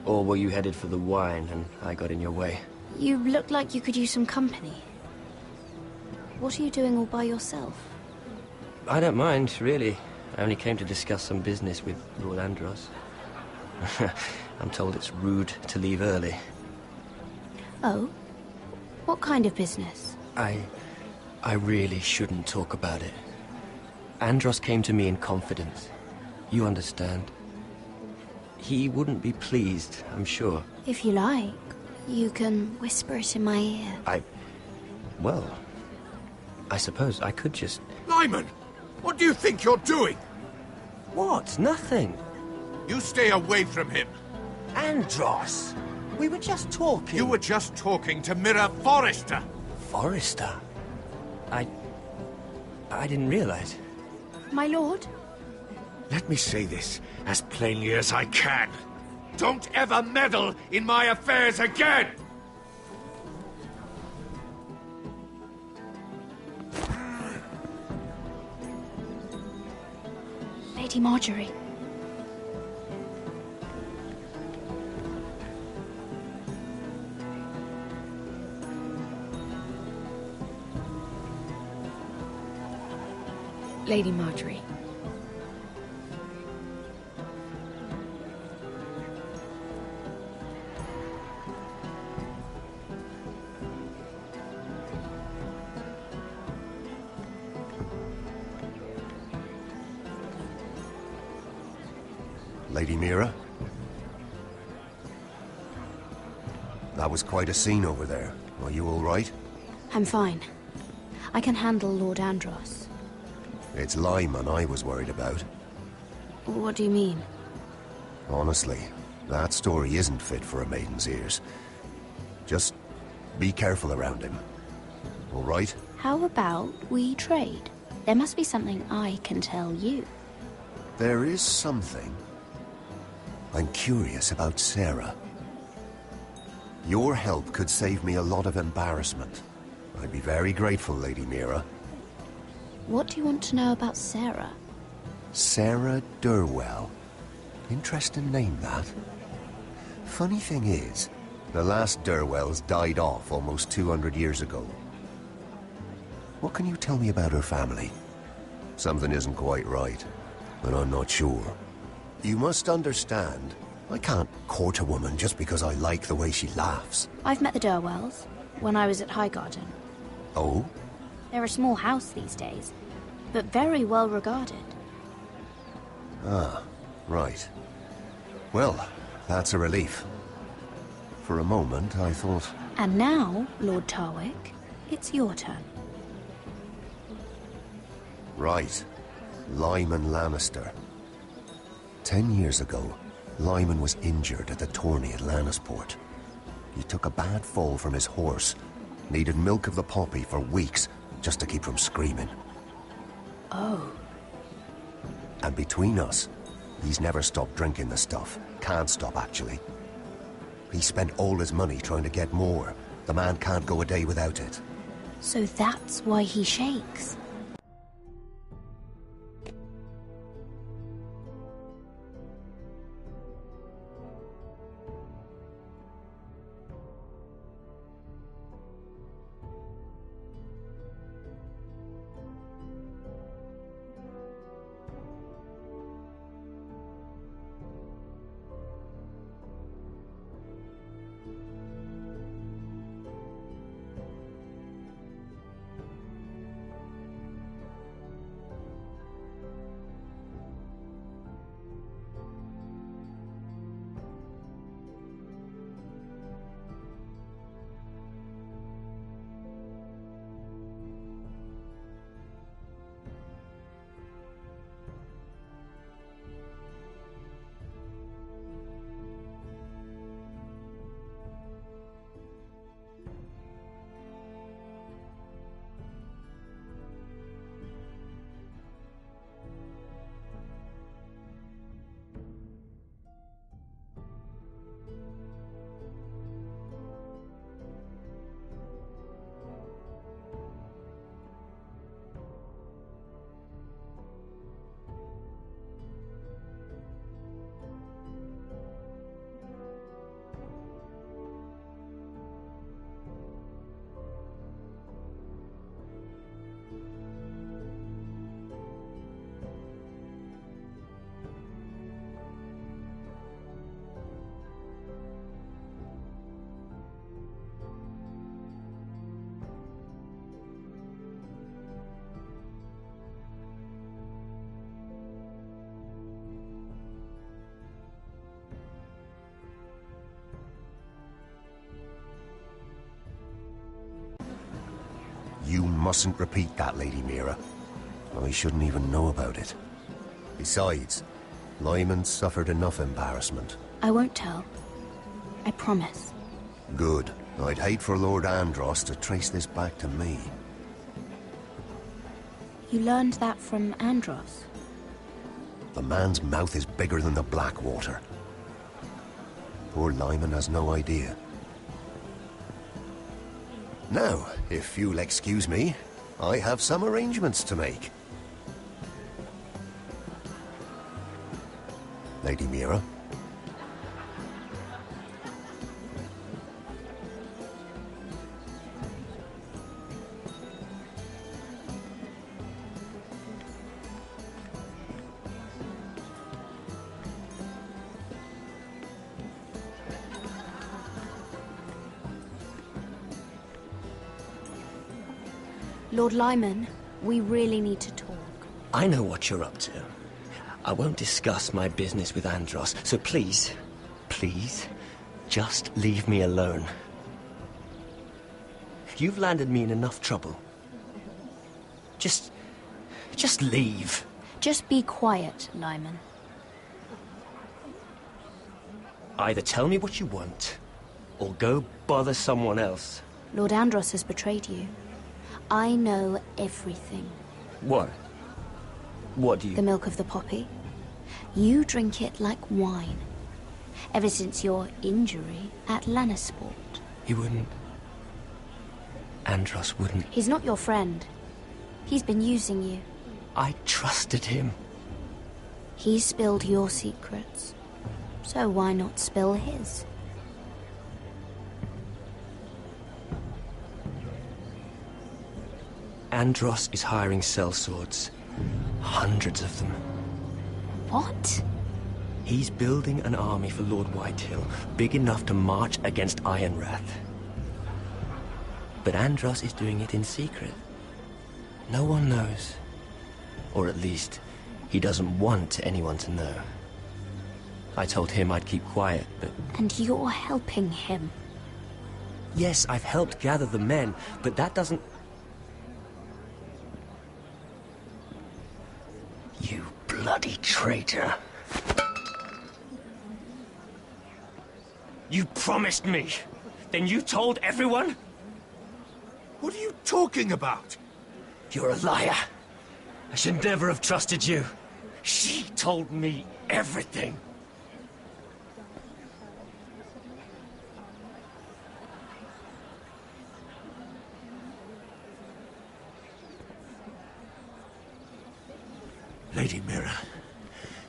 Or were you headed for the wine and I got in your way?
You look like you could use some company. What are you doing all by yourself?
I don't mind, really. I only came to discuss some business with Lord Andros. I'm told it's rude to leave early.
Oh? What kind of business?
I really shouldn't talk about it. Andros came to me in confidence. You understand? He wouldn't be pleased, I'm sure.
If you like, you can whisper it in my ear.
Well, I suppose I could just...
Lyman! What do you think you're doing?
What? Nothing.
You stay away from him.
Andros! We were just talking.
You were just talking to Mira Forrester.
Forrester? I didn't realize.
My lord?
Let me say this as plainly as I can. Don't ever meddle in my affairs again!
Lady Marjorie.
Lady Marjorie.
Lady Mira. That was quite a scene over there. Are you all right?
I'm fine. I can handle Lord Andros.
It's Lyman I was worried about.
What do you mean?
Honestly, that story isn't fit for a maiden's ears. Just be careful around him. All right?
How about we trade? There must be something I can tell you.
There is something. I'm curious about Sarah. Your help could save me a lot of embarrassment. I'd be very grateful, Lady Mira.
What do you want to know about Sarah?
Sarah Durwell. Interesting name, that. Funny thing is, the last Durwells died off almost 200 years ago. What can you tell me about her family? Something isn't quite right, but I'm not sure. You must understand, I can't court a woman just because I like the way she laughs.
I've met the Durwells when I was at Highgarden.
Oh?
They're a small house these days, but very well regarded.
Ah, right. Well, that's a relief. For a moment, I thought...
And now, Lord Tarwick, it's your turn.
Right. Lyman Lannister. 10 years ago, Lyman was injured at the tourney at Lannisport. He took a bad fall from his horse, needed milk of the poppy for weeks just to keep from screaming.
Oh.
And between us, he's never stopped drinking the stuff. Can't stop, actually. He spent all his money trying to get more. The man can't go a day without it.
So that's why he shakes.
You mustn't repeat that, Lady Mira. I shouldn't even know about it. Besides, Lyman suffered enough embarrassment.
I won't tell. I promise.
Good. I'd hate for Lord Andros to trace this back to me.
You learned that from Andros?
The man's mouth is bigger than the Blackwater. Poor Lyman has no idea. Now, if you'll excuse me, I have some arrangements to make. Lady Mira?
Lord Lyman, we really need to talk.
I know what you're up to.
I won't discuss my business with Andros, so please, please, just leave me alone. You've landed me in enough trouble. Just leave.
Just be quiet, Lyman.
Either tell me what you want, or go bother someone else.
Lord Andros has betrayed you. I know everything.
What? What do you...
The milk of the poppy. You drink it like wine. Ever since your injury at Lannisport.
He wouldn't... Andros wouldn't...
He's not your friend. He's been using you.
I trusted him.
He spilled your secrets. So why not spill his?
Andros is hiring sellswords. Hundreds of them.
What?
He's building an army for Lord Whitehill, big enough to march against Ironrath. But Andros is doing it in secret. No one knows. Or at least, he doesn't want anyone to know. I told him I'd keep quiet, but...
And you're helping him.
Yes, I've helped gather the men, but that doesn't... You bloody traitor. You promised me. Then you told everyone?
What are you talking about?
You're a liar. I should never have trusted you. She told me everything.
Lady Mira,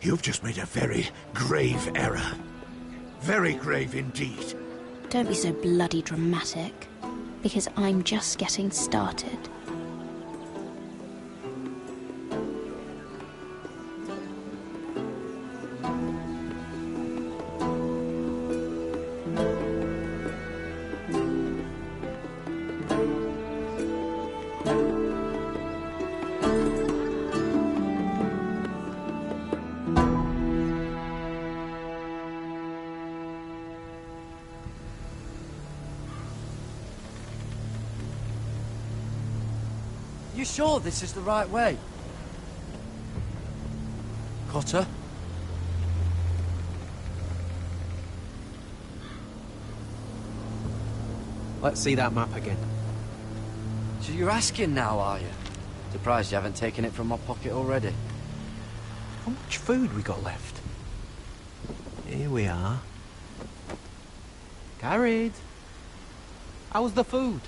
you've just made a very grave error. Very grave indeed.
Don't be so bloody dramatic, because I'm just getting started.
You sure this is the right way? Cotter?
Let's see that map again.
So you're asking now, are you? Surprised you haven't taken it from my pocket already.
How much food we got left? Here we are. Carried. How's the food?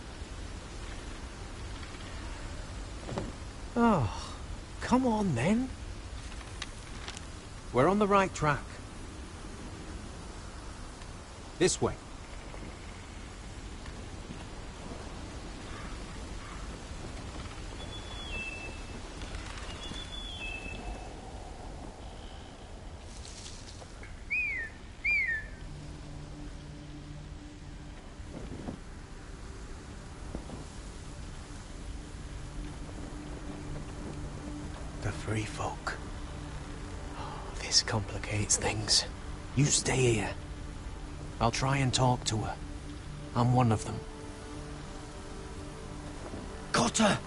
Oh, come on then. We're on the right track. This way. The free folk. Oh, this complicates things. You stay here. I'll try and talk to her. I'm one of them. Cotter!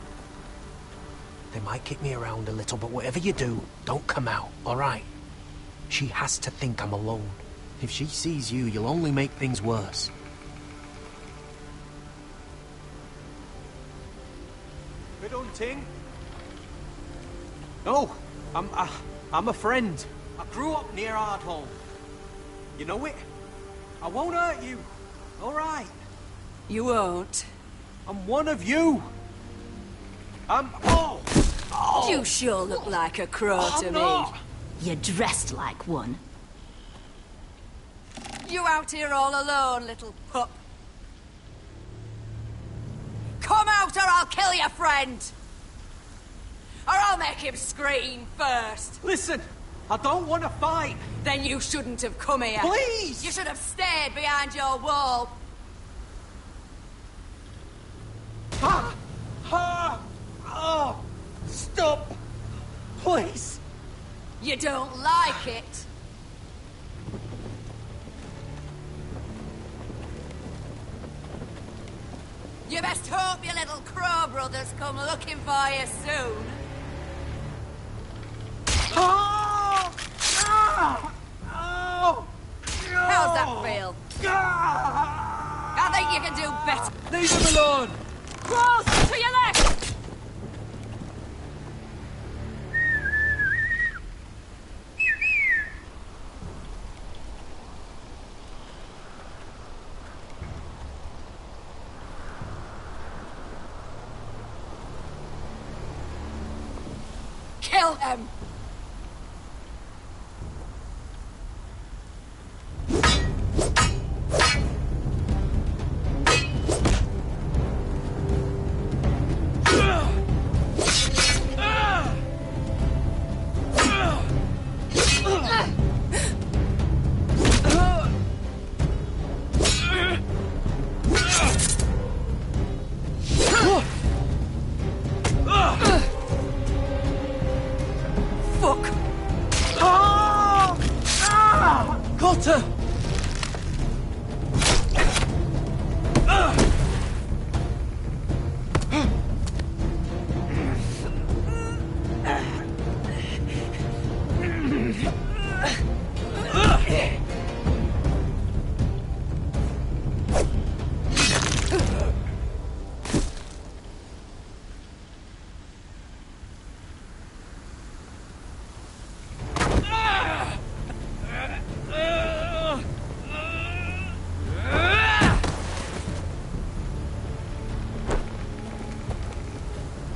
They might kick me around a little, but whatever you do, don't come out, all right? She has to think I'm alone. If she sees you, you'll only make things worse.
Good hunting. No, I'm a friend. I grew up near Ardhall. You know it? I won't hurt you. All right.
You won't.
I'm one of you. Oh!
You sure look like a crow to me.
Not.
You're dressed like one.
You out here all alone, little pup? Come out or I'll kill your friend! Or I'll make him scream first!
Listen, I don't want to fight.
Then you shouldn't have come here.
Please!
You should have stayed behind your wall.
Oh! Stop! Please!
You don't like it? You best hope your little crow brothers come looking for you soon.
Oh! Ah! Oh!
How's that feel? I think you can do better.
Leave him alone!
Cross to your left! Kill him! Fuck!
Oh! Ah!
Cotter!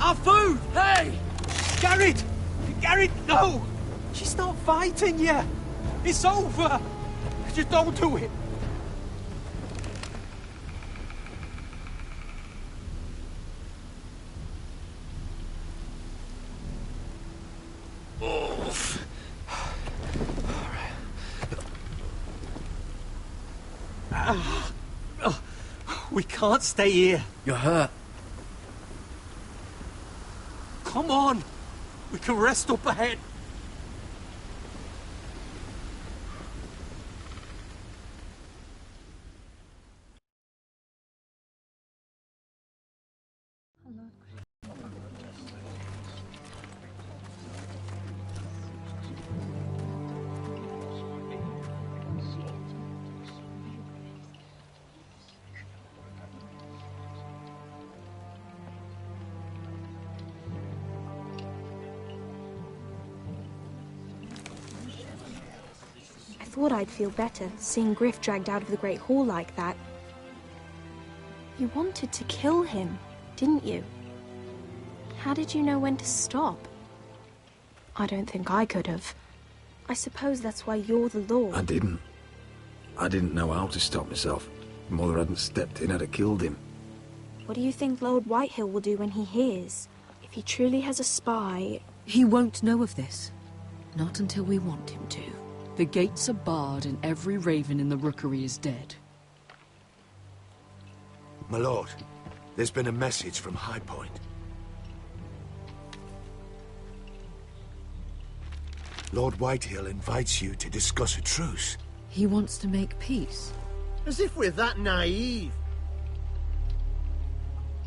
Our food! Hey! Garrett! Garrett, no! She's not fighting you! It's over! Just don't do it! We can't stay here.
You're hurt.
Come on! We can rest up ahead.
I thought I'd feel better, seeing Griff dragged out of the Great Hall like that. You wanted to kill him, didn't you? How did you know when to stop? I don't think I could have. I suppose that's why you're the Lord.
I didn't. I didn't know how to stop myself. Mother hadn't stepped in, I'd have killed him.
What do you think Lord Whitehill will do when he hears? If he truly has a spy...
He won't know of this. Not until we want him to. The gates are barred and every raven in the rookery is dead.
My lord, there's been a message from High Point. Lord Whitehill invites you to discuss a truce.
He wants to make peace.
As if we're that naive.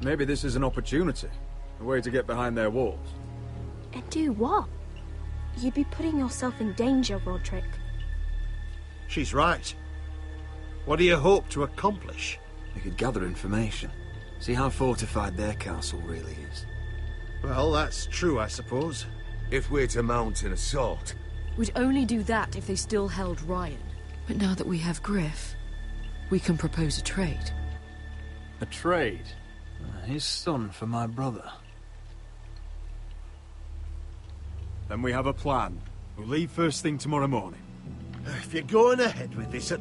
Maybe this is an opportunity. A way to get behind their walls.
And do what? You'd be putting yourself in danger, Roderick.
She's right. What do you hope to accomplish?
We could gather information. See how fortified their castle really is.
Well, that's true, I suppose.
If we're to mount an assault...
We'd only do that if they still held Ryan. But now that we have Griff, we can propose a trade.
A trade? His son for my brother.
Then we have a plan. We'll leave first thing tomorrow morning.
If you're going ahead with this at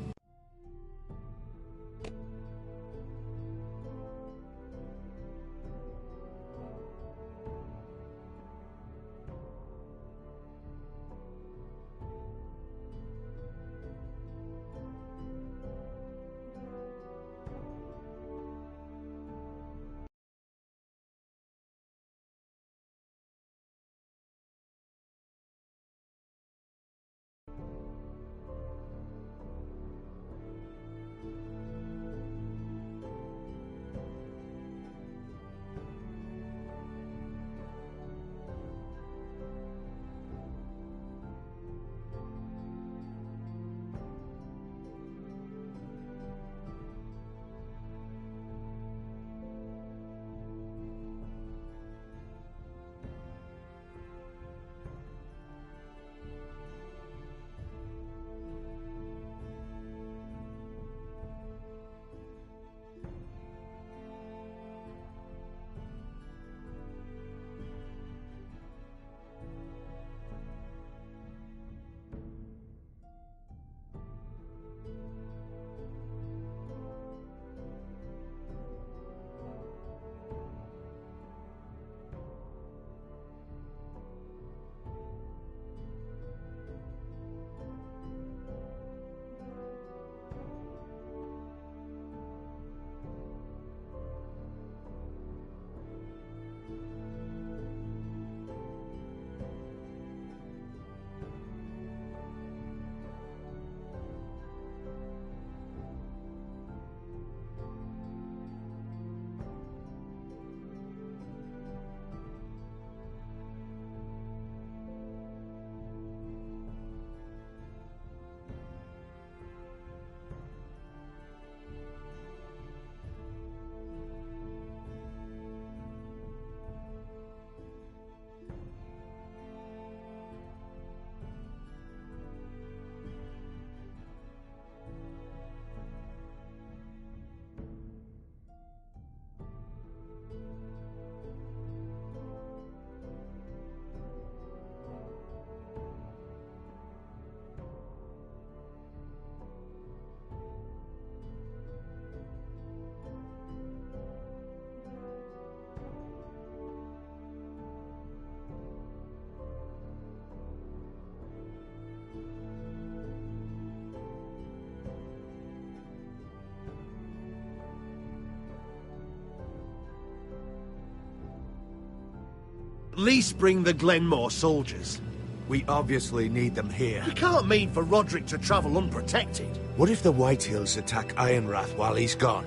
At least bring the Glenmore soldiers.
We obviously need them here.
You can't mean for Roderick to travel unprotected.
What if the Whitehills attack Ironrath while he's gone?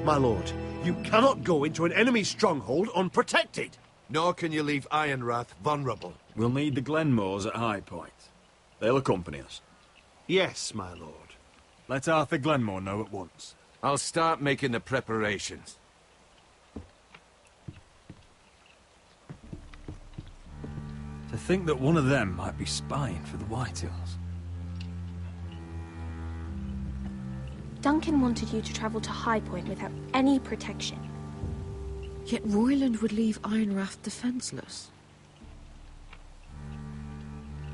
My lord, you cannot go into an enemy stronghold unprotected.
Nor can you leave Ironrath vulnerable.
We'll need the Glenmores at High Point. They'll accompany us.
Yes, my lord.
Let Arthur Glenmore know at once.
I'll start making the preparations.
To think that one of them might be spying for the Whitehills.
Duncan wanted you to travel to High Point without any protection.
Yet Royland would leave Ironrath defenseless.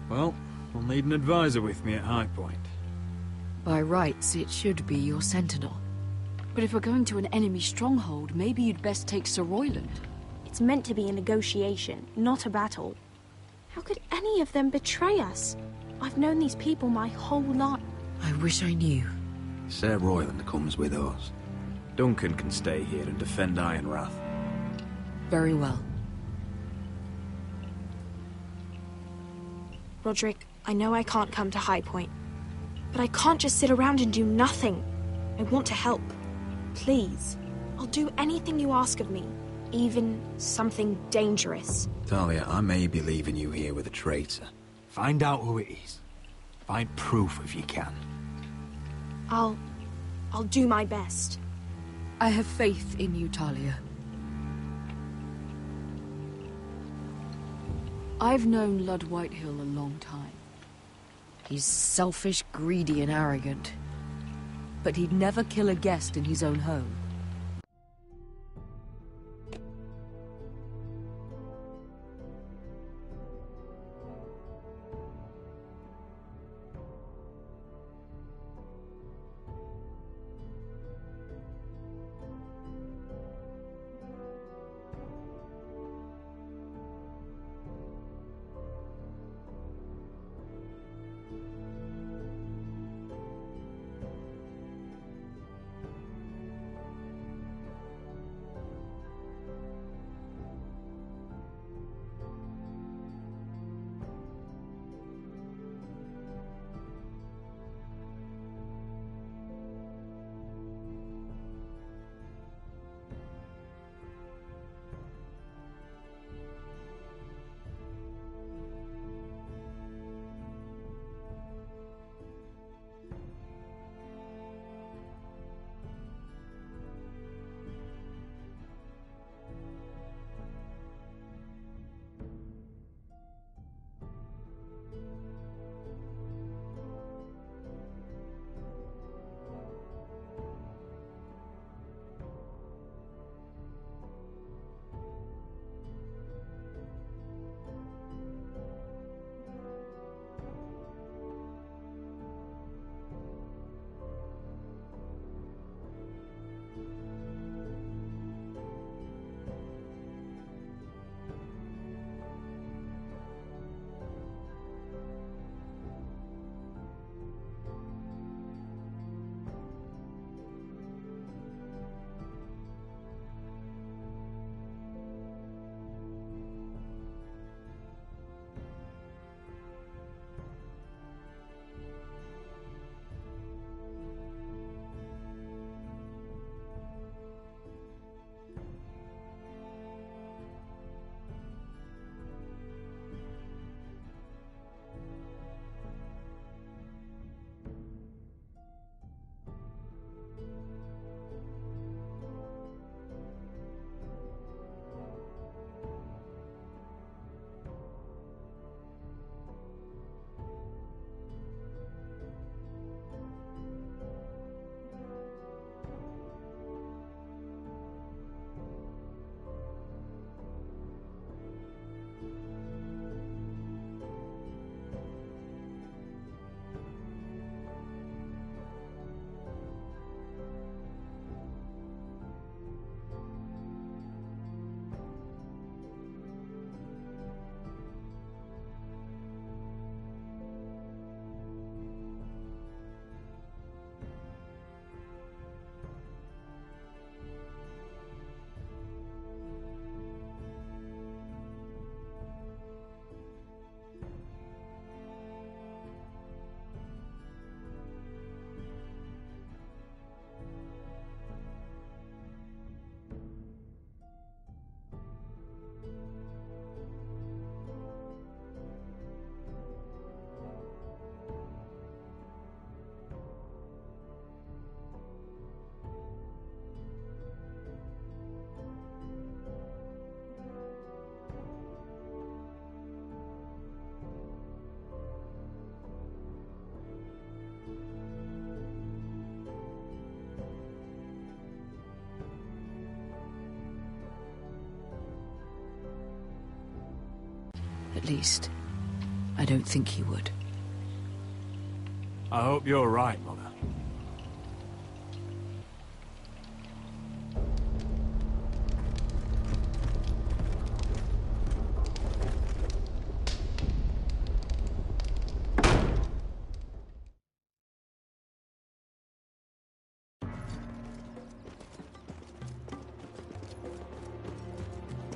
Well, I'll need an advisor with me at High Point.
By rights, it should be your sentinel. But if we're going to an enemy stronghold, maybe you'd best take Sir Royland.
It's meant to be a negotiation, not a battle. How could any of them betray us? I've known these people my whole life.
I wish I knew.
Sir Royland comes with us. Duncan can stay here and defend Ironrath.
Very well.
Roderick, I know I can't come to High Point, but I can't just sit around and do nothing. I want to help. Please. I'll do anything you ask of me, even something dangerous.
Talia, I may be leaving you here with a traitor. Find out who it is. Find proof if you can.
I'll do my best.
I have faith in you, Talia. I've known Lud Whitehill a long time. He's selfish, greedy, and arrogant. But he'd never kill a guest in his own home. At least, I don't think he would.
I hope you're right, Mother.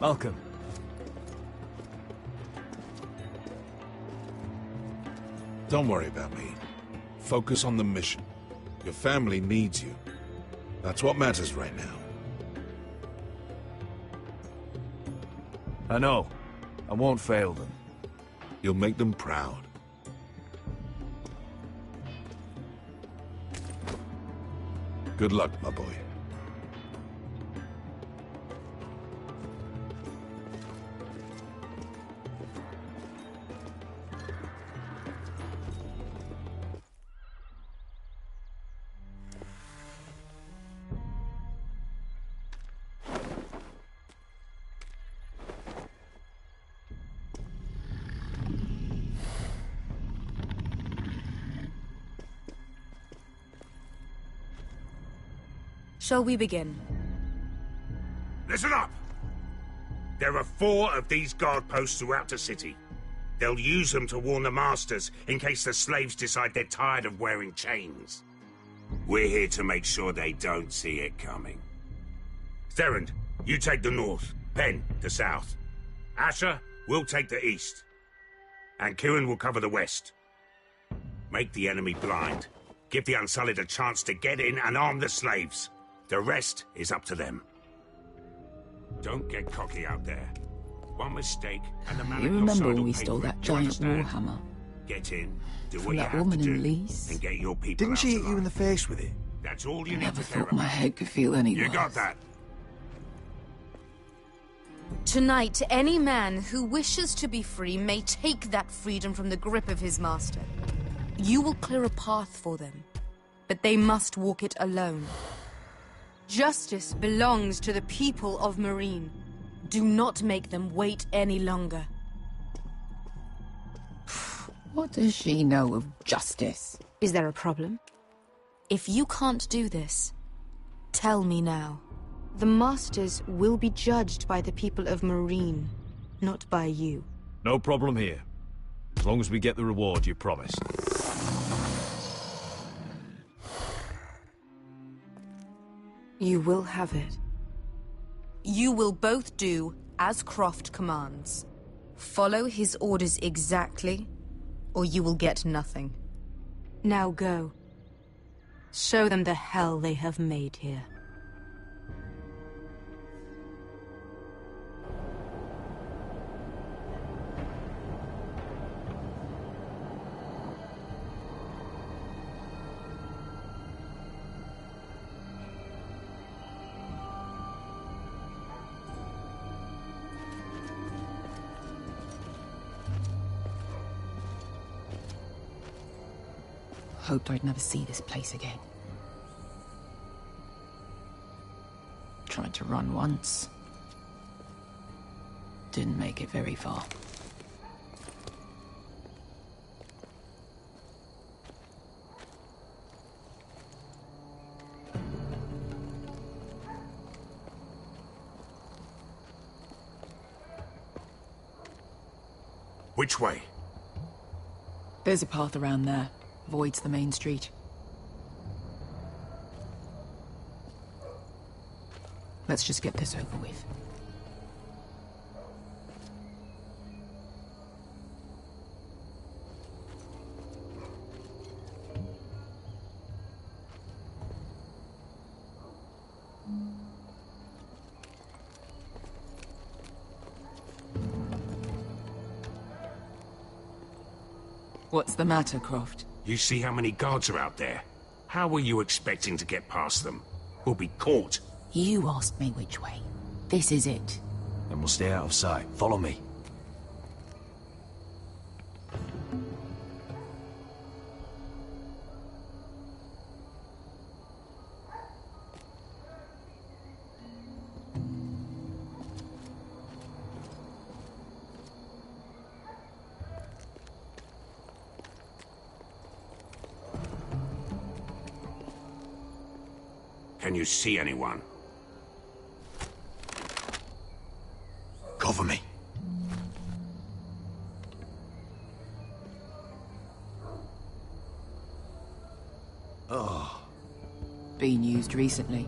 Malcolm.
Don't worry about me. Focus on the mission. Your family needs you. That's what matters right now.
I know. I won't fail them.
You'll make them proud. Good luck, my boy.
Shall we begin?
Listen up! There are 4 of these guard posts throughout the city. They'll use them to warn the masters in case the slaves decide they're tired of wearing chains. We're here to make sure they don't see it coming. Therend, you take the north. Penn, the south. Asher, we'll take the east. And Kieran will cover the west. Make the enemy blind. Give the Unsullied a chance to get in and arm the slaves. The rest is up to them. Don't get cocky out there. One mistake, and the man
You
on your
remember
side
when
will
we
pay
stole
for it.
that
Do you
giant
understand?
warhammer?
Get in, do
From
what you
that
have
woman
to
in
do,
Lease?
and get your people
Didn't
out
she hit you
alive.
in the face with it?
That's all you need
Never
to care
thought my
about.
head could feel any
You
worse.
got that?
Tonight, any man who wishes to be free may take that freedom from the grip of his master. You will clear a path for them, but they must walk it alone. Justice belongs to the people of Meereen. Do not make them wait any longer.
What does she know of justice?
Is there a problem? If you can't do this, tell me now. The Masters will be judged by the people of Meereen, not by you.
No problem here. As long as we get the reward you promised.
You will have it. You will both do as Croft commands. Follow his orders exactly, or you will get nothing. Now go. Show them the hell they have made here.
Hoped I'd never see this place again. Tried to run once. Didn't make it very far.
Which way?
There's a path around there. Avoids the main street. Let's just get this over with. What's the matter, Croft?
You see how many guards are out there? How were you expecting to get past them? We'll be caught.
You asked me which way. This is it.
Then we'll stay out of sight. Follow me.
Can you see anyone?
Cover me. Oh.
Been used recently.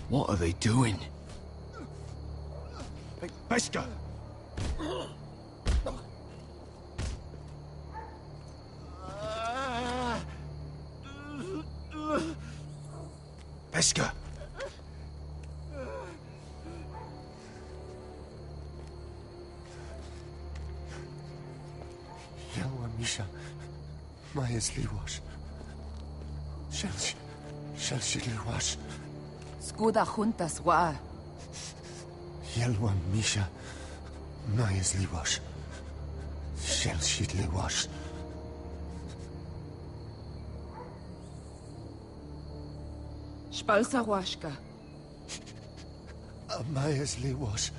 What are they doing? Hey, Beskha! Beskha!
Yelwa Misha, Maya's Liwash. Shelshi Liwash.
Skuda juntas wa.
Yelwa Misha, Maya's Liwash. Shelshi Liwash.
Spalsa washka.
Maya's Liwash.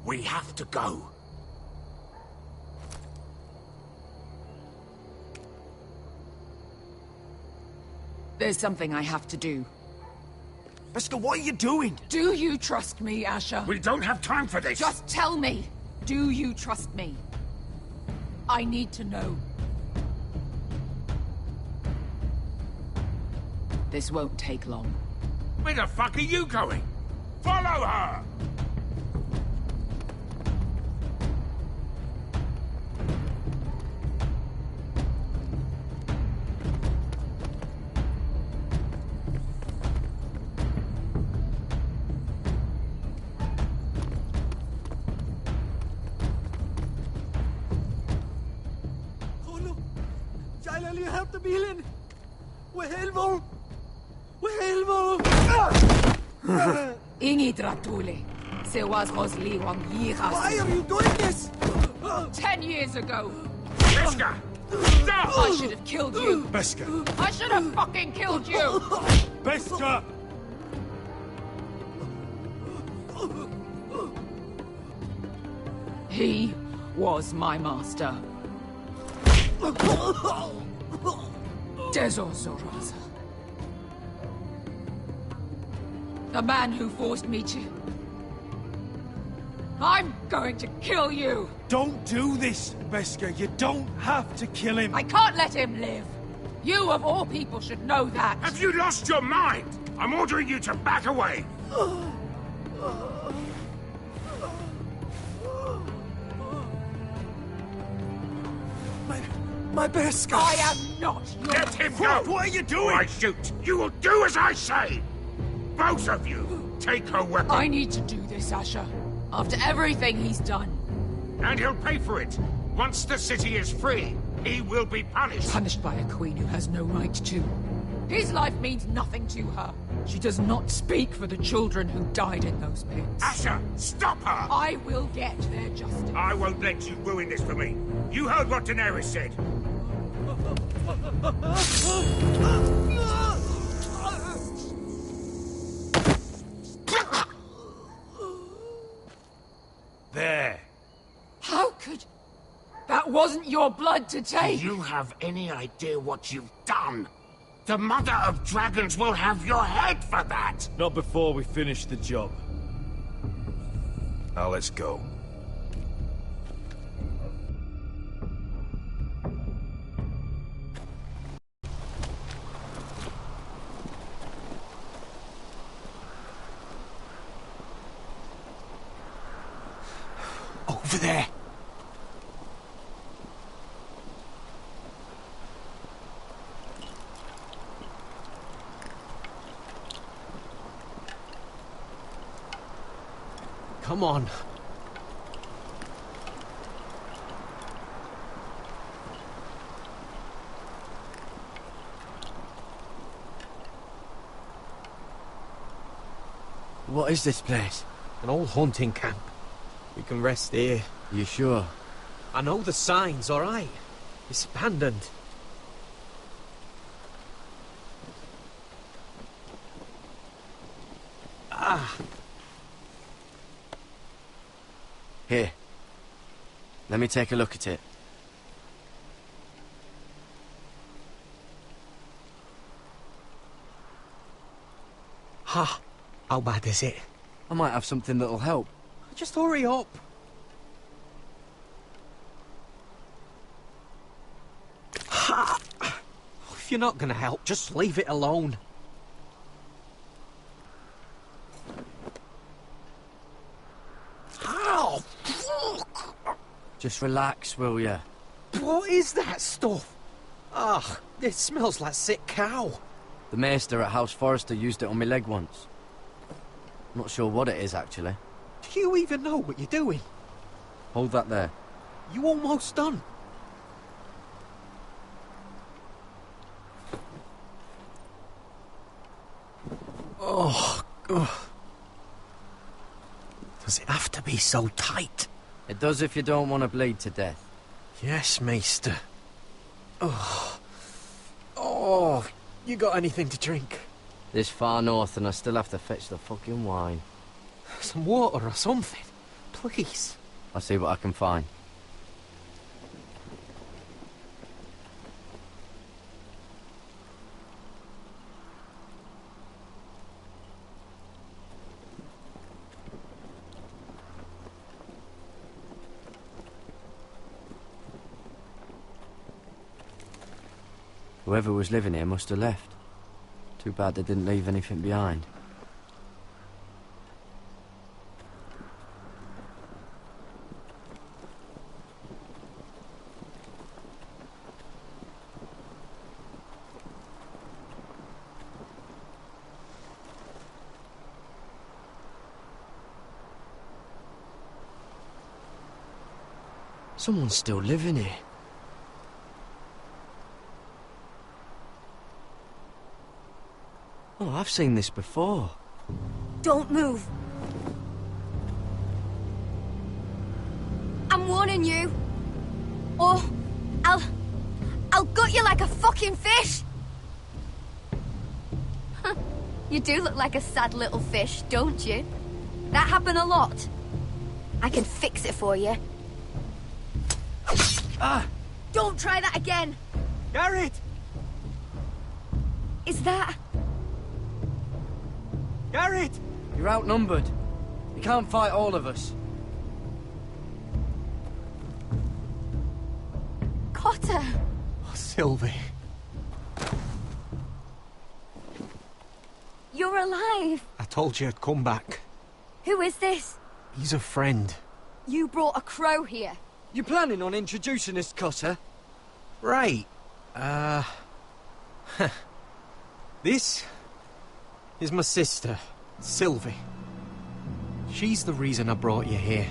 We have to go.
There's something I have to do.
Beskha, what are you doing?
Do you trust me, Asher?
We don't have time for this.
Just tell me. Do you trust me? I need to know. This won't take long.
Where the fuck are you going? Follow her!
bilen! Wehelvo! Wehelvo!
Ingi Dratule. Se was Rosli Wang Yiras.
Why are you doing this?
10 years ago.
Beskha! Stop!
I should have killed you.
Beskha!
I should have fucking killed you.
Beskha!
He was my master. Dezor Zoraza. The man who forced me to... I'm going to kill you!
Don't do this, Beskha. You don't have to kill him.
I can't let him live! You, of all people, should know that!
Have you lost your mind? I'm ordering you to back away!
My Beskha!
I am not your...
Let him go!
What are you doing?
Or I shoot! You will do as I say! Both of you, take her weapon!
I need to do this, Asher. After everything he's done.
And he'll pay for it! Once the city is free, he will be punished!
Punished by a queen who has no right to. His life means nothing to her. She does not speak for the children who died in those pits.
Asher, stop her!
I will get their justice.
I won't let you ruin this for me. You heard what Daenerys said. There.
How could... That wasn't your blood to take!
Do you have any idea what you've done? The Mother of Dragons will have your head for that!
Not before we finish the job. Now let's go.
Over there.
Come on.
What is this place?
An old hunting camp. We can rest here.
You sure?
I know the signs, all right? It's abandoned. Ah.
Here. Let me take a look at it.
Ha! How bad is it?
I might have something that'll help.
Just hurry up. Ha! If you're not gonna help, just leave it alone. Ow! Fuck!
Just relax, will ya?
What is that stuff? Ugh, it smells like sick cow.
The maester at House Forrester used it on my leg once. Not sure what it is, actually.
Do you even know what you're doing?
Hold that there.
You almost done. Oh, ugh. Does it have to be so tight?
It does if you don't want to bleed to death.
Yes, Maester. Oh. Oh, you got anything to drink?
This far north and I still have to fetch the fucking wine.
Some water or something, please.
I'll see what I can find. Whoever was living here must have left. Too bad they didn't leave anything behind. Someone's still living here. Oh, I've seen this before.
Don't move. I'm warning you. Or I'll gut you like a fucking fish. You do look like a sad little fish, don't you? That happened a lot. I can fix it for you.
Ah!
Don't try that again.
Garrett!
Is that...
Garrett!
You're outnumbered. You can't fight all of us.
Cotter!
Oh, Sylvie.
You're alive.
I told you I'd come back.
Who is this?
He's a friend.
You brought a crow here.
You planning on introducing us, Cotter?
Right. This is my sister, Sylvie. She's the reason I brought you here.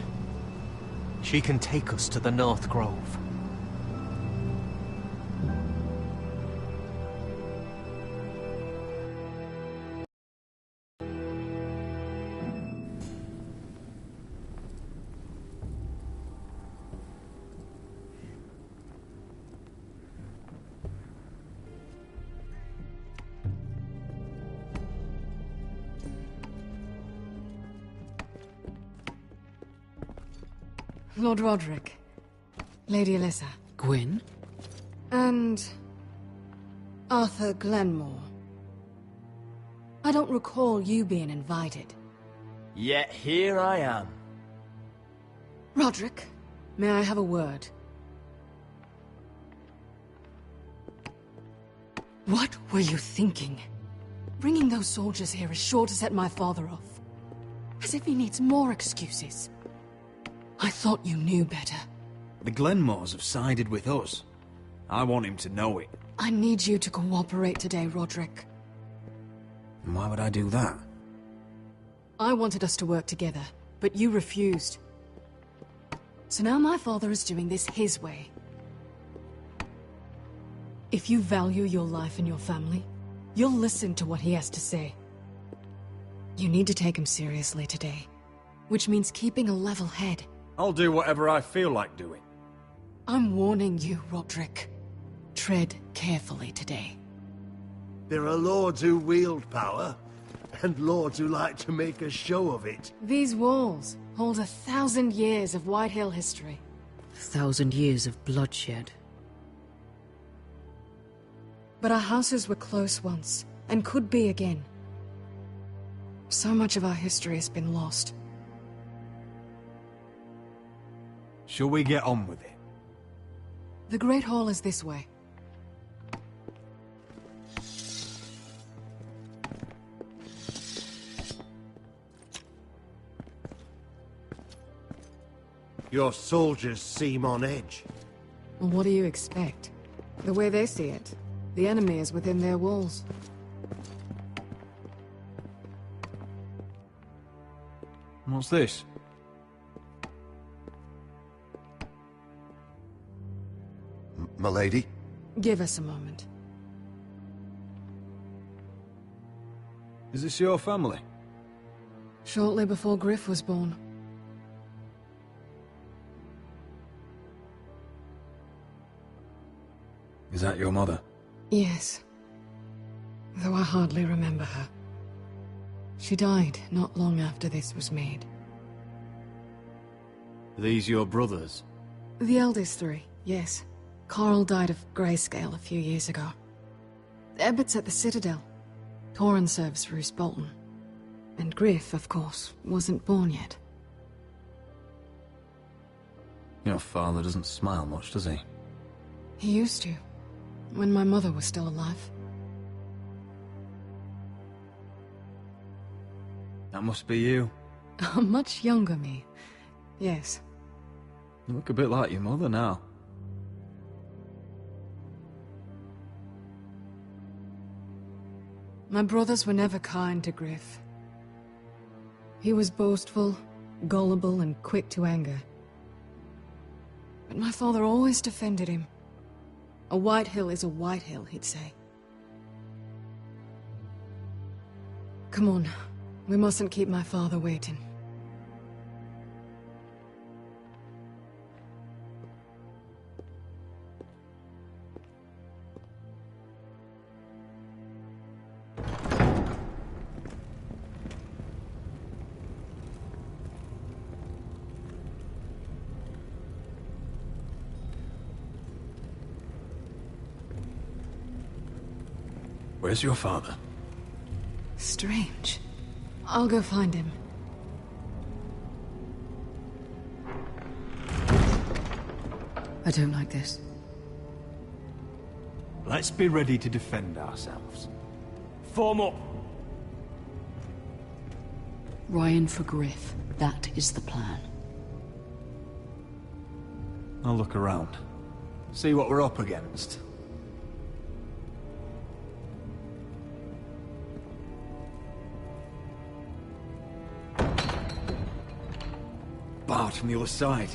She can take us to the North Grove.
Lord Roderick, Lady Alyssa.
Gwyn?
And... Arthur Glenmore. I don't recall you being invited.
Yet here I am.
Roderick, may I have a word? What were you thinking? Bringing those soldiers here is sure to set my father off. As if he needs more excuses. I thought you knew better.
The Glenmores have sided with us. I want him to know it.
I need you to cooperate today, Roderick.
And why would I do that?
I wanted us to work together, but you refused. So now my father is doing this his way. If you value your life and your family, you'll listen to what he has to say. You need to take him seriously today, which means keeping a level head.
I'll do whatever I feel like doing.
I'm warning you, Roderick. Tread carefully today.
There are lords who wield power, and lords who like to make a show of it.
These walls hold 1,000 years of Whitehill history.
1,000 years of bloodshed.
But our houses were close once, and could be again. So much of our history has been lost.
Shall we get on with it?
The Great Hall is this way.
Your soldiers seem on edge.
Well, what do you expect? The way they see it, the enemy is within their walls.
What's this?
Milady?
Give us a moment.
Is this your family?
Shortly before Griff was born.
Is that your mother?
Yes. Though I hardly remember her. She died not long after this was made.
Are these your brothers?
The eldest three, yes. Carl died of grayscale a few years ago. Ebbert's at the Citadel. Torrin serves Roose Bolton. And Griff, of course, wasn't born yet.
Your father doesn't smile much, does he?
He used to, when my mother was still alive.
That must be you.
A much younger me, yes.
You look a bit like your mother now.
My brothers were never kind to Griff. He was boastful, gullible, and quick to anger. But my father always defended him. A Whitehill is a Whitehill, he'd say. Come on, we mustn't keep my father waiting.
Where's your father?
Strange. I'll go find him. I don't like this.
Let's be ready to defend ourselves.
Form up!
Ryan for Griff. That is the plan.
I'll look around. See what we're up against. Barred from the other side.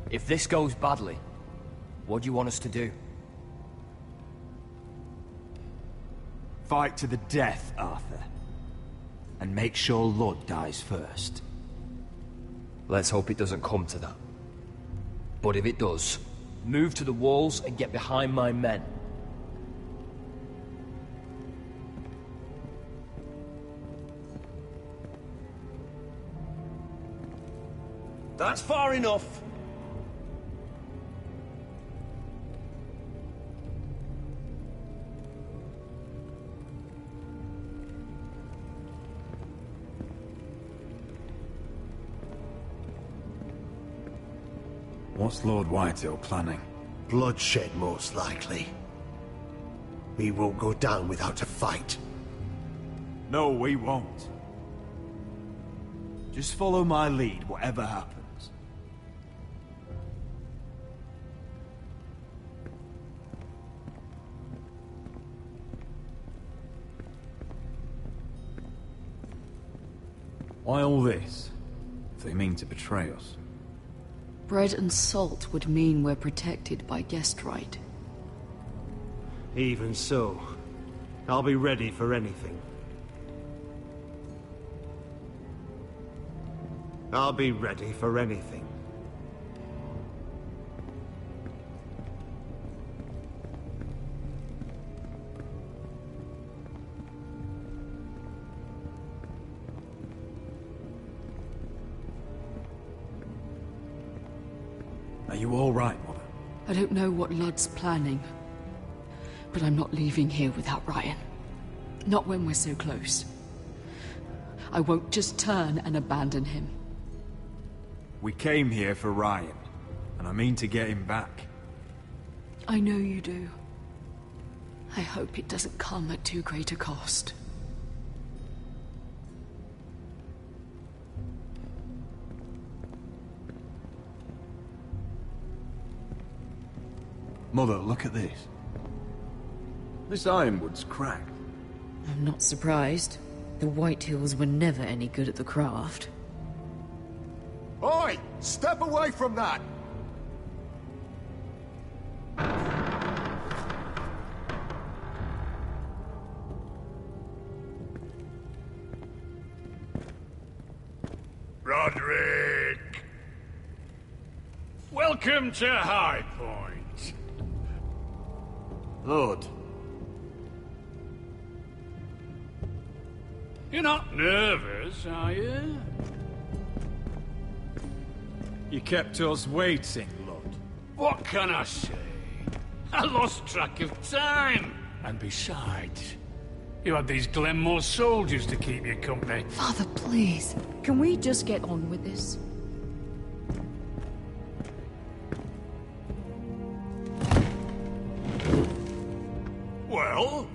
If this goes badly, what do you want us to do?
Fight to the death, Arthur. And make sure Ludd dies first.
Let's hope it doesn't come to that. But if it does, move to the walls and get behind my men.
That's far enough.
What's Lord Whitehill planning?
Bloodshed, most likely. We won't go down without a fight.
No, we won't. Just follow my lead, whatever happens. Why all this? If they mean to betray us.
Bread and salt would mean we're protected by guest right.
Even so, I'll be ready for anything. I'll be ready for anything.
Are you all right, Mother?
I don't know what Ludd's planning, but I'm not leaving here without Ryan. Not when we're so close. I won't just turn and abandon him.
We came here for Ryan, and I mean to get him back.
I know you do. I hope it doesn't come at too great a cost.
Mother, look at this. This ironwood's cracked.
I'm not surprised. The Whitehills were never any good at the craft.
Oi! Step away from that!
Roderick! Welcome to High Point.
Lord.
You're not nervous, are you?
You kept us waiting, Lord.
What can I say? I lost track of time. And besides, you had these Glenmore soldiers to keep you company.
Father, please. Can we just get on with this?
Well?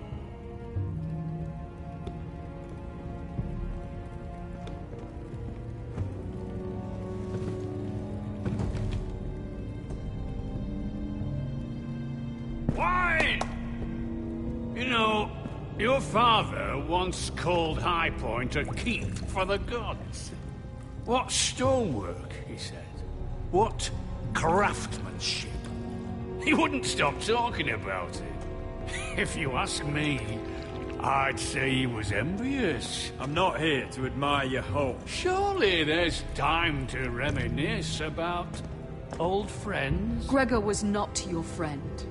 Why? You know, your father once called High Point a keep for the gods. What stonework, he said. What craftsmanship. He wouldn't stop talking about it. If you ask me, I'd say he was envious.
I'm not here to admire your home.
Surely there's time to reminisce about old friends.
Gregor was not your friend.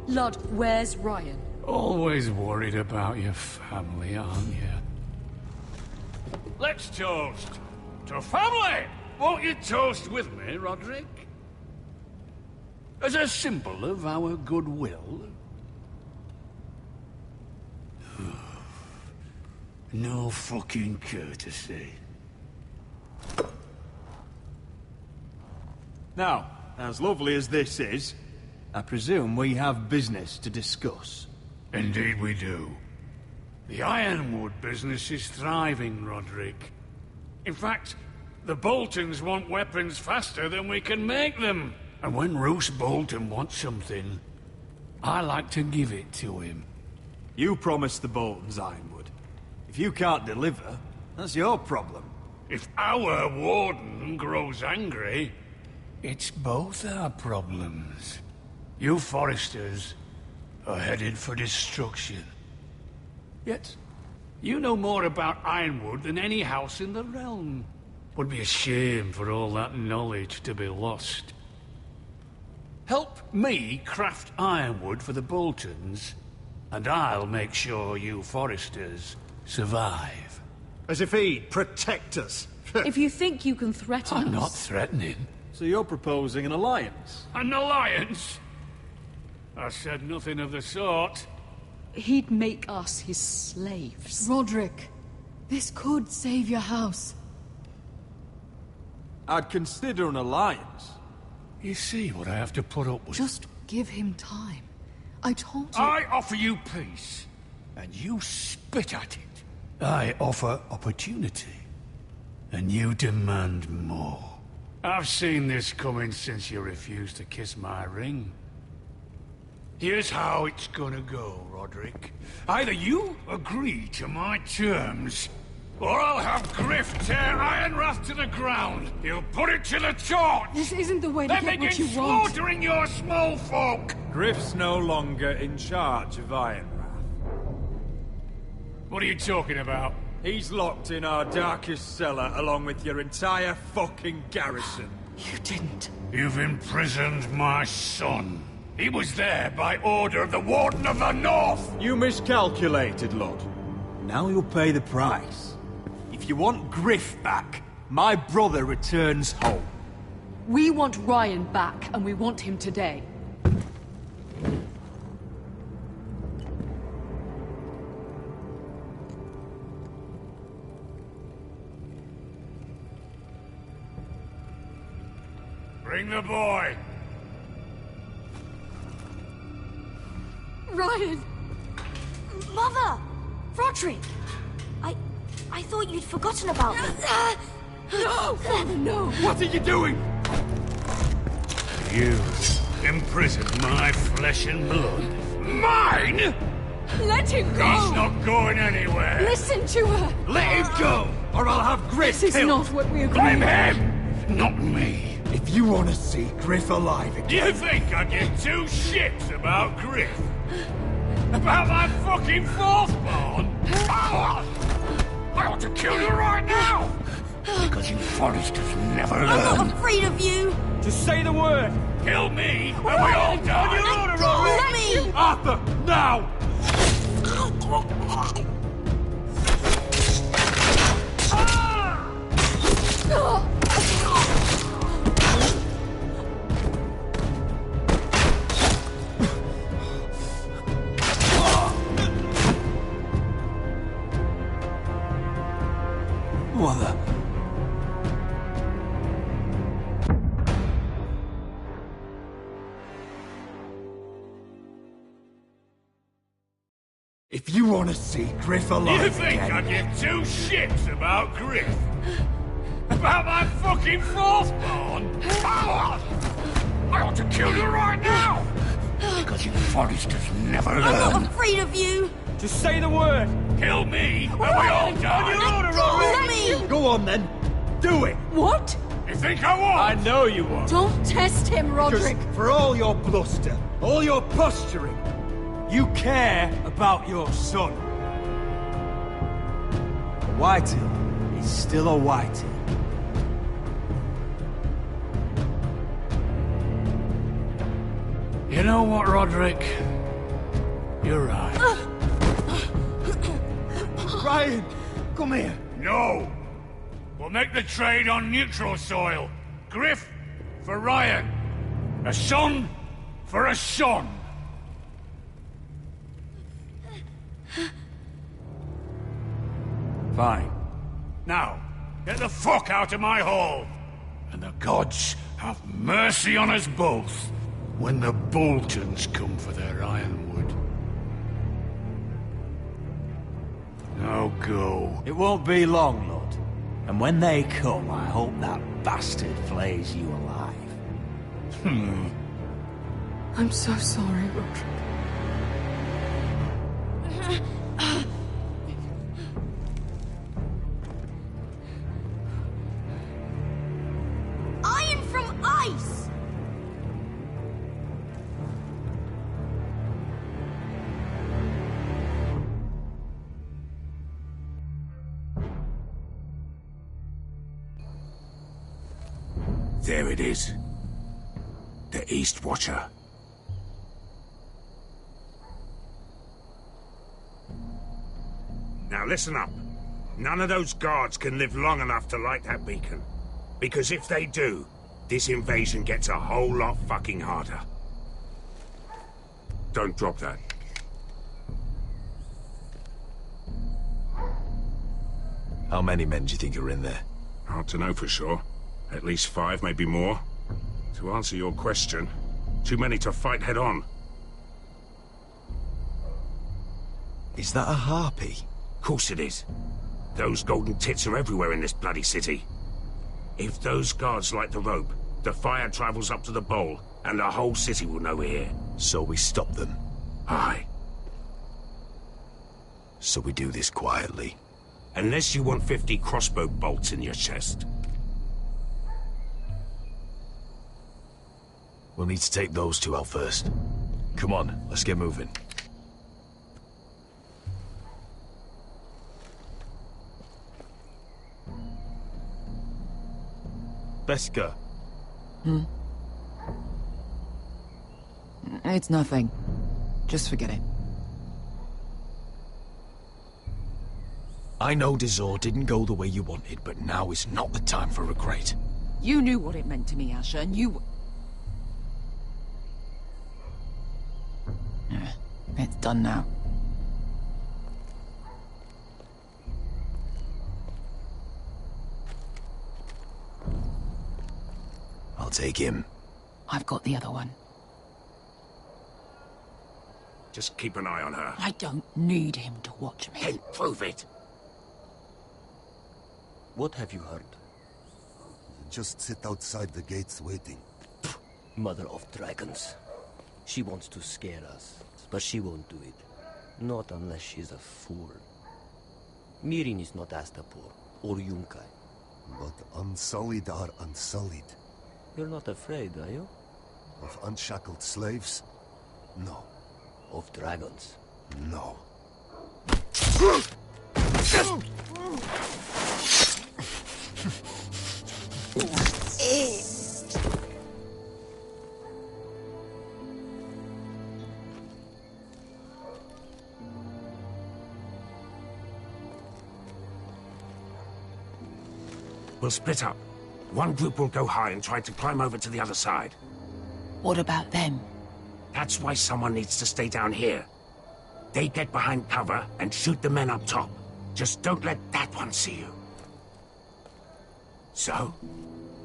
Ludd, where's Ryan?
Always worried about your family, aren't you? Let's toast to family! Won't you toast with me, Roderick? As a symbol of our goodwill. No fucking courtesy.
Now, as lovely as this is, I presume we have business to discuss.
Indeed we do. The Ironwood business is thriving, Roderick. In fact, the Boltons want weapons faster than we can make them. And when Roose Bolton wants something, I like to give it to him.
You promised the Boltons Ironwood. If you can't deliver, that's your problem.
If our warden grows angry, it's both our problems. You Forresters are headed for destruction. Yet, you know more about Ironwood than any house in the realm. Would be a shame for all that knowledge to be lost. Help me craft ironwood for the Boltons, and I'll make sure you Forresters survive.
As if he'd protect us.
If you think you can threaten us...
I'm not threatening.
So you're proposing an alliance?
An alliance? I said nothing of the sort.
He'd make us his slaves.
Roderick, this could save your house.
I'd consider an alliance.
You see what I have to put up with?
Just give him time. I told you...
I offer you peace, and you spit at it. I offer opportunity, and you demand more. I've seen this coming since you refused to kiss my ring. Here's how it's gonna go, Roderick. Either you agree to my terms, Or I'll have Griff tear Ironrath to the ground. He'll put it to the torch.
This isn't the way to
Then
get what
begin
you want.
slaughtering your small folk.
Griff's no longer in charge of Ironrath.
What are you talking about?
He's locked in our darkest cellar along with your entire fucking garrison.
You didn't.
You've imprisoned my son. He was there by order of the Warden of the North.
You miscalculated, Lord.
Now you'll pay the price. If you want Griff back, my brother returns home.
We want Ryan back, and we want him today.
Bring the boy.
Ryan! Mother! Roderick! I thought you'd forgotten about me.
No! Father, no!
What are you doing? You imprisoned my flesh and blood. Mine?
Let him go!
He's not going anywhere.
Listen to her!
Let him go, or I'll have Griff
This is
killed.
not what we agreed.
Blame him, not me.
If you want to see Griff alive again...
Do you think I give two shits about Griff? About my fucking fourthborn? I ought to kill you right now! Because you Forresters never learn.
I'm not afraid of you!
Just say the word!
Kill me, and we all die!
On your order,
Let me!
Arthur, now!
Mother. If you want to see Griff alive
You think
again...
I give two shits about Griff? About my fucking fourthborn? I ought to kill you right now! Because you Forresters never learn.
I'm not afraid of you!
Just say the word!
Kill me, and we all die!
Let me!
Go on then! Do it!
What?
You think I won't?
I know you won't!
Don't test him, Roderick!
Because for all your bluster, all your posturing, you care about your son. A Whitetail is still a Whitetail.
You know what, Roderick? You're right.
Ryan, come here.
No! We'll make the trade on neutral soil. Griff for Ryan. A son for a son. Fine. Now, get the fuck out of my hall. And the gods have mercy on us both when the Boltons come for their ironwood. Now go.
It won't be long, Lord. And when they come, I hope that bastard flays you alive.
I'm so sorry, Roderick.
Iron from ice!
There it is. The East Watcher. Now listen up. None of those guards can live long enough to light that beacon. Because if they do, this invasion gets a whole lot fucking harder. Don't drop that.
How many men do you think are in there?
Hard to know for sure. At least 5, maybe more. To answer your question, too many to fight head on.
Is that a harpy?
Course it is. Those golden tits are everywhere in this bloody city. If those guards light the rope, the fire travels up to the bowl, and the whole city will know we're here.
So we stop them?
Aye.
So we do this quietly?
Unless you want 50 crossbow bolts in your chest.
We'll need to take those two out first. Come on, let's get moving. Beskha.
It's nothing. Just forget it.
I know Dazor didn't go the way you wanted, but now is not the time for regret.
You knew what it meant to me, Asher, and you... It's done now.
I'll take him.
I've got the other one.
Just keep an eye on her.
I don't need him to watch me.
Then prove it.
What have you heard?
Just sit outside the gates waiting.
Mother of dragons. She wants to scare us, but she won't do it. Not unless she's a fool. Mirin is not Astapor or Yunkai.
But unsullied are unsullied.
You're not afraid, are you?
Of unshackled slaves? No.
Of dragons?
No.
We'll split up. One group will go high and try to climb over to the other side.
What about them?
That's why someone needs to stay down here. They get behind cover and shoot the men up top. Just don't let that one see you. So,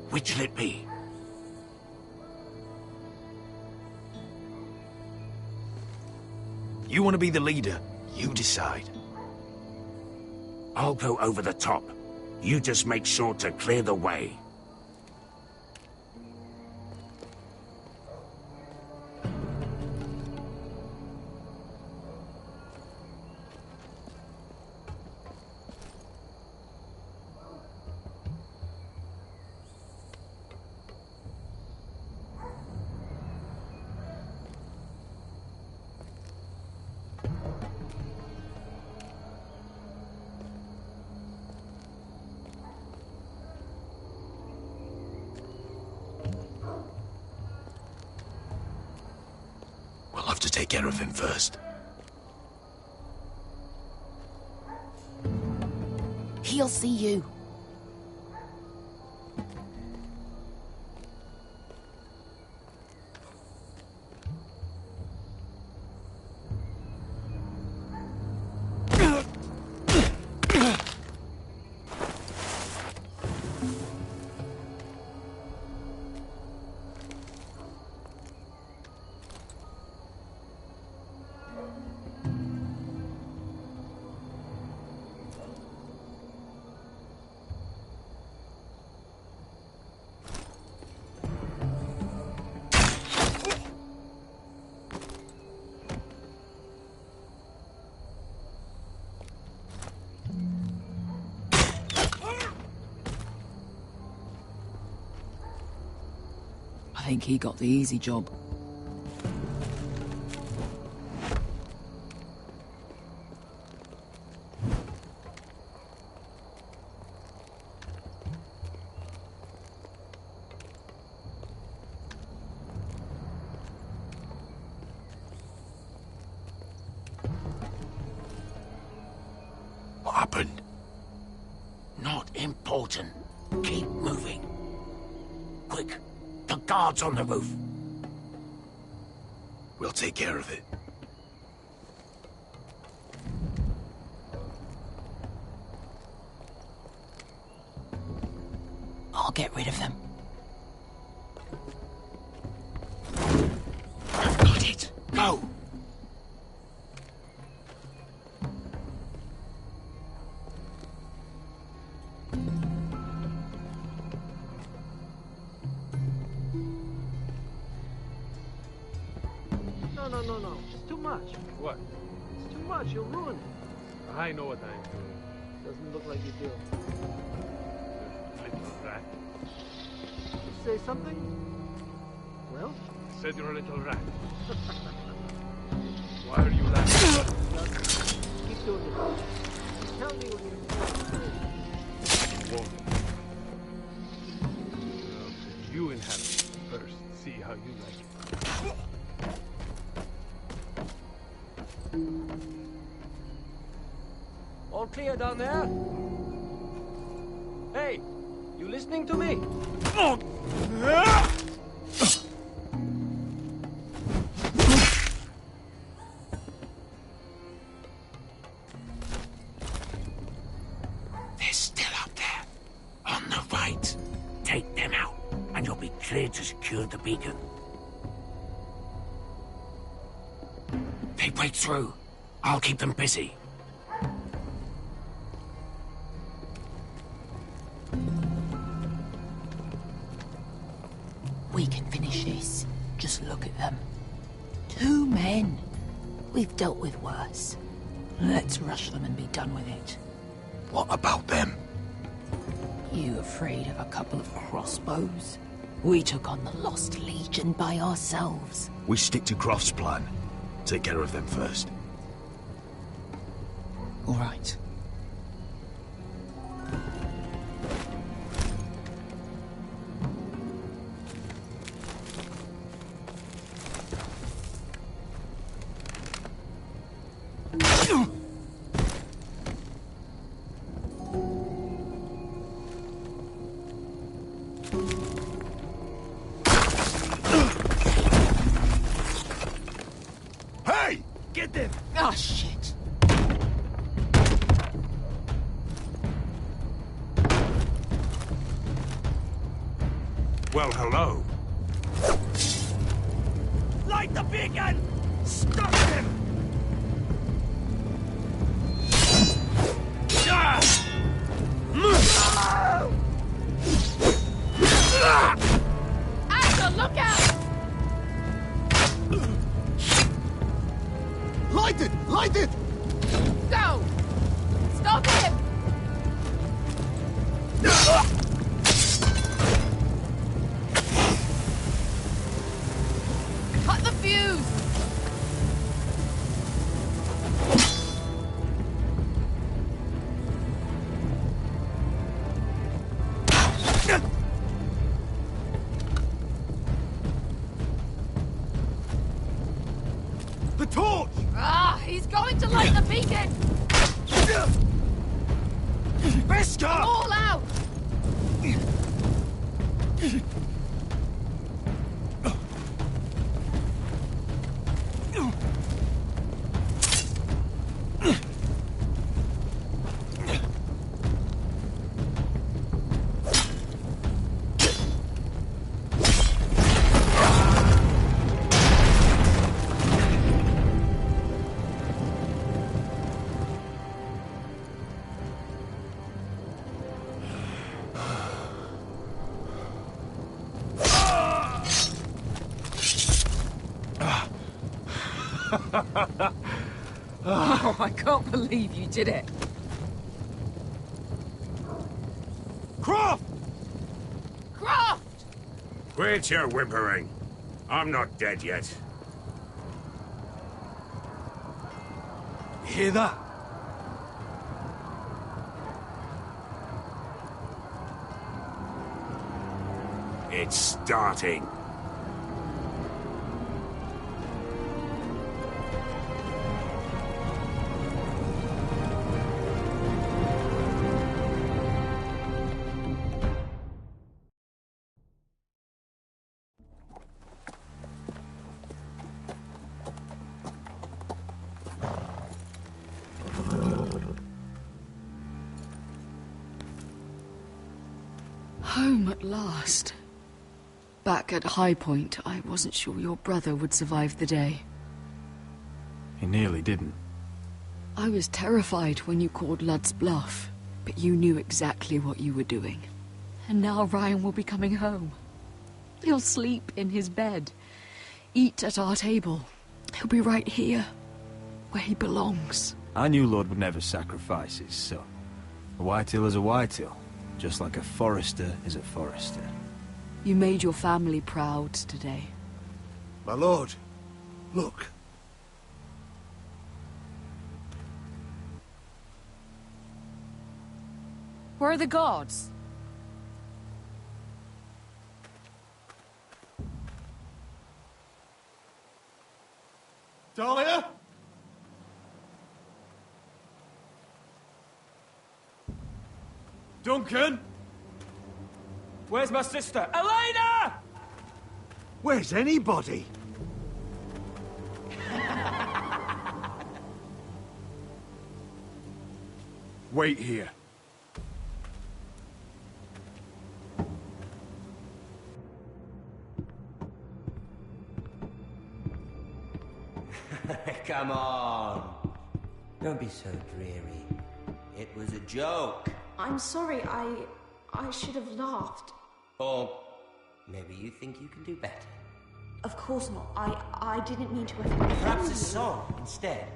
which'll it be?
You want to be the leader, you decide.
I'll go over the top. You just make sure to clear the way.
We'll have to take care of him first.
He'll see you. I think he got the easy job.
What happened?
Not important. Keep moving. Quick. The guards on the roof.
We'll take care of it.
I'll get rid of them.
I've got it. Go!
No. It's too much.
What?
It's too much. You'll ruin it.
I know what I'm doing.
Doesn't look like you do.
Little rat.
Did you say something? Well?
I said you're a little rat. Why are you laughing?
Keep doing it. Tell me when
You won't. You inhabit first. See how you like it.
All clear down there? Hey, you listening to me?
They're still up there. On the right. Take them out, and you'll be cleared to secure the beacon. They break through. I'll keep them busy.
We can finish this. Just look at them. 2 men. We've dealt with worse. Let's rush them and be done with it.
What about them?
You afraid of a couple of crossbows? We took on the Lost Legion by ourselves.
We stick to Croft's plan. Take care of them first.
All right.
Hey! Get them!
Ah, shit.
Well, hello.
Light the beacon! Stop him!
Axel, look out!
Light it! Light it!
Go! Stop him! Cut the fuse!
The torch!
Ah, he's going to light the beacon!
Beskar!
All out! Oh, I can't believe you did it.
Croft!
Croft!
Quit your whimpering. I'm not dead yet.
Hear that?
It's starting.
Home at last. Back at High Point, I wasn't sure your brother would survive the day.
He nearly didn't.
I was terrified when you called Ludd's bluff, but you knew exactly what you were doing. And now Ryan will be coming home. He'll sleep in his bed, eat at our table. He'll be right here, where he belongs.
I knew Lord would never sacrifice his son.
A whitetail is a whitetail, just like a Forrester is a Forrester.
You made your family proud today.
My lord, look.
Where are the guards?
Dahlia? Duncan? Where's my sister? Elena!
Where's anybody?
Wait here.
Come on. Don't be so dreary. It was a joke.
I'm sorry, I should have laughed.
Or maybe you think you can do better.
Of course not. I didn't mean to offend
Perhaps
you.
a song instead.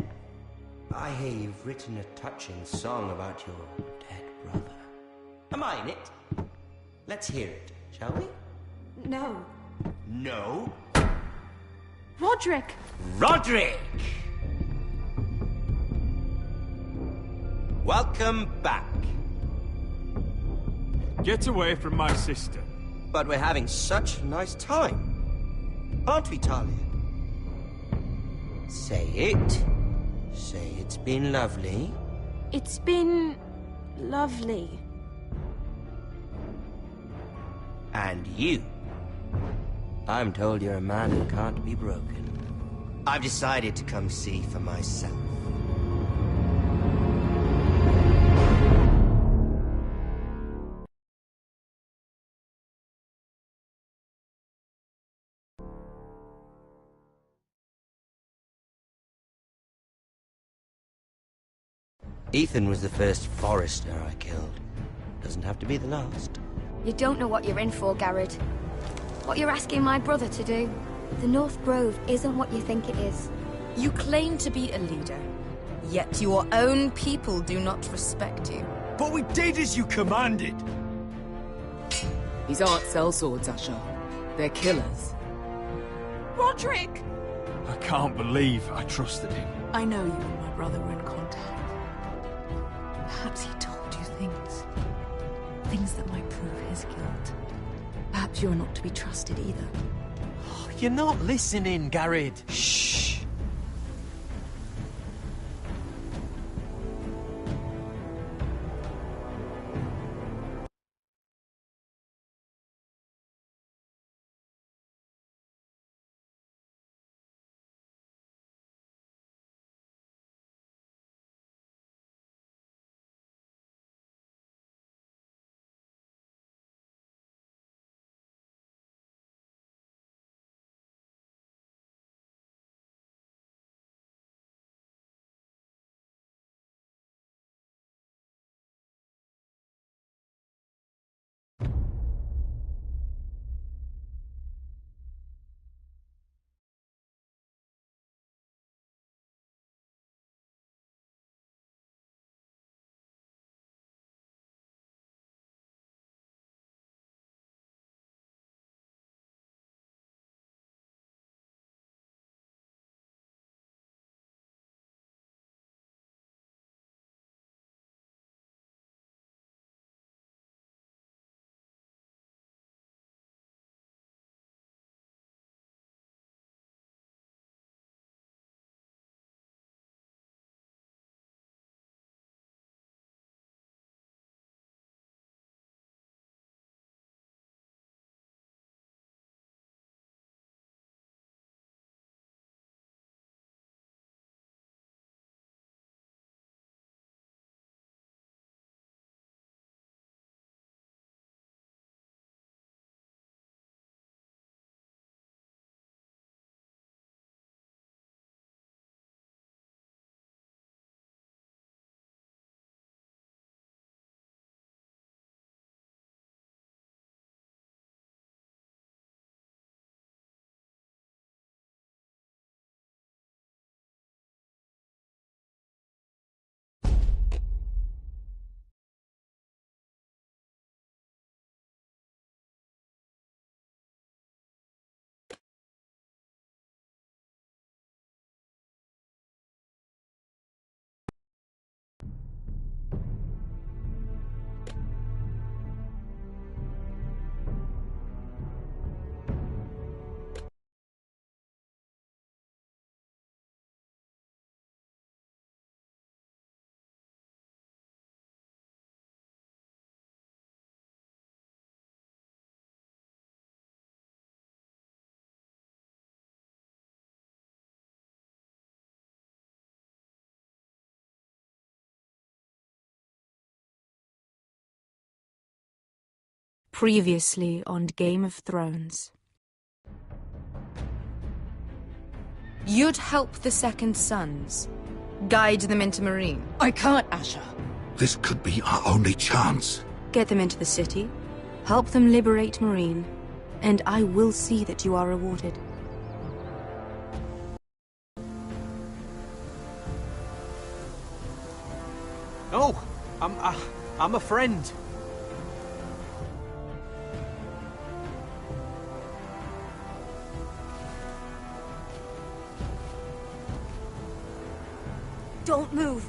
I hear you've written a touching song about your dead brother. Am I in it? Let's hear it, shall we?
No.
No?
Roderick!
Roderick! Welcome back.
Get away from my sister.
But we're having such a nice time. Aren't we, Talia? Say it. Say it's been lovely.
It's been... lovely.
And you. I'm told you're a man who can't be broken. I've decided to come see for myself. Ethan was the first Forrester I killed. Doesn't have to be the last.
You don't know what you're in for, Garrett. What you're asking my brother to do. The North Grove isn't what you think it is.
You claim to be a leader, yet your own people do not respect you.
But we did as you commanded.
These aren't sellswords, Asher. They're killers.
Roderick!
I can't believe I trusted him.
I know you and my brother were in contact. Perhaps he told you things. Things that might prove his guilt. Perhaps you're not to be trusted either.
You're not listening, Garrett.
Shh.
Previously on Game of Thrones. You'd help the Second Sons. Guide them into Meereen.
I can't, Asher.
This could be our only chance.
Get them into the city. Help them liberate Meereen. And I will see that you are rewarded.
Oh, I'm a friend.
Don't move.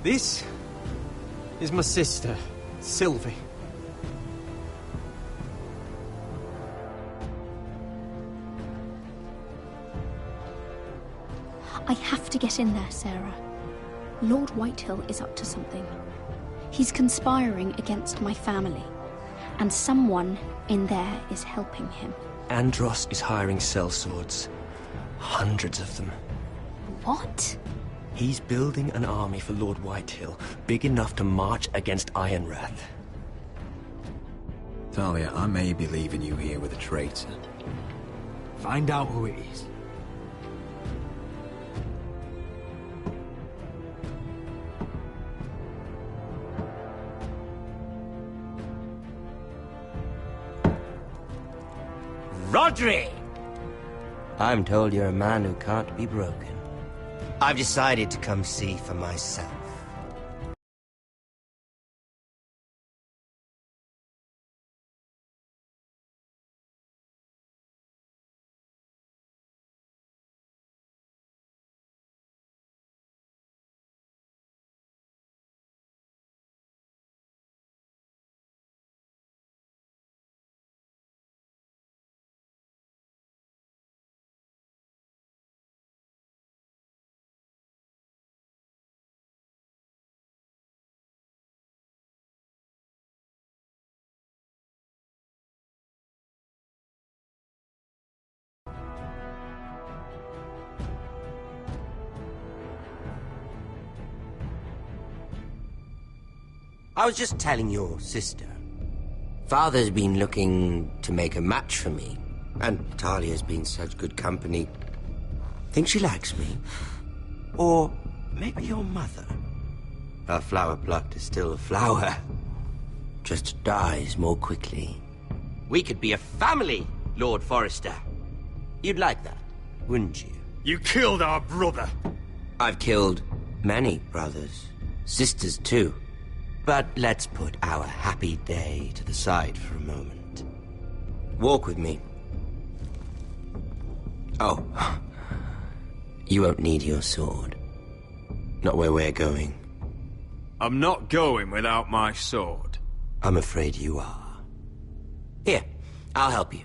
This is my sister, Sylvie.
I have to get in there, Sarah. Lord Whitehill is up to something. He's conspiring against my family, and someone in there is helping him.
Andros is hiring sellswords. Hundreds of them.
What?
He's building an army for Lord Whitehill, big enough to march against Ironrath.
Talia, I may be leaving you here with a traitor.
Find out who it is.
Rodri!
I'm told you're a man who can't be broken.
I've decided to come see for myself. I was just telling your sister. Father's been looking to make a match for me, and Talia's been such good company. Think she likes me? Or maybe your mother? A flower plucked is still a flower. Just dies more quickly. We could be a family, Lord Forrester. You'd like that, wouldn't you?
You killed our brother.
I've killed many brothers. Sisters, too. But let's put our happy day to the side for a moment. Walk with me. Oh. You won't need your sword. Not where we're going.
I'm not going without my sword.
I'm afraid you are. Here, I'll help you.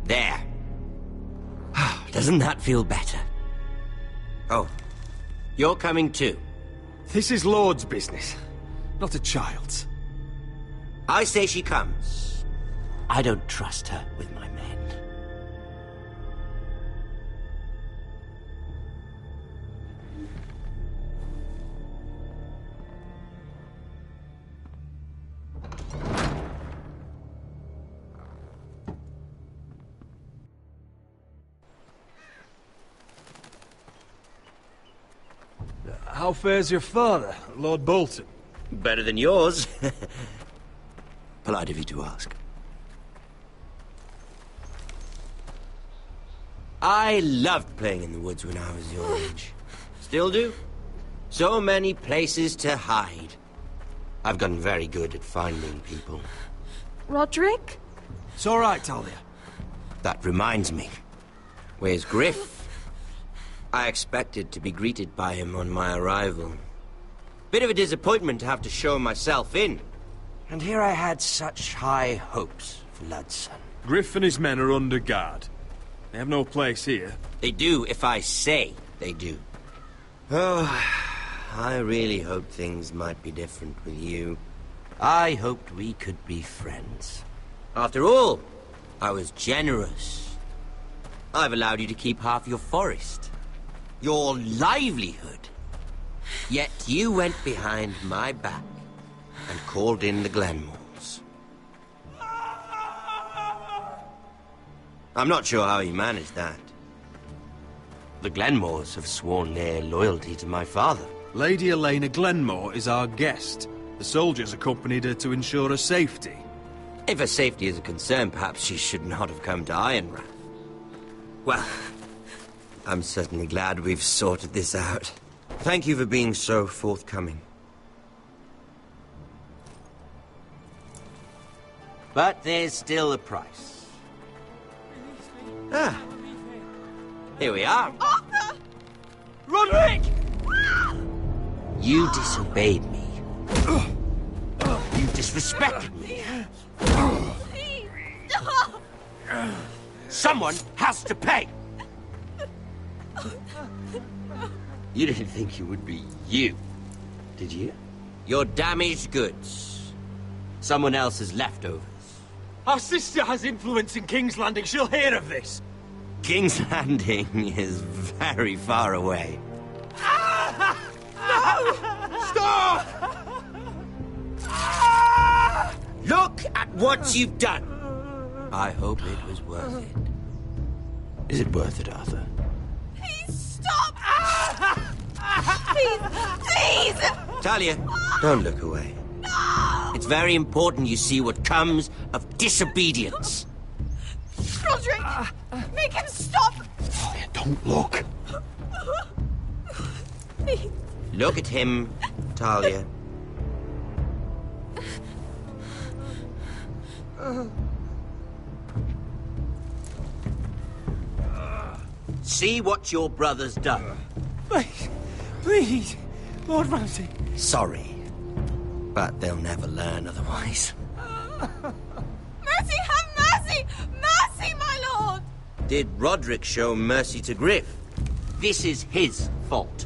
There. Doesn't that feel better? Oh, you're coming too.
This is Lord's business, not a child's.
I say she comes. I don't trust her with my men.
How fares your father, Lord Bolton?
Better than yours. Polite of you to ask. I loved playing in the woods when I was your age. Still do. So many places to hide. I've gotten very good at finding people.
Roderick?
It's all right, Talia.
That reminds me. Where's Griff? I expected to be greeted by him on my arrival. Bit of a disappointment to have to show myself in. And here I had such high hopes for Ludson.
Griff and his men are under guard. They have no place here.
They do if I say They do. Oh, I really hoped things might be different with you. I hoped we could be friends. After all, I was generous. I've allowed you to keep half your forest. Your livelihood. Yet you went behind my back and called in the Glenmores. I'm not sure how you managed that. The Glenmores have sworn their loyalty to my father.
Lady Elena Glenmore is our guest. The soldiers accompanied her to ensure her safety.
If her safety is a concern, perhaps she should not have come to Ironrath. Well, I'm certainly glad we've sorted this out. Thank you for being so forthcoming. But there's still a price. Ah. Here we are.
Arthur! Roderick!
You disobeyed me. You disrespected me. Someone has to pay! You didn't think it would be you, did you? Your damaged goods. Someone else's leftovers.
Our sister has influence in King's Landing. She'll hear of this.
King's Landing is very far away.
No! Stop!
Look at what you've done! I hope it was worth it. Is it worth it, Arthur?
Please stop! Please! Please!
Talia, don't look away.
No!
It's very important you see what comes of disobedience.
Roderick! Make him stop!
Talia, don't look.
Please.
Look at him, Talia. See what your brother's done.
Please, please, Lord Ramsay.
Sorry, but they'll never learn otherwise.
Mercy, have mercy! Mercy, my lord!
Did Roderick show mercy to Griff? This is his fault.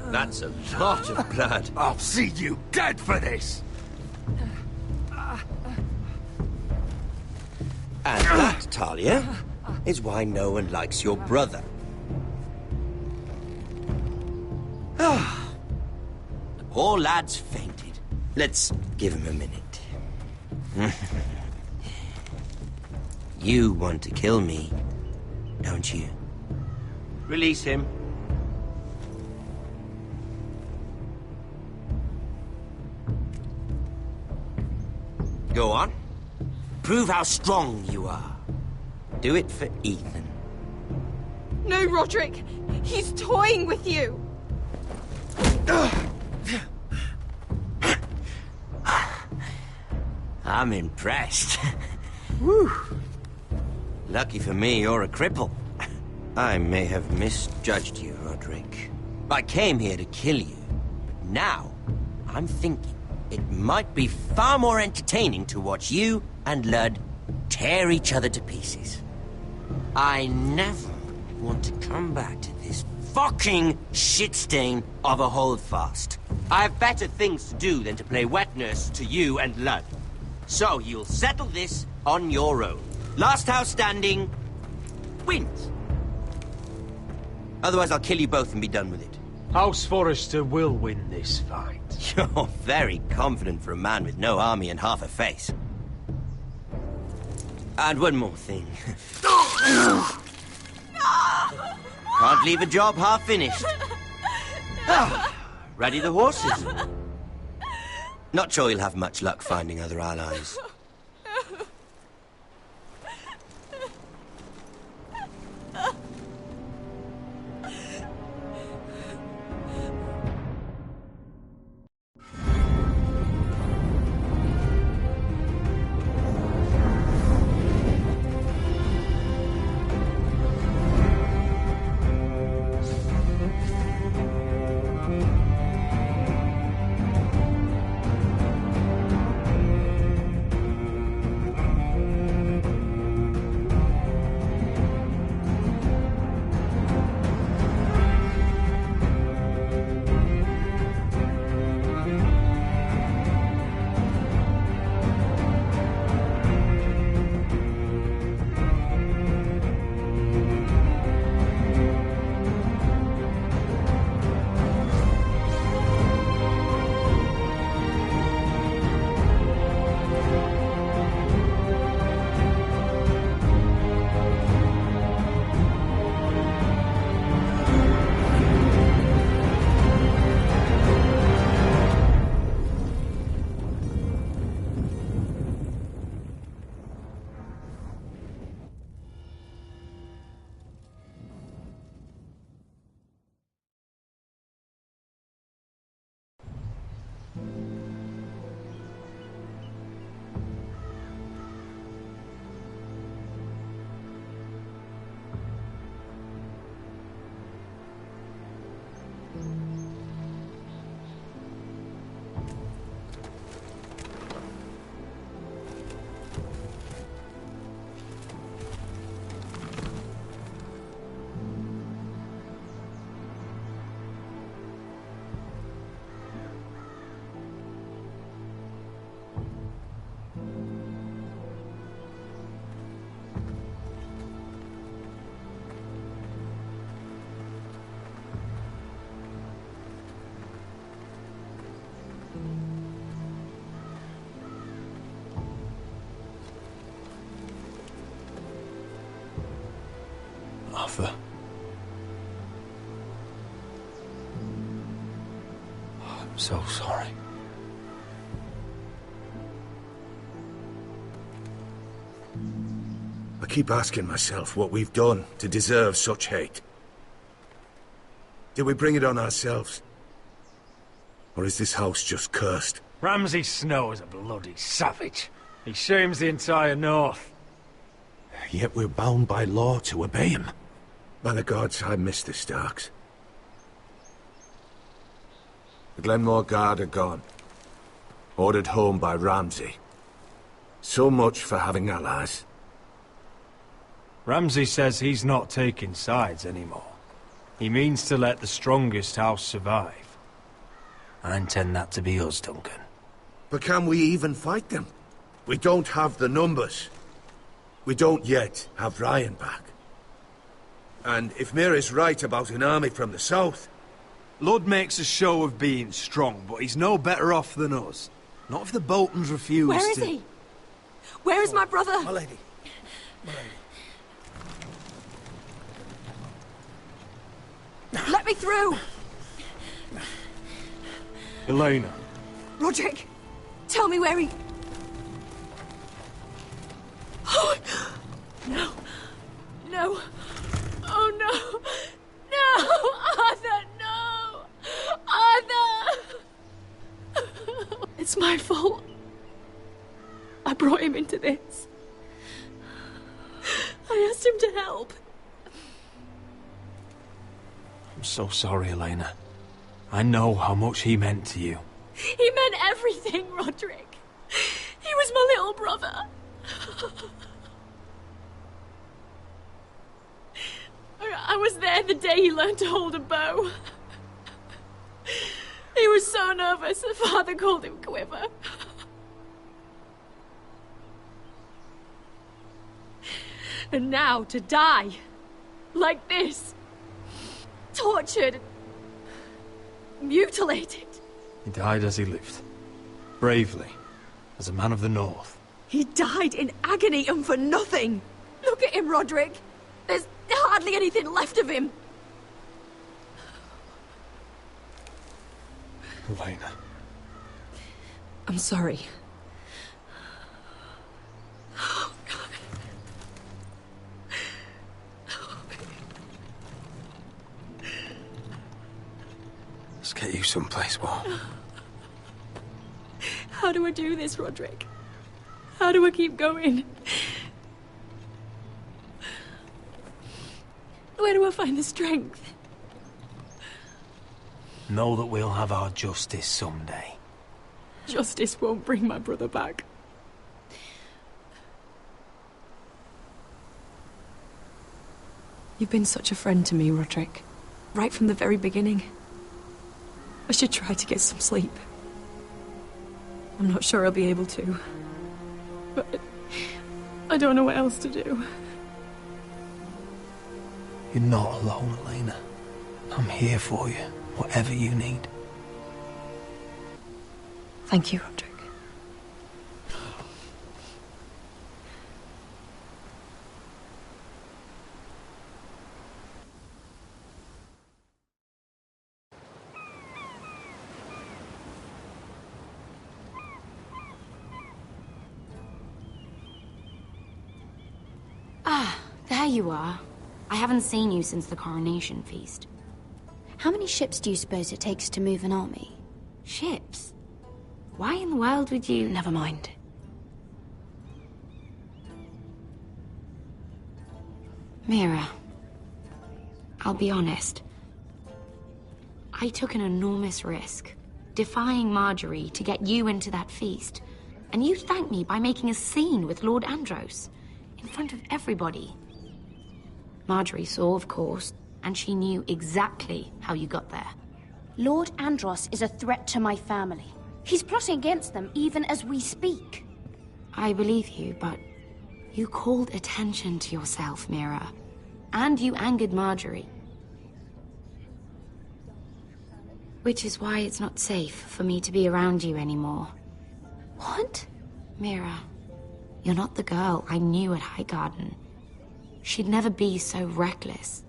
That's a lot of blood.
I'll see you dead for this!
And that, Talia, is why no one likes your brother. The poor lad's fainted. Let's give him a minute. You want to kill me, don't you? Release him. Go on. Prove how strong you are. Do it for Ethan.
No, Roderick! He's toying with you!
I'm impressed. Whew. Lucky for me, you're a cripple. I may have misjudged you, Roderick. I came here to kill you, but now I'm thinking it might be far more entertaining to watch you and Ludd tear each other to pieces. I never want to come back to this fucking shit stain of a holdfast. I have better things to do than to play wet nurse to you and Ludd. So you'll settle this on your own. Last house standing wins. Otherwise I'll kill you both and be done with it.
House Forrester will win this fight.
You're very confident for a man with no army and half a face. And one more thing. Can't leave a job half finished. Ready the horses? Not sure you'll have much luck finding other allies.
Arthur. I'm so sorry.
I keep asking myself what we've done to deserve such hate. Did we bring it on ourselves? Or is this house just cursed?
Ramsay Snow is a bloody savage. He shames the entire North.
Yet we're bound by law to obey him. By the gods, I miss the Starks. The Glenmore Guard are gone. Ordered home by Ramsay. So much for having allies.
Ramsay says he's not taking sides anymore. He means to let the strongest house survive. I intend that to be us, Duncan.
But can we even fight them? We don't have the numbers. We don't yet have Ryan back. And if Mira's right about an army from the south...
Ludd makes a show of being strong, but he's no better off than us. Not if the Boltons refuse
Where is he? Where is my brother?
My lady. My lady.
Let me through!
Elena.
Roderick, tell me where he... Oh, no. No. Oh, no. No! Arthur, no! Arthur! It's my fault. I brought him into this. I asked him to help.
I'm so sorry, Elena. I know how much he meant to you.
He meant everything, Roderick. He was my little brother. I was there the day he learned to hold a bow. He was so nervous, the father called him Quiver. And now to die, like this, tortured, mutilated.
He died as he lived, bravely, as a man of the North.
He died in agony and for nothing. Look at him, Roderick. There's hardly anything left of him.
Elena.
I'm sorry. Oh, God.
Let's get you someplace warm.
How do I do this, Roderick? How do I keep going? Where do I find the strength?
Know that we'll have our justice someday.
Justice won't bring my brother back. You've been such a friend to me, Roderick. Right from the very beginning. I should try to get some sleep. I'm not sure I'll be able to. But I don't know what else to do.
You're not alone, Elena. I'm here for you, whatever you need.
Thank you, Roderick.
Ah, there you are. I haven't seen you since the coronation feast. How many ships do you suppose it takes to move an army? Ships? Why in the world would you...
Never mind.
Mira, I'll be honest. I took an enormous risk, defying Marjorie to get you into that feast. And you thanked me by making a scene with Lord Andros, in front of everybody. Marjorie saw, of course, and she knew exactly how you got there.
Lord Andros is a threat to my family. He's plotting against them even as we speak.
I believe you, but you called attention to yourself, Mira. And you angered Marjorie. Which is why it's not safe for me to be around you anymore.
What?
Mira, you're not the girl I knew at Highgarden.
she'd never be so reckless.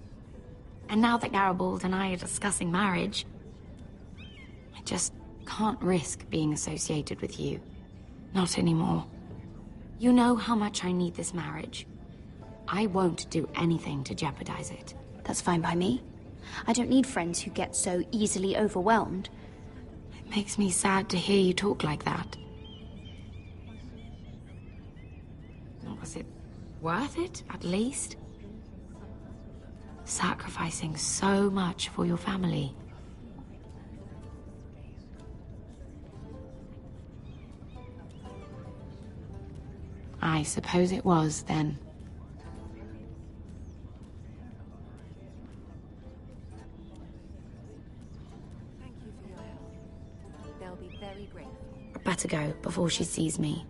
And now that Garibald and I are discussing marriage, I just can't risk being associated with you. Not anymore. You know how much I need this marriage. I won't do anything to jeopardize it.
That's fine by me. I don't need friends who get so easily overwhelmed.
It makes me sad to hear you talk like that. Was it worth it, at least? Sacrificing so much for your family. I suppose it was, then.
Thank you for your help. They'll be very grateful.
Better go before she sees me.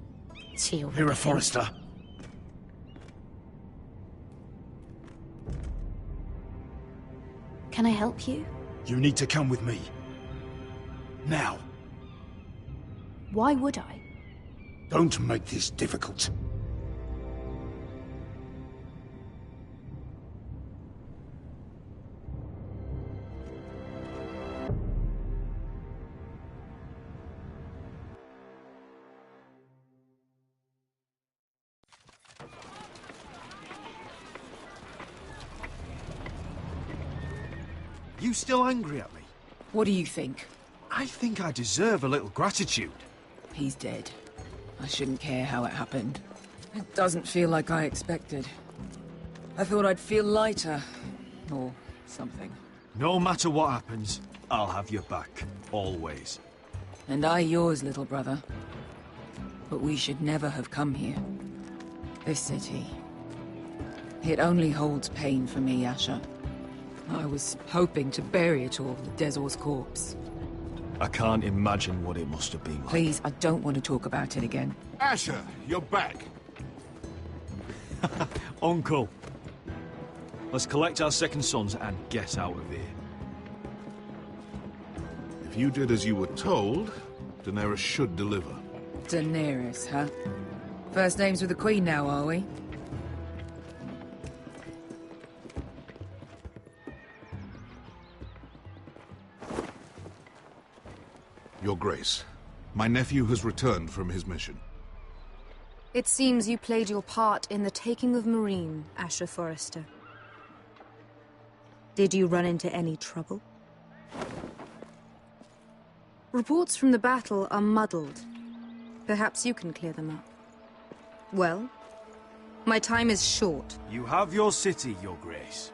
She already
Mira
thinks-
Forrester.
Can I help you?
You need to come with me. Now.
Why would I?
Don't make this difficult. You still angry at me?
What do you think?
I think I deserve a little gratitude.
He's dead. I shouldn't care how it happened. It doesn't feel like I expected. I thought I'd feel lighter. Or something.
No matter what happens, I'll have your back. Always.
And I yours, little brother. But we should never have come here. This city. It only holds pain for me, Asher. I was hoping to bury it all with Dezor's corpse.
I can't imagine what it must have been like.
Please, I don't want to talk about it again.
Asher, you're back.
Uncle. Let's collect our second sons and get out of here.
If you did as you were told, Daenerys should deliver.
Daenerys, huh? First names with the Queen now, are we?
Your Grace, my nephew has returned from his mission.
It seems you played your part in the taking of Meereen, Asher Forrester. Did you run into any trouble? Reports from the battle are muddled. Perhaps you can clear them up. Well, my time is short.
You have your city, Your Grace.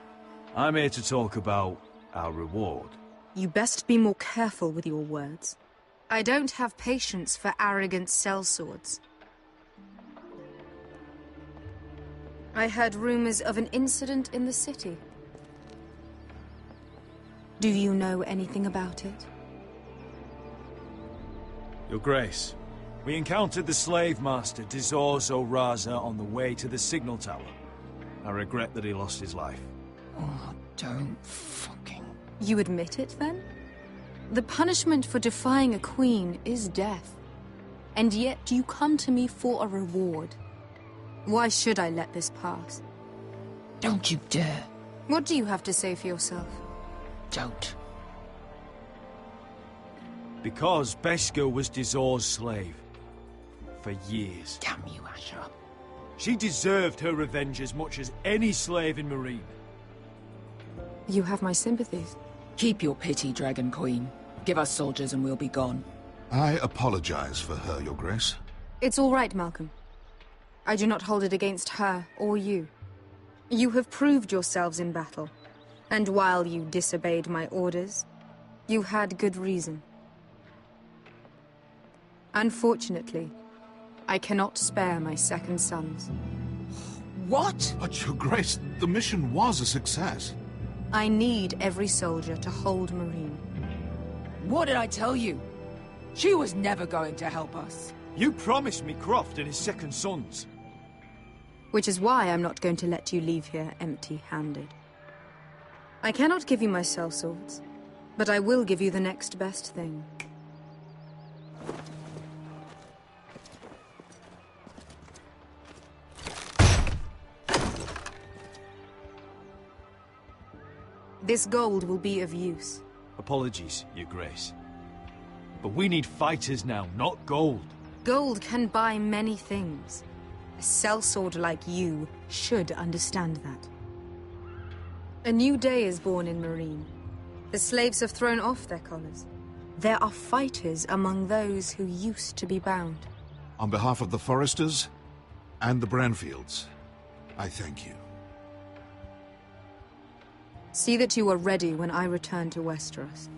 I'm here to talk about our reward.
You best be more careful with your words. I don't have patience for arrogant sellswords. I heard rumors of an incident in the city. Do you know anything about it?
Your Grace, we encountered the slave master, Dizor Zoraza, on the way to the signal tower. I regret that he lost his life.
Oh, don't fucking...
You admit it, then? The punishment for defying a queen is death. And yet you come to me for a reward. Why should I let this pass?
Don't you dare.
What do you have to say for yourself?
Don't.
Because Beskha was Dizor's slave. For years.
Damn you, Asher.
She deserved her revenge as much as any slave in Meereen.
You have my sympathies.
Keep your pity, Dragon Queen. Give us soldiers and we'll be gone.
I apologize for her, Your Grace.
It's all right, Malcolm. I do not hold it against her or you. You have proved yourselves in battle. And while you disobeyed my orders, you had good reason. Unfortunately, I cannot spare my second sons.
What?
But, Your Grace, the mission was a success.
I need every soldier to hold Meereen.
What did I tell you? She was never going to help us.
You promised me Croft and his second sons.
Which is why I'm not going to let you leave here empty-handed. I cannot give you my sellswords, but I will give you the next best thing.
This gold will be of use.
Apologies, Your Grace. But we need fighters now, not gold.
Gold can buy many things. A sellsword like you should understand that. A new day is born in Marine. The slaves have thrown off their collars. There are fighters among those who used to be bound.
On behalf of the Foresters and the Branfields, I thank you.
See that you are ready when I return to Westeros.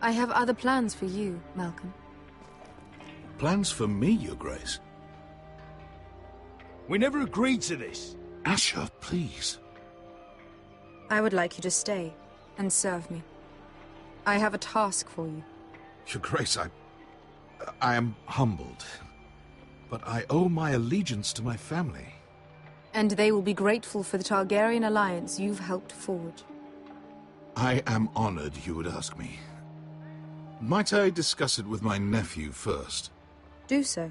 I have other plans for you, Malcolm.
Plans for me, Your Grace?
We never agreed to this.
Asher, please.
I would like you to stay and serve me. I have a task for you.
Your Grace, I am humbled, but I owe my allegiance to my family.
And they will be grateful for the Targaryen alliance you've helped forge.
I am honored you would ask me. Might I discuss it with my nephew first?
Do so.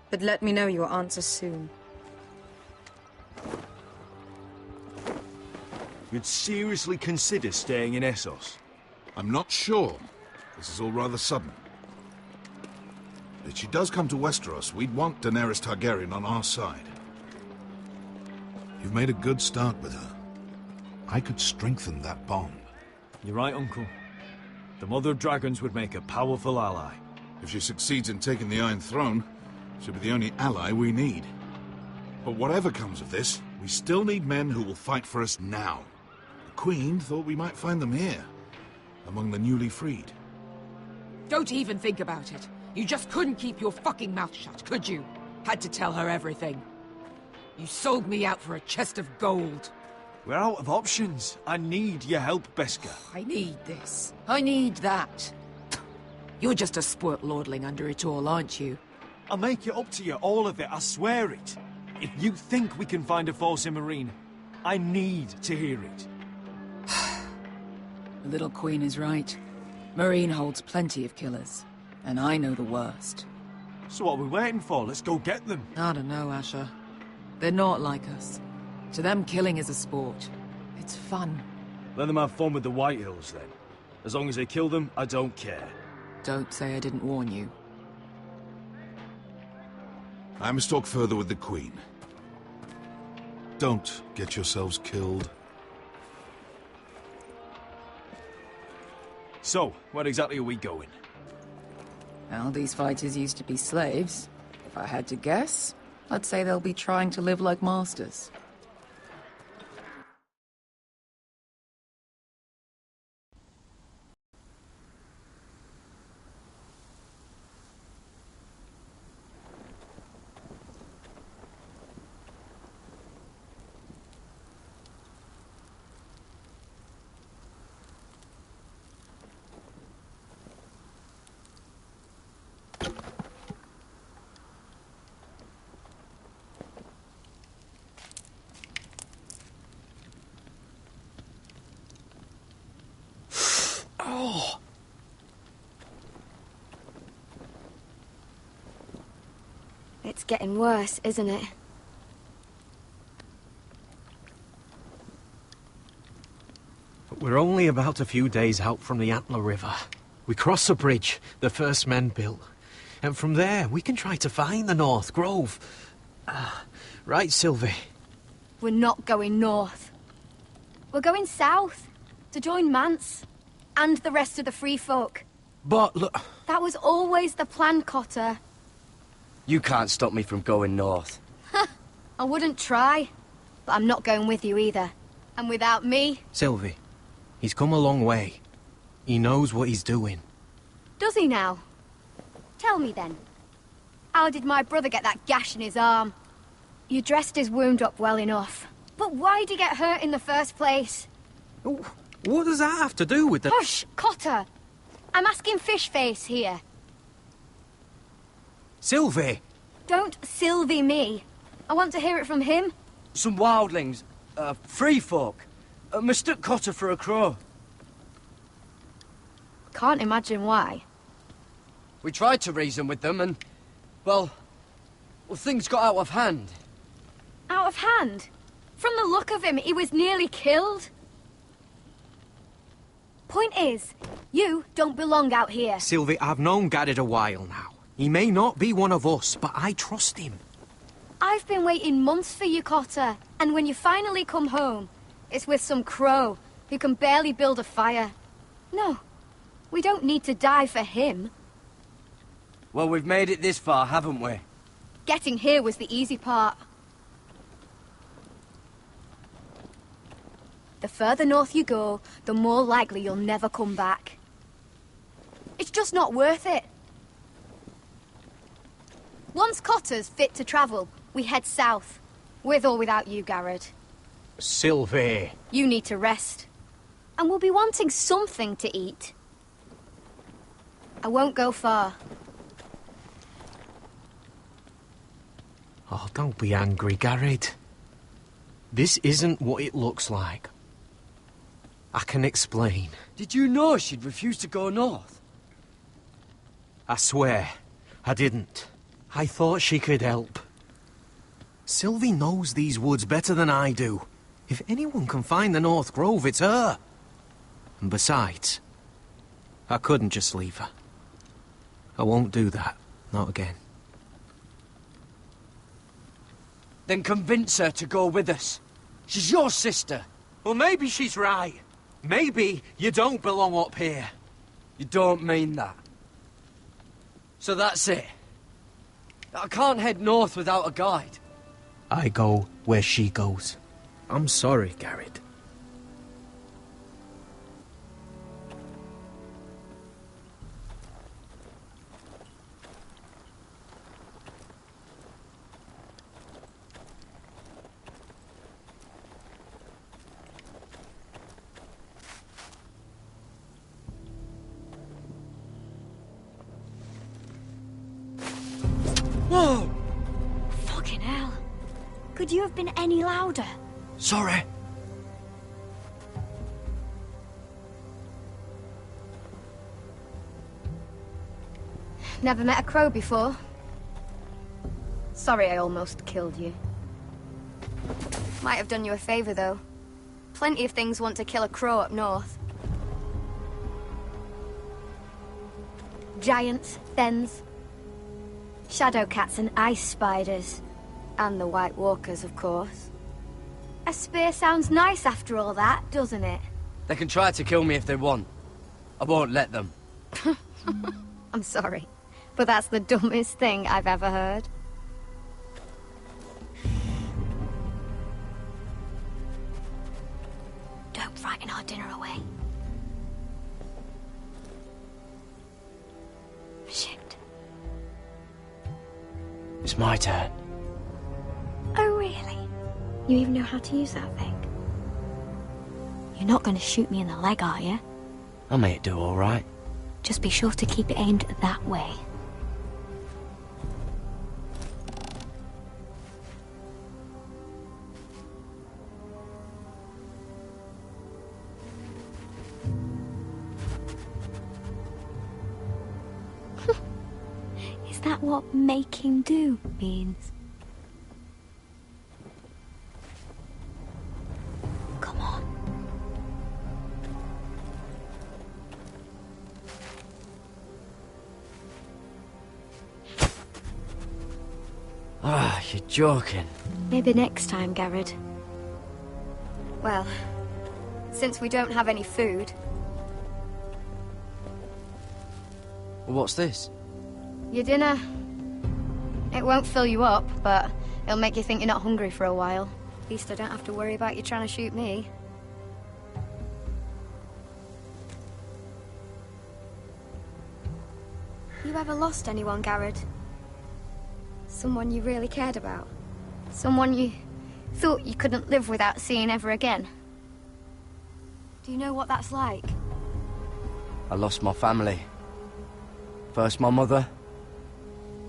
But let me know your answer soon.
You'd seriously consider staying in Essos?
I'm not sure. This is all rather sudden. If she does come to Westeros, we'd want Daenerys Targaryen on our side. You've made a good start with her. I could strengthen that bond.
You're right, Uncle. The Mother of Dragons would make a powerful ally.
If she succeeds in taking the Iron Throne, she'll be the only ally we need. But whatever comes of this, we still need men who will fight for us now. The Queen thought we might find them here, among the newly freed.
Don't even think about it. You just couldn't keep your fucking mouth shut, could you? Had to tell her everything. You sold me out for a chest of gold.
We're out of options. I need your help, Beskha.
I need this. I need that. You're just a spoilt lordling under it all, aren't you?
I'll make it up to you, all of it, I swear it. If you think we can find a force in Marine, I need to hear it.
The little queen is right. Marine holds plenty of killers, and I know the worst.
So what are we waiting for? Let's go get them.
I don't know, Asher. They're not like us. To them, killing is a sport. It's fun.
Let them have fun with the Whitehills, then. As long as they kill them, I don't care.
Don't say I didn't warn you.
I must talk further with the Queen. Don't get yourselves killed.
So, where exactly are we going?
Well, these fighters used to be slaves. If I had to guess, I'd say they'll be trying to live like masters.
Oh!
It's getting worse, isn't it?
But we're only about a few days out from the Antler River. We cross a bridge the first men built. And from there, we can try to find the North Grove. Right, Sylvie?
We're not going north. We're going south, to join Mance, and the rest of the Free Folk.
But look...
That was always the plan, Cotter.
You can't stop me from going north.
I wouldn't try, but I'm not going with you either. And without me...
Sylvie, he's come a long way. He knows what he's doing.
Does he now? Tell me then. How did my brother get that gash in his arm? You dressed his wound up well enough. But why'd he get hurt in the first place?
What does that have to do with the...
Hush, Cotter! I'm asking Fishface here.
Sylvie!
Don't Sylvie me. I want to hear it from him.
Some wildlings, free folk, mistook Cotter for a crow.
Can't imagine why.
We tried to reason with them and, well, things got out of hand.
Out of hand?
From the look of him, he was nearly killed. Point is, you don't belong out here.
Sylvie, I've known Garrett a while now. He may not be one of us, but I trust him.
I've been waiting months for you, Cotter. And when you finally come home, it's with some crow who can barely build a fire. No, we don't need to die for him.
Well, we've made it this far, haven't we?
Getting here was the easy part. The further north you go, the more likely you'll never come back. It's just not worth it. Once Cotter's fit to travel, we head south. With or without you, Garrett.
Sylvie.
You need to rest. And we'll be wanting something to eat. I won't go far.
Oh, don't be angry, Garrett. This isn't what it looks like. I can explain.
Did you know she'd refuse to go north?
I swear, I didn't. I thought she could help. Sylvie knows these woods better than I do. If anyone can find the North Grove, it's her. And besides, I couldn't just leave her. I won't do that. Not again.
Then convince her to go with us. She's your sister.
Well, maybe she's right. Maybe you don't belong up here.
You don't mean that. So that's it. I can't head north without a guide.
I go where she goes. I'm sorry, Garrett.
Whoa! Fucking hell. Could you have been any louder?
Sorry.
Never met a crow before. Sorry I almost killed you. Might have done you a favor, though. Plenty of things want to kill a crow up north. Giants, thens, shadow cats and ice spiders. And the White Walkers, of course. A spear sounds nice after all that, doesn't it?
They can try to kill me if they want. I won't let them.
I'm sorry, but that's the dumbest thing I've ever heard. Don't frighten our dinner away. Shit.
It's my turn.
Oh, really? You even know how to use that thing? You're not going to shoot me in the leg, are you?
I may do all right.
Just be sure to keep it aimed that way. Is that what making do means? Come on.
Ah, you're joking.
Maybe next time, Garrett. Well, since we don't have any food...
What's this?
Your dinner. It won't fill you up, but it'll make you think you're not hungry for a while. At least I don't have to worry about you trying to shoot me. You ever lost anyone, Garrett? Someone you really cared about? Someone you thought you couldn't live without seeing ever again? Do you know what that's like?
I lost my family. First my mother,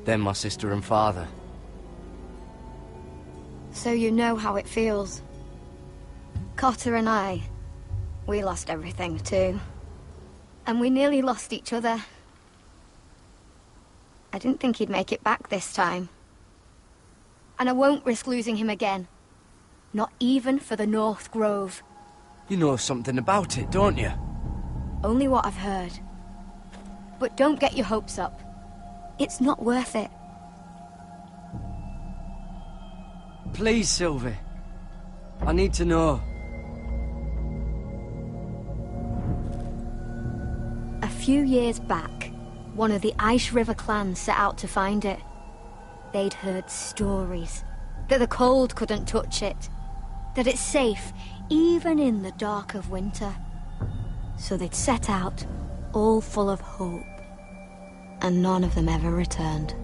then my sister and father.
So you know how it feels. Cotter and I, we lost everything too. And we nearly lost each other. I didn't think he'd make it back this time. And I won't risk losing him again. Not even for the North Grove.
You know something about it, don't you?
Only what I've heard. But don't get your hopes up. It's not worth it.
Please, Sylvie. I need to know.
A few years back, one of the Ice River clans set out to find it. They'd heard stories that the cold couldn't touch it, that it's safe even in the dark of winter. So they'd set out, all full of hope, and none of them ever returned.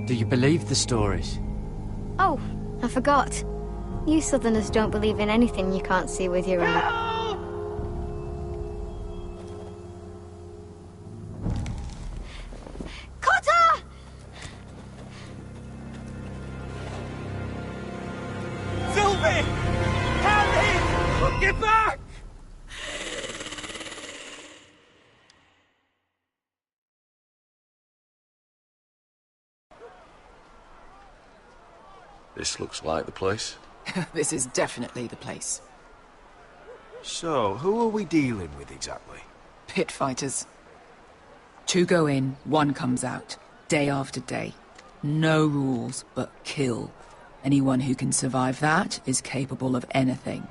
Do you believe the stories?
Oh, I forgot. You Southerners don't believe in anything you can't see with your own. Cotter!
Sylvie! Help me! Get back!
This looks like the place.
This is definitely the place.
So, who are we dealing with exactly?
Pit fighters. 2 go in, 1 comes out. Day after day. No rules, but kill. Anyone who can survive that is capable of anything.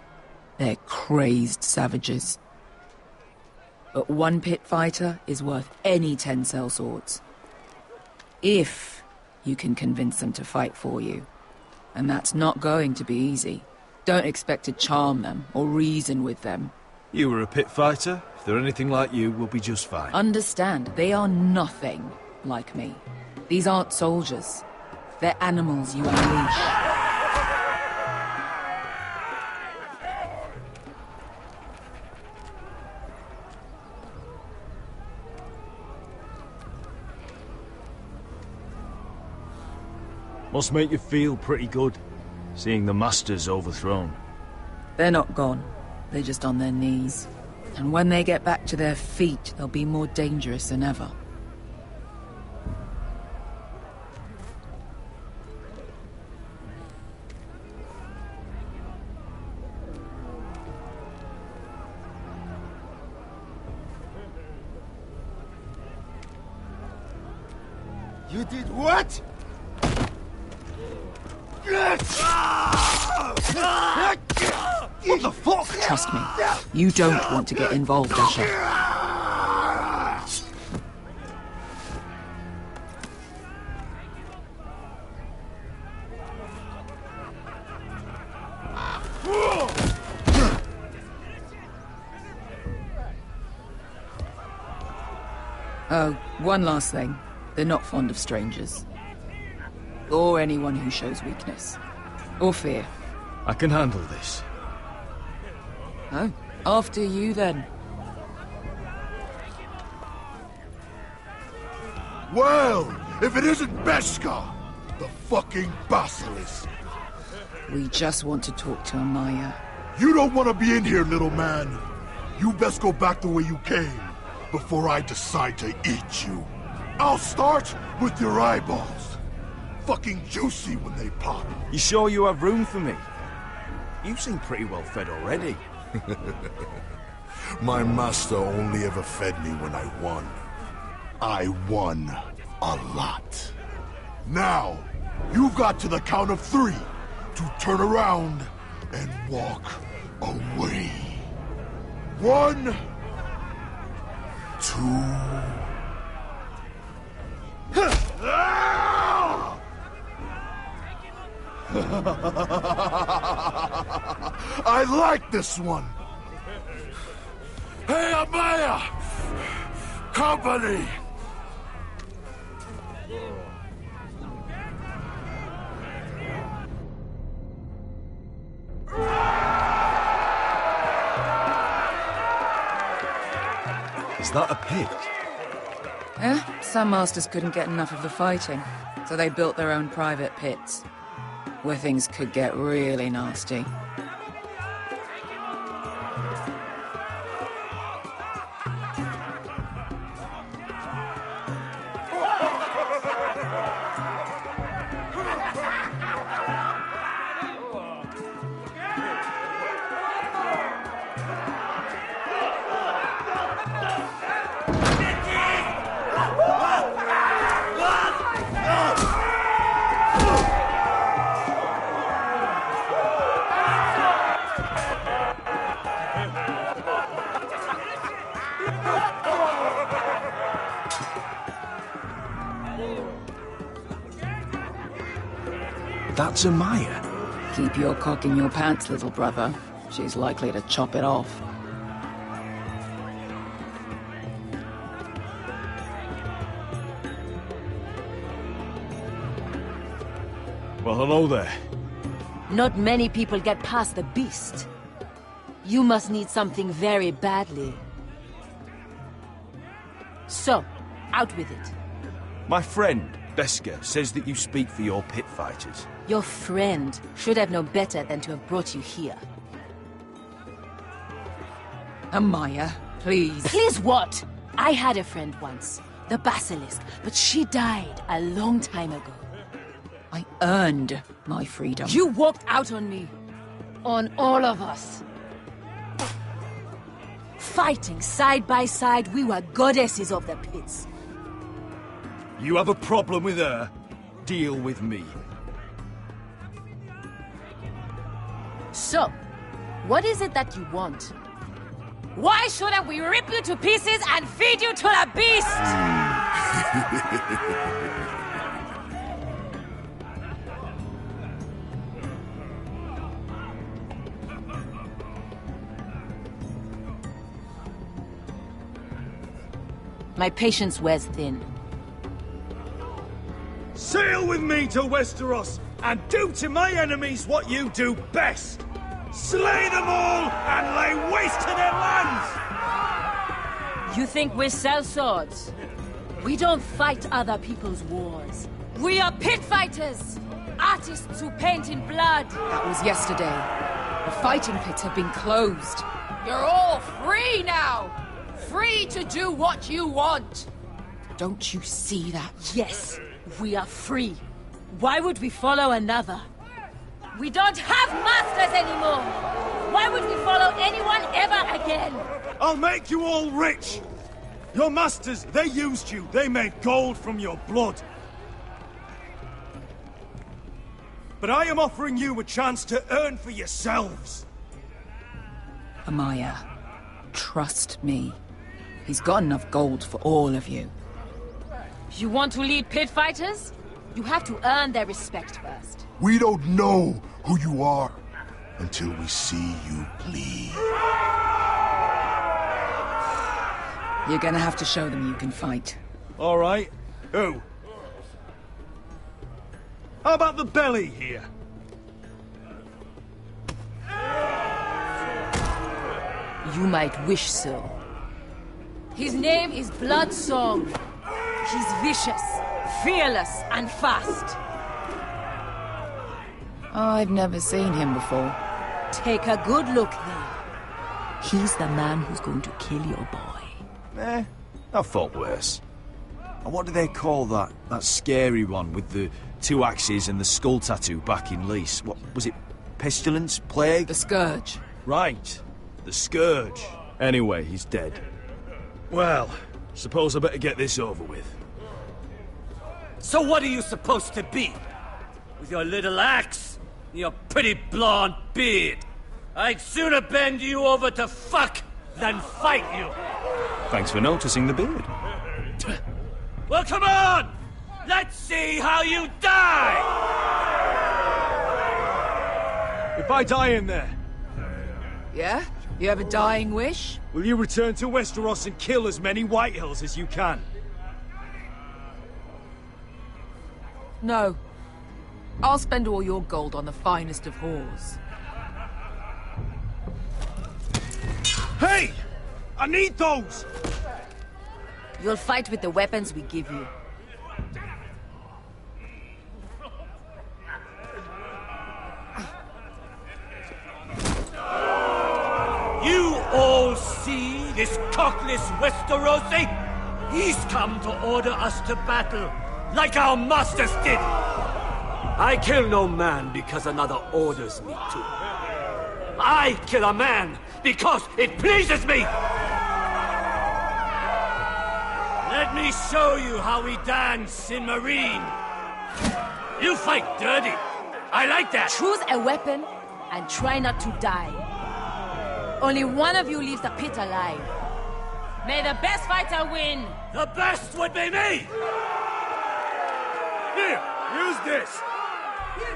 They're crazed savages. But 1 pit fighter is worth any 10 sellswords. If you can convince them to fight for you. And that's not going to be easy. Don't expect to charm them or reason with them.
You were a pit fighter. If they're anything like you, we'll be just fine.
Understand, they are nothing like me. These aren't soldiers. They're animals you unleash.
Must make you feel pretty good, seeing the Masters overthrown.
They're not gone. They're just on their knees. And when they get back to their feet, they'll be more dangerous than ever.
You did what?
What the fuck? Trust me, you don't want to get involved, Asher. Oh, one last thing. They're not fond of strangers. Or anyone who shows weakness. Or fear.
I can handle this.
Oh, after you then.
Well, if it isn't Beskha, the fucking basilisk.
We just want to talk to Amaya.
You don't want to be in here, little man. You best go back the way you came, before I decide to eat you. I'll start with your eyeballs. Fucking juicy when they pop.
You sure you have room for me? You seem pretty well fed already.
My master only ever fed me when I won. I won a lot. Now, you've got to the count of 3 to turn around and walk away. 1, 2... I like this one. Hey, Amaya! Company!
Is that a pit?
Yeah, some masters couldn't get enough of the fighting, so they built their own private pits, where things could get really nasty.
That's Amaya.
Keep your cock in your pants, little brother. She's likely to chop it off.
Well, hello there.
Not many people get past the beast. You must need something very badly. So, out with it.
My friend, Beskar, says that you speak for your pit fighters.
Your friend should have known better than to have brought you here.
Amaya, please.
Please what? I had a friend once, the Basilisk, but she died a long time ago.
I earned my freedom.
You walked out on me. On all of us. Fighting side by side, we were goddesses of the pits.
You have a problem with her? Deal with me.
So, what is it that you want? Why shouldn't we rip you to pieces and feed you to the beast? My patience wears thin.
Sail with me to Westeros and do to my enemies what you do best. Slay them all and lay waste to their lands!
You think we sell swords? We don't fight other people's wars. We are pit fighters! Artists who paint in blood!
That was yesterday. The fighting pits have been closed. You're all free now! Free to do what you want! Don't you see that?
Yes, we are free. Why would we follow another? We don't have masters anymore! Why would we follow anyone ever again?
I'll make you all rich! Your masters, they used you. They made gold from your blood. But I am offering you a chance to earn for yourselves.
Amaya, trust me. He's got enough gold for all of you.
You want to lead pit fighters? You have to earn their respect first.
We don't know who you are until we see you bleed.
You're gonna have to show them you can fight.
All right. Who? How about the belly here?
You might wish so. His name is Bloodsong. He's vicious, fearless, and fast.
I've never seen him before.
Take a good look then. He's the man who's going to kill your boy.
I thought worse. And what do they call that scary one with the 2 axes and the skull tattoo back in Lys? What was it? Pestilence? Plague?
The Scourge.
Right. The Scourge. Anyway, he's dead.
Well, suppose I better get this over with.
So what are you supposed to be? With your little axe and your pretty blonde beard? I'd sooner bend you over to fuck than fight you.
Thanks for noticing the beard.
Well, come on! Let's see how you die!
If I die in there,
Yeah? You have a dying wish?
will you return to Westeros and kill as many Whitehills as you can?
No. I'll spend all your gold on the finest of whores.
Hey! I need those!
You'll fight with the weapons we give you.
You all see this cockless Westerosi? He's come to order us to battle, like our masters did. I kill no man because another orders me to. I kill a man because it pleases me! Let me show you how we dance in Marine. You fight dirty. I like that.
Choose a weapon and try not to die. Only one of you leaves the pit alive. May the best fighter win.
The best would be me!
Here, use this.
Here,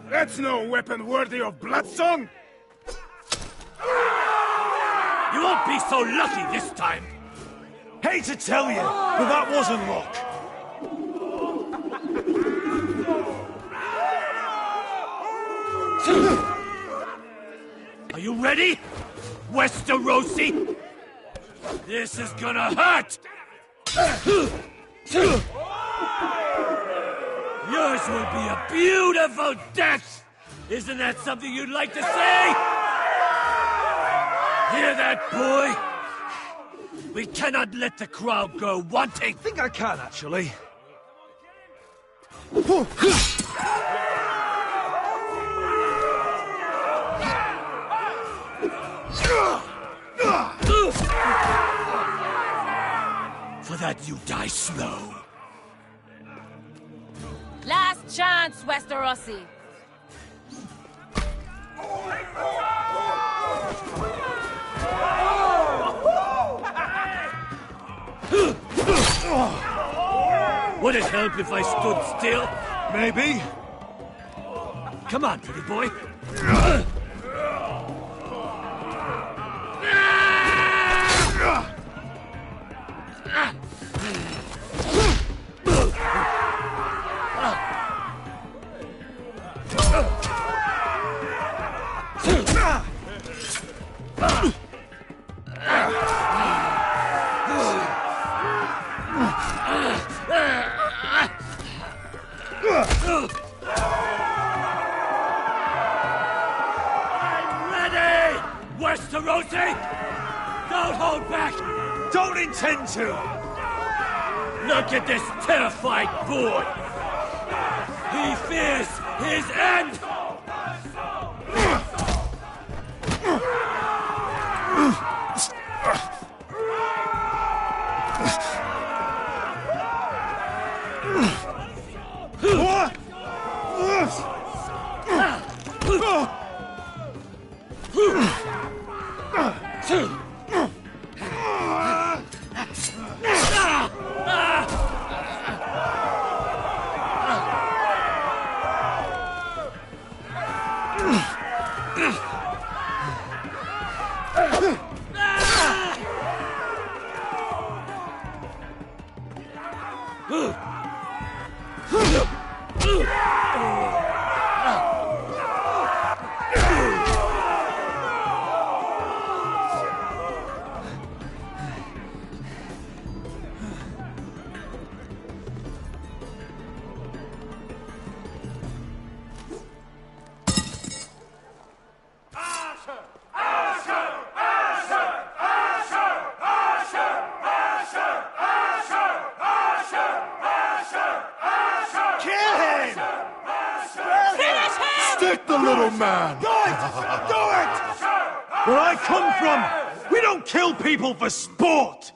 That's no weapon worthy of Bloodsong!
You won't be so lucky this time!
Hate to tell you, but that wasn't luck.
Are you ready, Westerosi? This is gonna hurt! Yours will be a beautiful death! Isn't that something you'd like to say? Hear that, boy? We cannot let the crowd go wanting!
I think I can, actually.
For that you die slow.
Last chance, Westerosi.
Would it help if I stood still?
Maybe.
Come on, pretty boy. Westerosi! Don't hold back!
Don't intend to!
Look at this terrified boy! He fears his end!
Stick the little man!
Do it! Do it! Where I come from, we don't kill people for sport!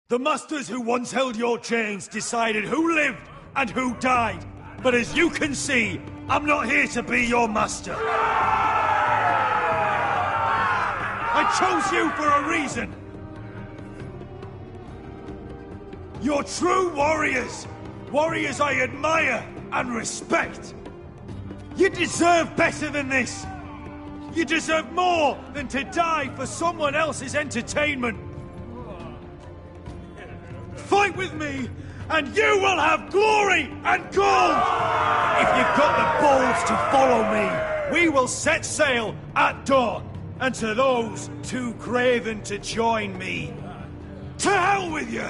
The masters who once held your chains decided who lived and who died. But as you can see, I'm not here to be your master. I chose you for a reason. You're true warriors. Warriors I admire and respect. You deserve better than this. You deserve more than to die for someone else's entertainment. Fight with me, and you will have glory and gold! If you've got the balls to follow me, we will set sail at dawn. And to those too craven to join me, to hell with you!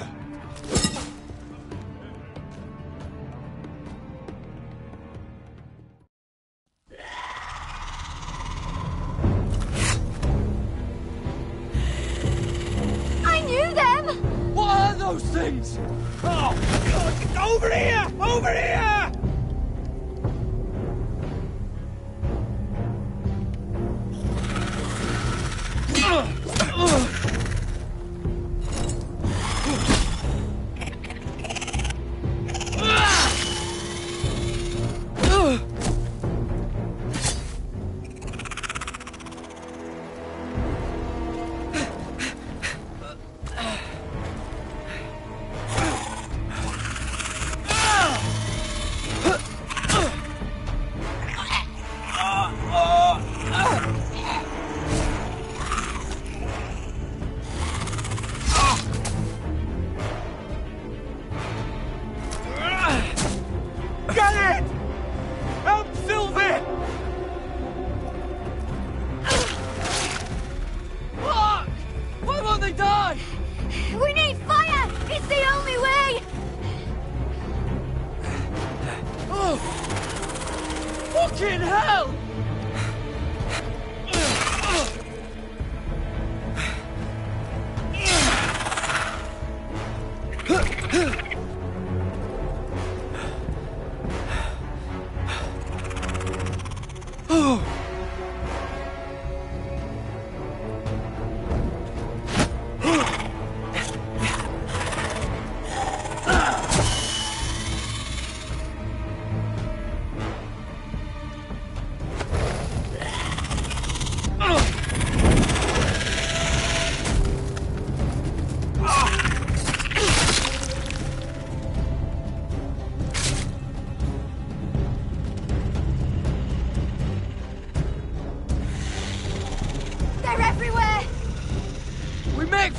I knew them!
What are those things? this! Oh, God! Over here! Over here!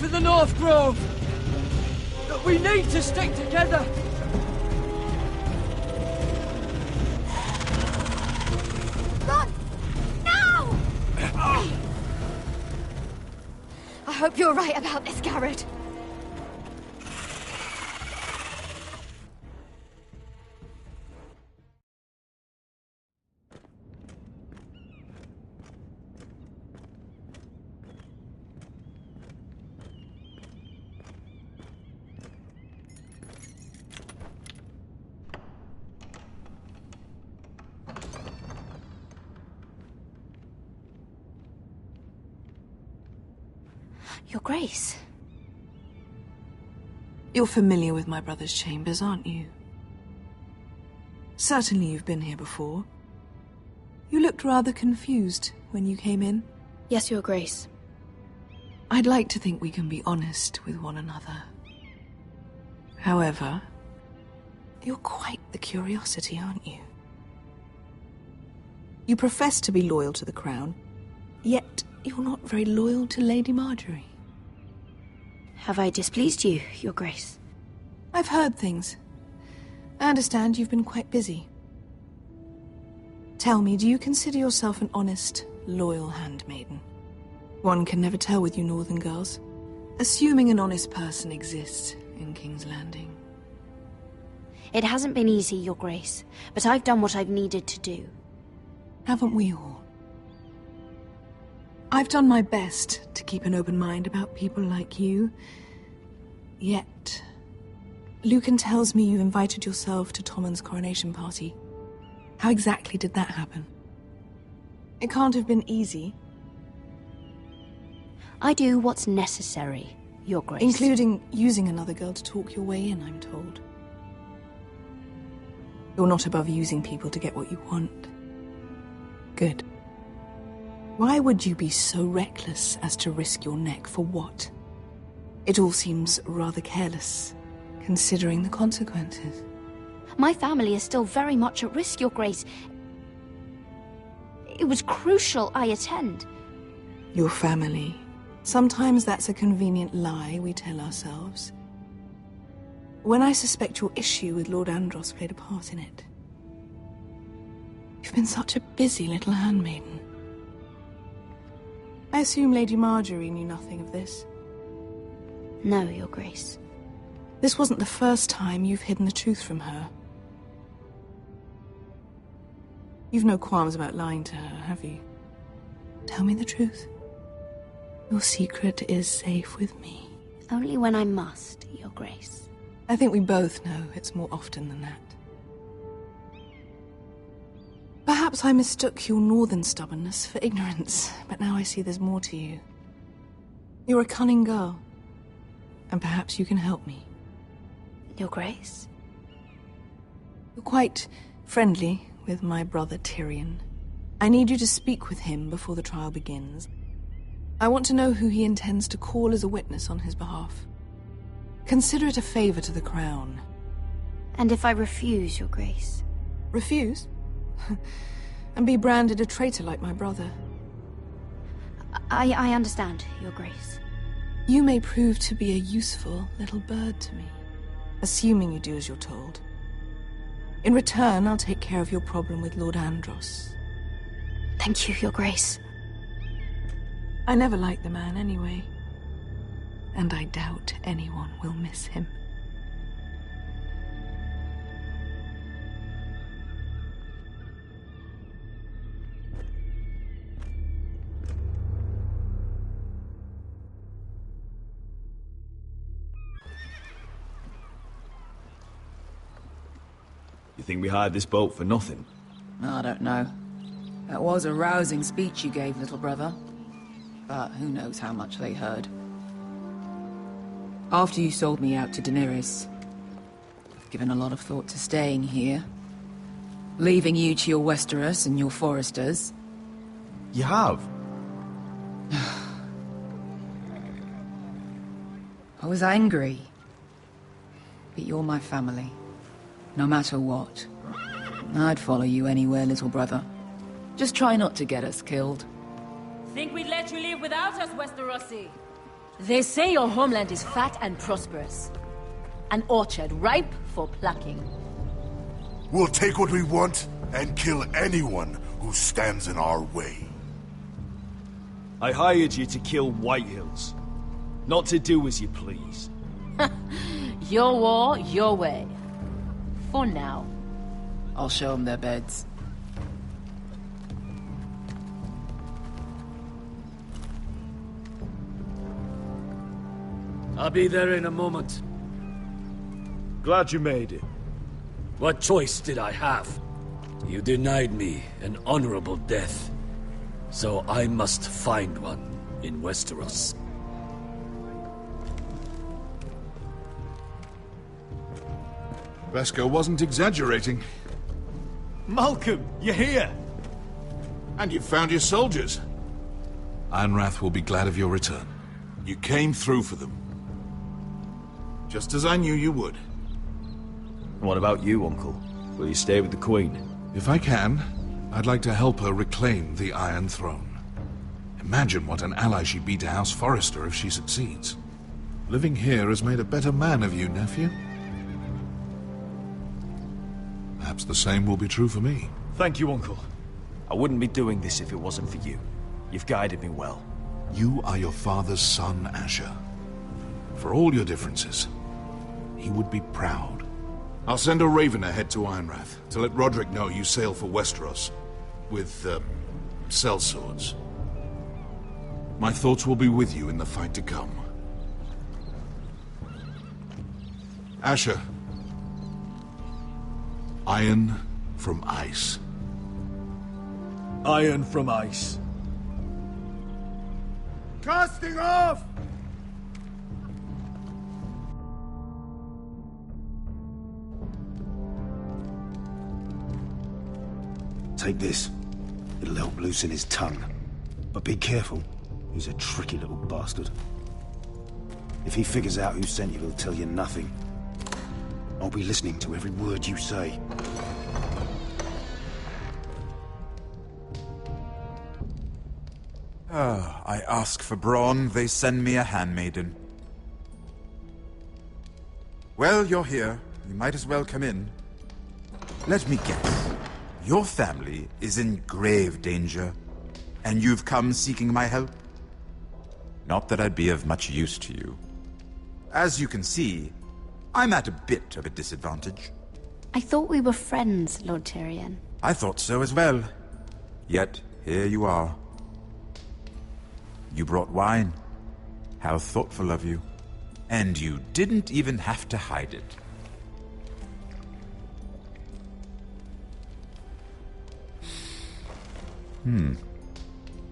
The North Grove! But we need to stick together!
Run! Now! I hope you're right about this, Garrett. Your Grace.
You're familiar with my brother's chambers, aren't you? Certainly you've been here before. You looked rather confused when you came in.
Yes, Your Grace.
I'd like to think we can be honest with one another. However, you're quite the curiosity, aren't you? You profess to be loyal to the crown, yet you're not very loyal to Lady Marjorie.
Have I displeased you, Your Grace?
I've heard things. I understand you've been quite busy. Tell me, do you consider yourself an honest, loyal handmaiden? One can never tell with you northern girls. Assuming an honest person exists in King's Landing.
It hasn't been easy, Your Grace, but I've done what I've needed to do.
Haven't we all? I've done my best to keep an open mind about people like you. Yet, Lucan tells me you invited yourself to Tommen's coronation party. How exactly did that happen? It can't have been easy.
I do what's necessary, Your Grace.
Including using another girl to talk your way in, I'm told. You're not above using people to get what you want. Good. Why would you be so reckless as to risk your neck for what? It all seems rather careless, considering the consequences.
My family is still very much at risk, Your Grace. It was crucial I attend.
Your family. Sometimes that's a convenient lie we tell ourselves. When I suspect your issue with Lord Andros played a part in it. You've been such a busy little handmaiden. I assume Lady Marjorie knew nothing of this.
No, Your Grace.
This wasn't the first time you've hidden the truth from her. You've no qualms about lying to her, have you? Tell me the truth. Your secret is safe with me.
Only when I must, Your Grace.
I think we both know it's more often than that. Perhaps I mistook your northern stubbornness for ignorance, but now I see there's more to you. You're a cunning girl, and perhaps you can help me.
Your Grace?
You're quite friendly with my brother Tyrion. I need you to speak with him before the trial begins. I want to know who he intends to call as a witness on his behalf. Consider it a favor to the crown.
And if I refuse, Your Grace?
Refuse? And be branded a traitor like my brother?
I understand, Your Grace.
You may prove to be a useful little bird to me, assuming you do as you're told. In return, I'll take care of your problem with Lord Andros.
Thank you, Your Grace.
I never liked the man anyway, and I doubt anyone will miss him.
You think we hired this boat for nothing?
I don't know. That was a rousing speech you gave, little brother. But who knows how much they heard. After you sold me out to Daenerys, I've given a lot of thought to staying here. Leaving you to your Westeros and your Foresters.
You have?
I was angry. But you're my family. No matter what. I'd follow you anywhere, little brother. Just try not to get us killed.
Think we'd let you live without us, Westerosi? They say your homeland is fat and prosperous. An orchard ripe for plucking.
We'll take what we want and kill anyone who stands in our way.
I hired you to kill Whitehills, not to do as you please.
Your war, your way. For now.
I'll show them their beds.
I'll be there in a moment.
Glad you made it.
What choice did I have? You denied me an honorable death. So I must find one in Westeros.
Beskar wasn't exaggerating.
Malcolm, you're here!
And you've found your soldiers. Ironrath will be glad of your return. You came through for them. Just as I knew you would.
What about you, Uncle? Will you stay with the Queen?
If I can, I'd like to help her reclaim the Iron Throne. Imagine what an ally she'd be to House Forrester if she succeeds. Living here has made a better man of you, nephew. Perhaps the same will be true for me.
Thank you, Uncle. I wouldn't be doing this if it wasn't for you. You've guided me well.
You are your father's son, Asher. For all your differences, he would be proud. I'll send a raven ahead to Ironrath to let Roderick know you sail for Westeros with, sellswords. My thoughts will be with you in the fight to come. Asher. Iron from ice.
Iron from ice.
Casting off!
Take this. It'll help loosen his tongue. But be careful. He's a tricky little bastard. If he figures out who sent you, he'll tell you nothing. I'll be listening to every word you say.
I ask for brawn, they send me a handmaiden. Well, you're here. You might as well come in. Let me guess. Your family is in grave danger, and you've come seeking my help? Not that I'd be of much use to you. As you can see, I'm at a bit of a disadvantage.
I thought we were friends, Lord Tyrion.
I thought so as well. Yet, here you are. You brought wine. How thoughtful of you. And you didn't even have to hide it.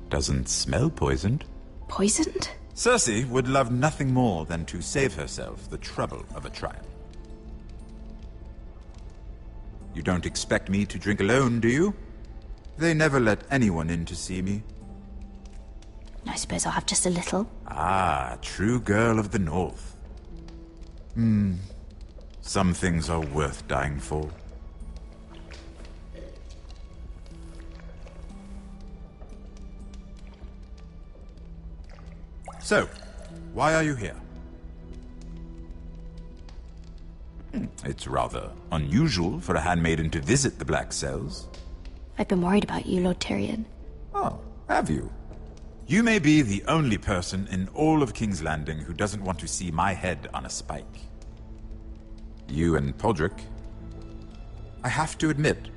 Doesn't smell poisoned.
Poisoned?
Cersei would love nothing more than to save herself the trouble of a trial. You don't expect me to drink alone, do you? They never let anyone in to see me.
I suppose I'll have just a little.
Ah, true girl of the North. Some things are worth dying for. So, why are you here? It's rather unusual for a handmaiden to visit the Black Cells.
I've been worried about you, Lord Tyrion.
Oh, have you? You may be the only person in all of King's Landing who doesn't want to see my head on a spike. You and Podrick. I have to admit,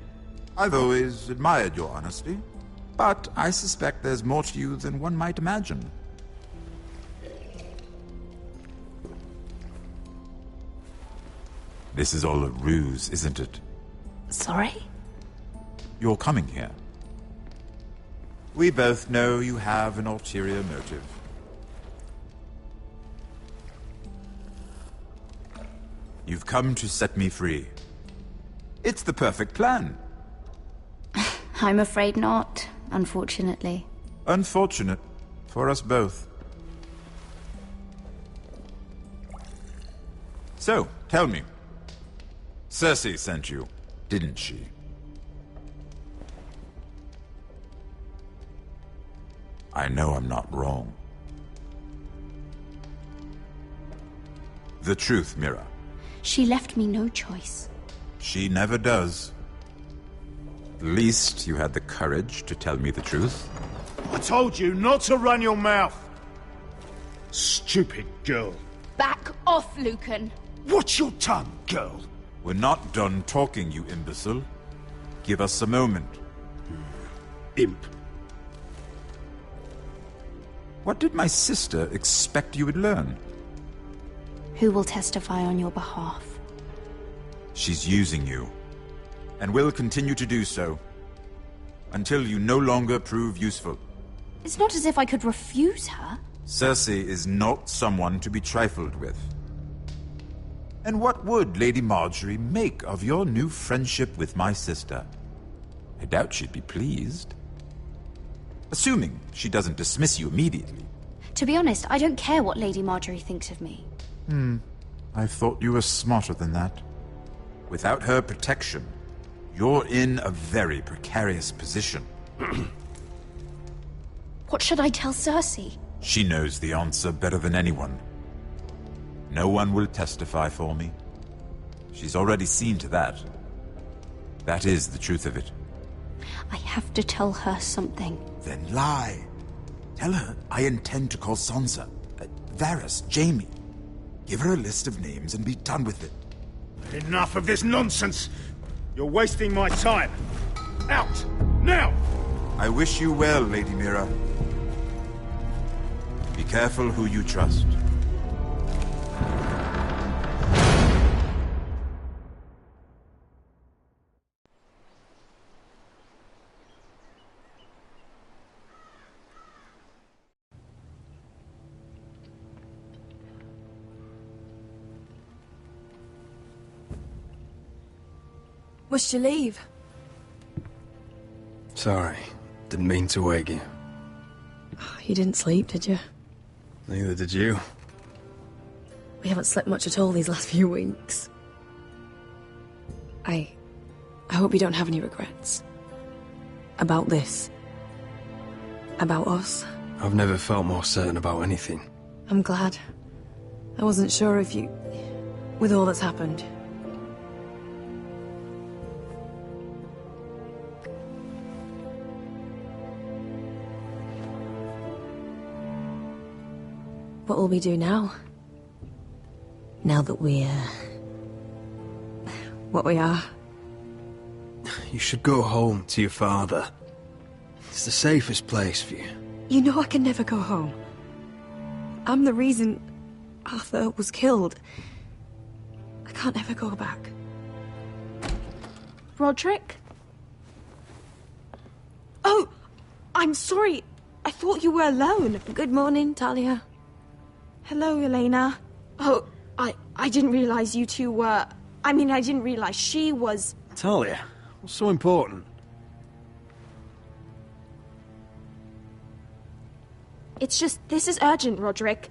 I've always admired your honesty, but I suspect there's more to you than one might imagine. This is all a ruse, isn't it?
Sorry?
You're coming here. We both know you have an ulterior motive. You've come to set me free. It's the perfect plan.
I'm afraid not, unfortunately.
Unfortunate for us both. So, tell me. Cersei sent you, didn't she? I know I'm not wrong. The truth, Mira.
She left me no choice.
She never does. At least you had the courage to tell me the truth.
I told you not to run your mouth. Stupid girl.
Back off, Lucan.
Watch your tongue, girl.
We're not done talking, you imbecile. Give us a moment.
Imp.
What did my sister expect you would learn?
Who will testify on your behalf?
She's using you, and will continue to do so, until you no longer prove useful.
It's not as if I could refuse her.
Cersei is not someone to be trifled with. And what would Lady Marjorie make of your new friendship with my sister? I doubt she'd be pleased. Assuming she doesn't dismiss you immediately.
To be honest, I don't care what Lady Marjorie thinks of me.
I thought you were smarter than that. Without her protection, you're in a very precarious position.
What should I tell Cersei?
She knows the answer better than anyone. No one will testify for me. She's already seen to that. That is the truth of it.
I have to tell her something.
Then lie. Tell her I intend to call Sansa, Varys, Jaime. Give her a list of names and be done with it.
Enough of this nonsense! You're wasting my time! Out! Now!
I wish you well, Lady Mira. Be careful who you trust.
Must you leave?
Sorry, didn't mean to wake you.
You didn't sleep, did you?
Neither did you.
We haven't slept much at all these last few weeks. I hope you don't have any regrets. About this. About us.
I've never felt more certain about anything.
I'm glad. I wasn't sure if you... with all that's happened. What will we do now? Now that we're... what we are?
You should go home to your father. It's the safest place for you.
You know I can never go home. I'm the reason Arthur was killed. I can't ever go back.
Roderick?
Oh!
I'm sorry. I thought you were alone.
Good morning, Talia.
Hello, Elena. Oh, I didn't realize you two were... I mean, I didn't realize she was...
Talia, what's so important?
It's just, this is urgent, Roderick.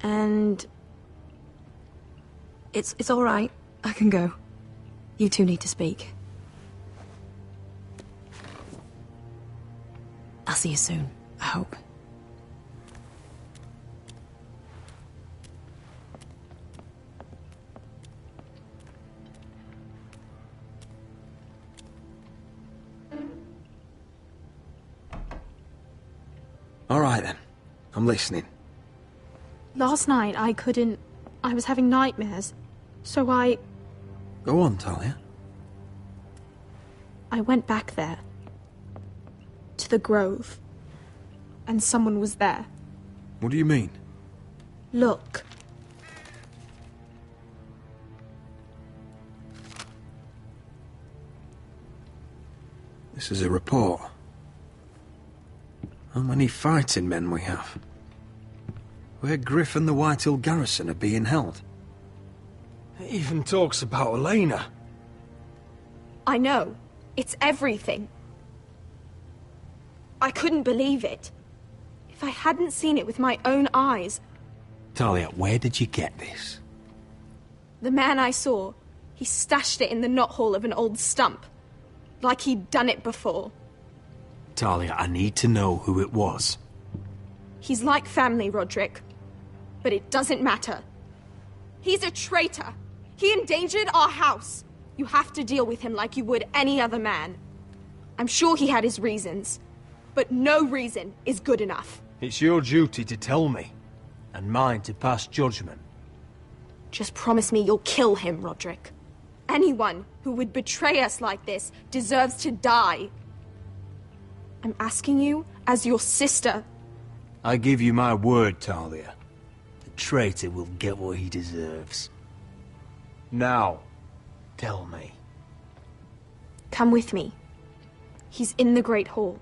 And...
It's all right. I can go. You two need to speak. I'll see you soon, I hope.
All right, then. I'm listening.
Last night, I couldn't... I was having nightmares. So I
Go on, Talia.
went back there. To the grove. And someone was there.
What do you mean?
Look.
This is a report. How many fighting men we have? Where Griff and the Whitehill garrison are being held.
It even talks about Elena.
I know. It's everything. I couldn't believe it. If I hadn't seen it with my own eyes...
Talia, where did you get this?
The man I saw, he stashed it in the knothole of an old stump. Like he'd done it before.
Talia, I need to know who it was.
He's like family, Roderick. But it doesn't matter. He's a traitor. He endangered our house. You have to deal with him like you would any other man. I'm sure he had his reasons. But no reason is good enough.
It's your duty to tell me, and mine to pass judgment.
Just promise me you'll kill him, Roderick. Anyone who would betray us like this deserves to die. I'm asking you as your sister.
I give you my word, Talia. The traitor will get what he deserves. Now, tell me.
Come with me. He's in the Great Hall.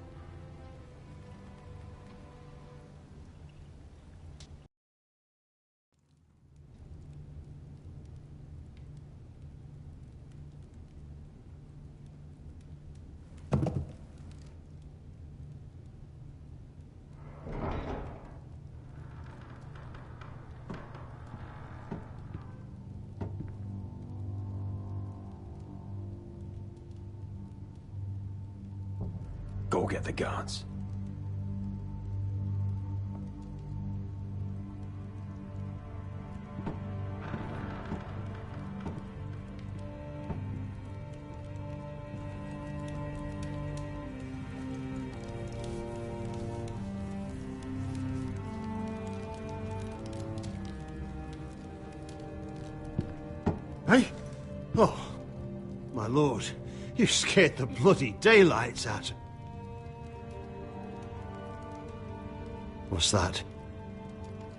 Go get the guards.
Hey? Oh, my lord. You scared the bloody daylights out. What's that?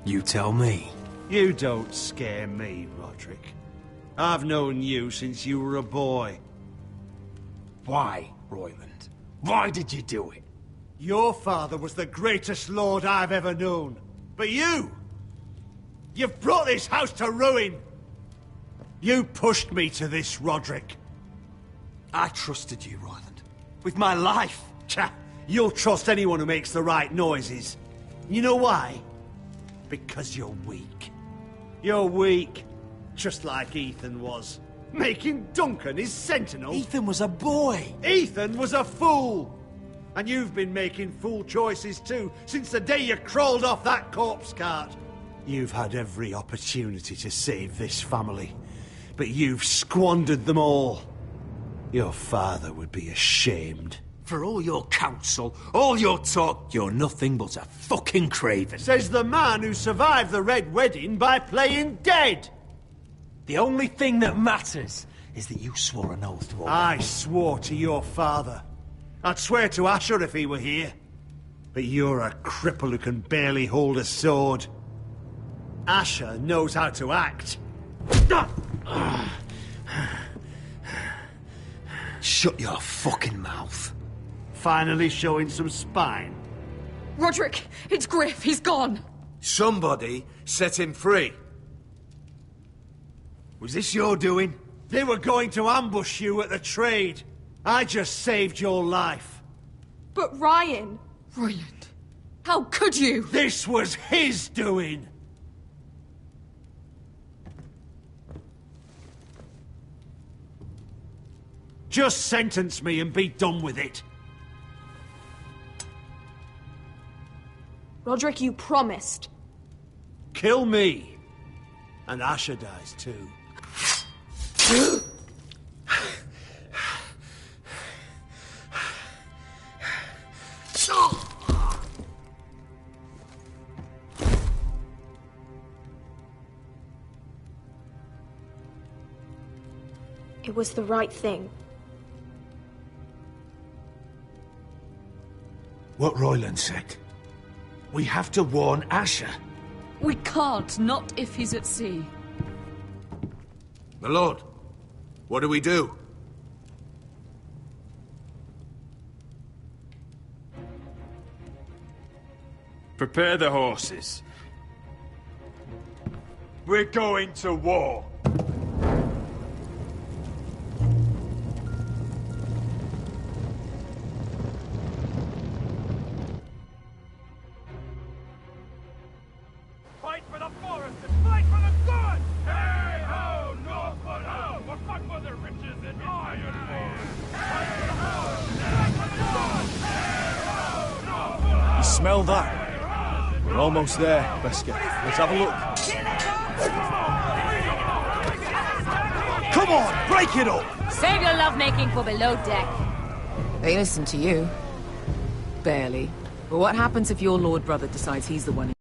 You tell me.
You don't scare me, Roderick. I've known you since you were a boy.
Why, Royland? Why did you do it?
Your father was the greatest lord I've ever known. But you've brought this house to ruin. You pushed me to this, Roderick.
I trusted you, Royland. With my life.
Cha! You'll trust anyone who makes the right noises. You know why? Because you're weak. You're weak. Just like Ethan was. Making Duncan his sentinel.
Ethan was a boy.
Ethan was a fool. And you've been making fool choices too, since the day you crawled off that corpse cart. You've had every opportunity to save this family, but you've squandered them all. Your father would be ashamed.
For all your counsel, all your talk, you're nothing but a fucking craven.
Says the man who survived the Red Wedding by playing dead.
The only thing that matters is that you swore an oath to obey.
I swore to your father. I'd swear to Asher if he were here. But you're a cripple who can barely hold a sword. Asher knows how to act.
Shut your fucking mouth.
Finally showing some spine.
Roderick, it's Griff. He's gone.
Somebody set him free. Was this your doing?
They were going to ambush you at the trade. I just saved your life.
But Ryan...
Royland, how could you?
This was his doing. Just sentence me and be done with it.
Roderick, you promised.
Kill me. And Asher dies too.
It was the right thing.
What Royland said. We have to warn Asher.
We can't, not if he's at sea.
My lord, what do we do?
Prepare the horses. We're going to war.
Fight for the forest and fight for the good! Hey ho, Northwood ho! We'll fight for the riches and ironwood! Fight for the forest and fight for the good! Hey ho, Northwood!
You smell that? We're almost there, Beskar. Let's have a look. Come on, break it up!
Save your lovemaking for below deck.
They listen to you. Barely. But what happens if your lord brother decides he's the one